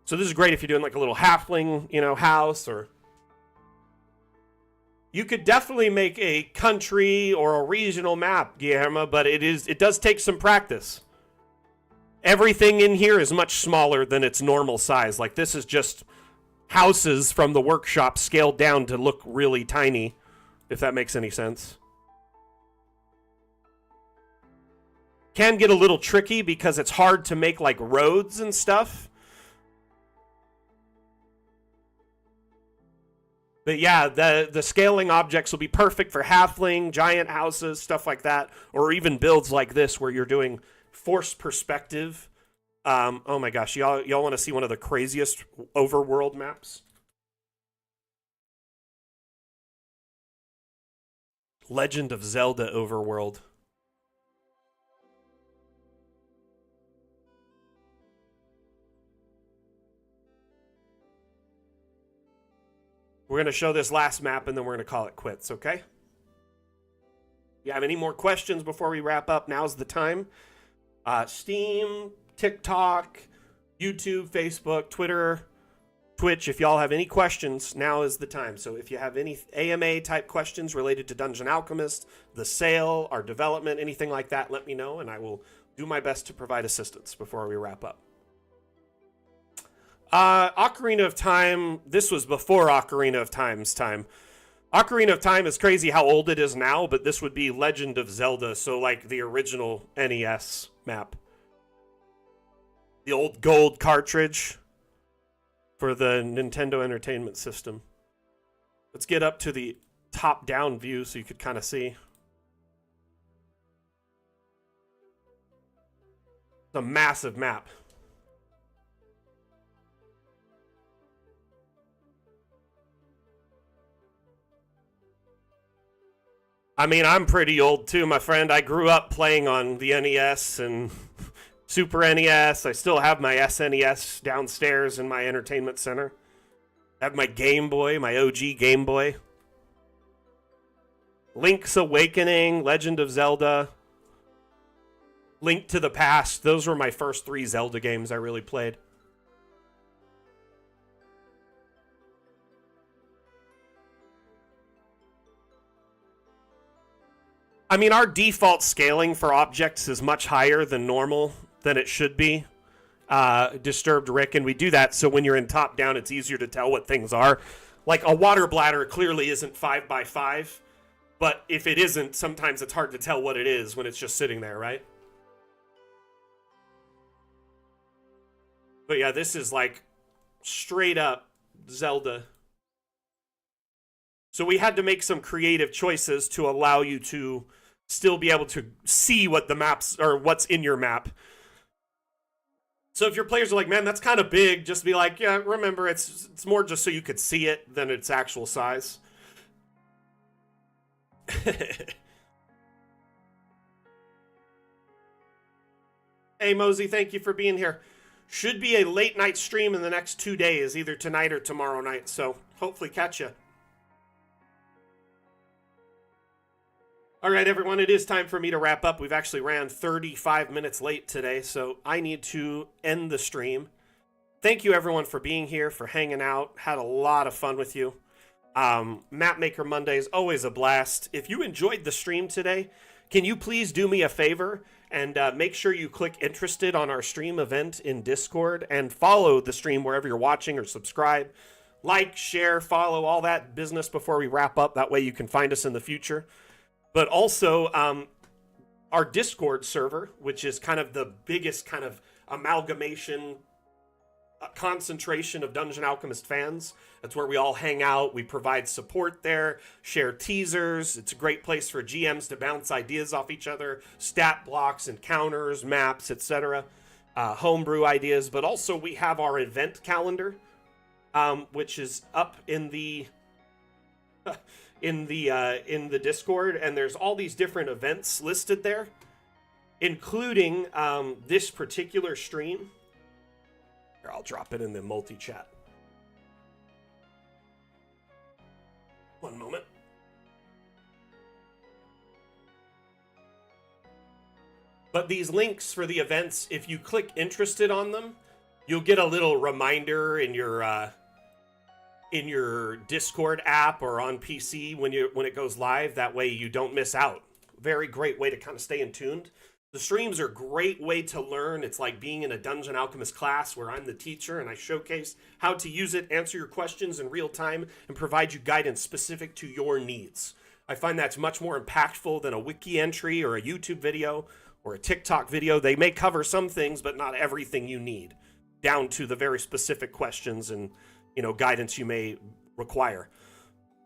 So this is great if you're doing like a little halfling, house, or you could definitely make a country or a regional map, Guillermo, but it does take some practice. Everything in here is much smaller than its normal size. Like this is just houses from the workshop scaled down to look really tiny, if that makes any sense. Can get a little tricky because it's hard to make like roads and stuff. But yeah, the scaling objects will be perfect for halfling, giant houses, stuff like that, or even builds like this where you're doing forced perspective. Oh my gosh, y'all want to see one of the craziest overworld maps? Legend of Zelda overworld. We're going to show this last map and then we're going to call it quits, okay? If you have any more questions before we wrap up, now's the time. Steam, TikTok, YouTube, Facebook, Twitter, Twitch. If y'all have any questions, now is the time. So if you have any AMA type questions related to Dungeon Alchemist, the sale, our development, anything like that, let me know and I will do my best to provide assistance before we wrap up. Ocarina of Time, this was before Ocarina of Time's time. Ocarina of Time is crazy how old it is now, but this would be Legend of Zelda, so like the original NES map. The old gold cartridge for the Nintendo Entertainment System. Let's get up to the top-down view so you could kind of see. It's a massive map. I mean, I'm pretty old too, my friend. I grew up playing on the NES and Super NES. I still have my SNES downstairs in my entertainment center. I have my Game Boy, my OG Game Boy. Link's Awakening, Legend of Zelda, Link to the Past. Those were my first 3 Zelda games I really played. I mean, our default scaling for objects is much higher than normal, than it should be. Disturbed Rick, and we do that so when you're in top down, it's easier to tell what things are. Like a water bladder clearly isn't 5x5, but if it isn't, sometimes it's hard to tell what it is when it's just sitting there, right? But yeah, this is like straight up Zelda. So we had to make some creative choices to allow you to still be able to see what the maps or what's in your map. So if your players are like, man, that's kind of big, just be like, yeah, remember, it's more just so you could see it than its actual size. Hey, Mosey, thank you for being here. Should be a late night stream in the next 2 days, either tonight or tomorrow night, so hopefully catch you. All right, everyone, it is time for me to wrap up. We've actually ran 35 minutes late today, so I need to end the stream. Thank you, everyone, for being here, for hanging out. Had a lot of fun with you. Mapmaker Monday is always a blast. If you enjoyed the stream today, can you please do me a favor and make sure you click interested on our stream event in Discord and follow the stream wherever you're watching or subscribe. Like, share, follow, all that business before we wrap up. That way you can find us in the future. But also, our Discord server, which is kind of the biggest kind of amalgamation, concentration of Dungeon Alchemist fans. That's where we all hang out. We provide support there, share teasers. It's a great place for GMs to bounce ideas off each other, stat blocks, encounters, maps, etc. Homebrew ideas. But also we have our event calendar, which is up in the... in the Discord, and there's all these different events listed there, including this particular stream. Here, I'll drop it in the multi-chat. One moment. But these links for the events, if you click interested on them, you'll get a little reminder in your Discord app or on PC when it goes live. That way you don't miss out. Very great way to kind of stay in tuned. The streams are a great way to learn. It's like being in a Dungeon Alchemist class where I'm the teacher and I showcase how to use it, answer your questions in real time, and provide you guidance specific to your needs. I find that's much more impactful than a wiki entry or a YouTube video or a TikTok video. They may cover some things, but not everything you need, down to the very specific questions and guidance you may require.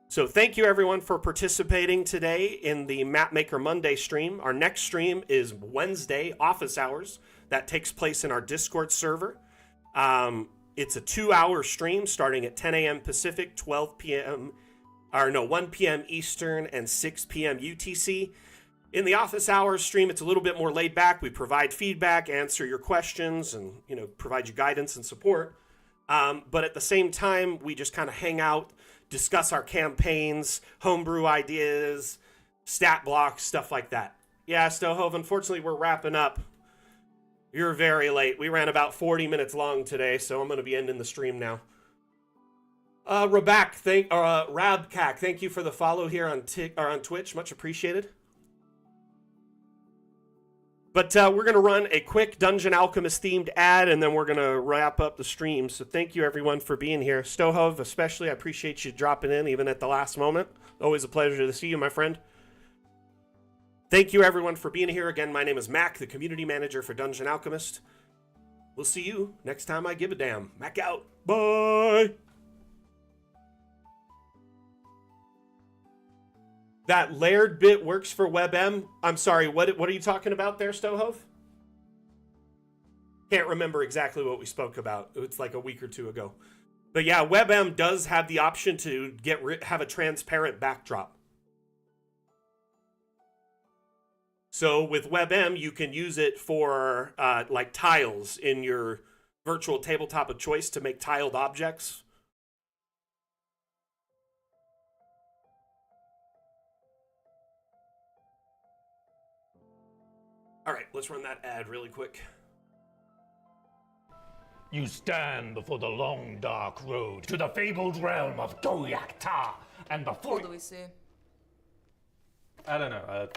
So thank you everyone for participating today in the Mapmaker Monday stream. Our next stream is Wednesday, office hours. That takes place in our Discord server. It's a 2-hour stream starting at 10 a.m. Pacific, 1 p.m. Eastern, and 6 p.m. UTC. In the office hours stream, it's a little bit more laid back. We provide feedback, answer your questions, and provide you guidance and support. But at the same time, we just kind of hang out, discuss our campaigns, homebrew ideas, stat blocks, stuff like that. Yeah, Stohove, unfortunately, we're wrapping up. You're very late. We ran about 40 minutes long today, so I'm going to be ending the stream now. Rabak, Rabcac, thank you for the follow here on Twitch. Much appreciated. But we're going to run a quick Dungeon Alchemist themed ad, and then we're going to wrap up the stream. So thank you, everyone, for being here. Stohov, especially, I appreciate you dropping in, even at the last moment. Always a pleasure to see you, my friend. Thank you, everyone, for being here. Again, my name is Mac, the Community Manager for Dungeon Alchemist. We'll see you next time I give a damn. Mac out. Bye! That layered bit works for WebM. I'm sorry, what are you talking about there, Stohove? Can't remember exactly what we spoke about. It's like a week or two ago. But yeah, WebM does have the option to have a transparent backdrop. So with WebM, you can use it for like tiles in your virtual tabletop of choice to make tiled objects. All right, let's run that ad really quick. You stand before the long, dark road to the fabled realm of Doyak Ta, and before... What do we see? I don't know,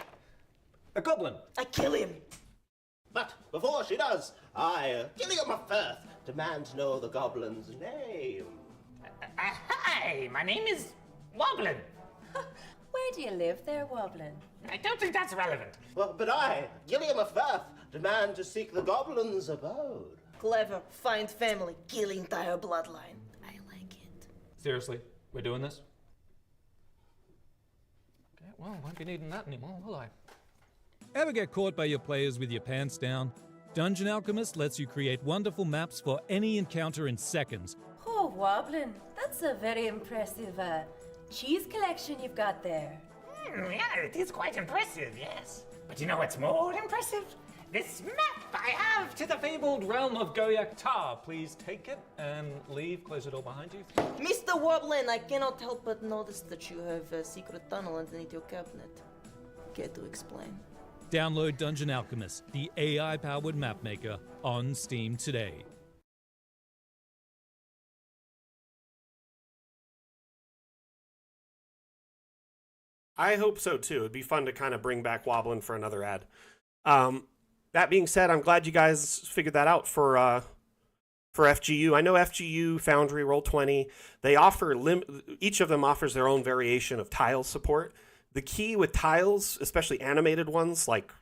a goblin. I kill him! But before she does, I, Gilliam of Firth, demand to know the goblin's name. Hi, my name is Woblin. Where do you live there, Woblin? I don't think that's relevant. Well, but I, Gilliam of Firth, demand to seek the goblin's abode. Clever, find family, kill entire bloodline. I like it. Seriously, we're doing this? well, won't be needing that anymore, will I? Ever get caught by your players with your pants down? Dungeon Alchemist lets you create wonderful maps for any encounter in seconds. Oh, Woblin, that's a very impressive cheese collection you've got there. Yeah, it is quite impressive, yes. But you know what's more impressive? This map I have to the Fabled realm of Goyak-Ta. Please take it and leave. Close the door behind you. Mr. Woblin, I cannot help but notice that you have a secret tunnel underneath your cabinet. Care to explain? Download Dungeon Alchemist, the AI-powered mapmaker, on Steam today. I hope so too. It'd be fun to kind of bring back Woblin for another ad. That being said, I'm glad you guys figured that out for FGU. I know FGU, Foundry, Roll20, they offer each of them offers their own variation of tile support. The key with tiles, especially animated ones like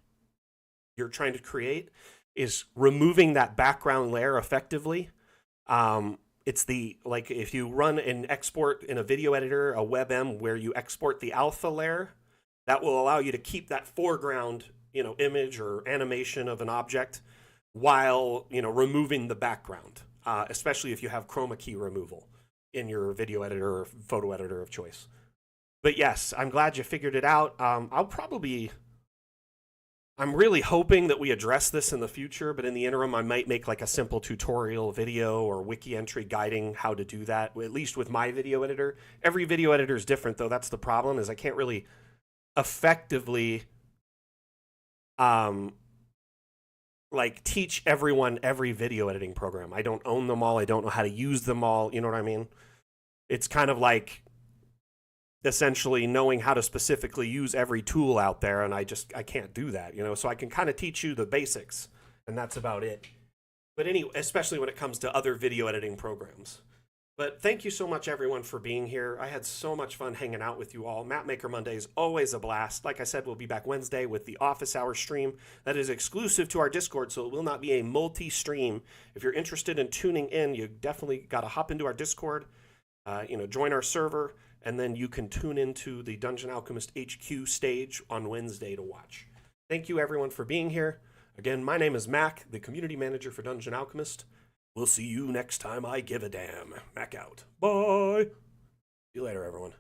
you're trying to create, is removing that background layer effectively. It's like if you run an export in a video editor, a WebM, where you export the alpha layer, that will allow you to keep that foreground, image or animation of an object while, removing the background, especially if you have chroma key removal in your video editor or photo editor of choice. But yes, I'm glad you figured it out. I'm really hoping that we address this in the future, but in the interim, I might make like a simple tutorial video or wiki entry guiding how to do that, at least with my video editor. Every video editor is different, though. That's the problem, is I can't really effectively teach everyone every video editing program. I don't own them all. I don't know how to use them all. You know what I mean? It's kind of like essentially knowing how to specifically use every tool out there, and I can't do that, so I can kind of teach you the basics, and that's about it. But anyway, especially when it comes to other video editing programs. But thank you so much, everyone, for being here. I had so much fun hanging out with you all. Mapmaker Monday is always a blast. Like I said, we'll be back Wednesday with the office hour stream that is exclusive to our Discord, so it will not be a multi-stream. If you're interested in tuning in, you definitely got to hop into our Discord, join our server, and then you can tune into the Dungeon Alchemist HQ stage on Wednesday to watch. Thank you, everyone, for being here. Again, my name is Mac, the community manager for Dungeon Alchemist. We'll see you next time I give a damn. Mac out. Bye. See you later, everyone.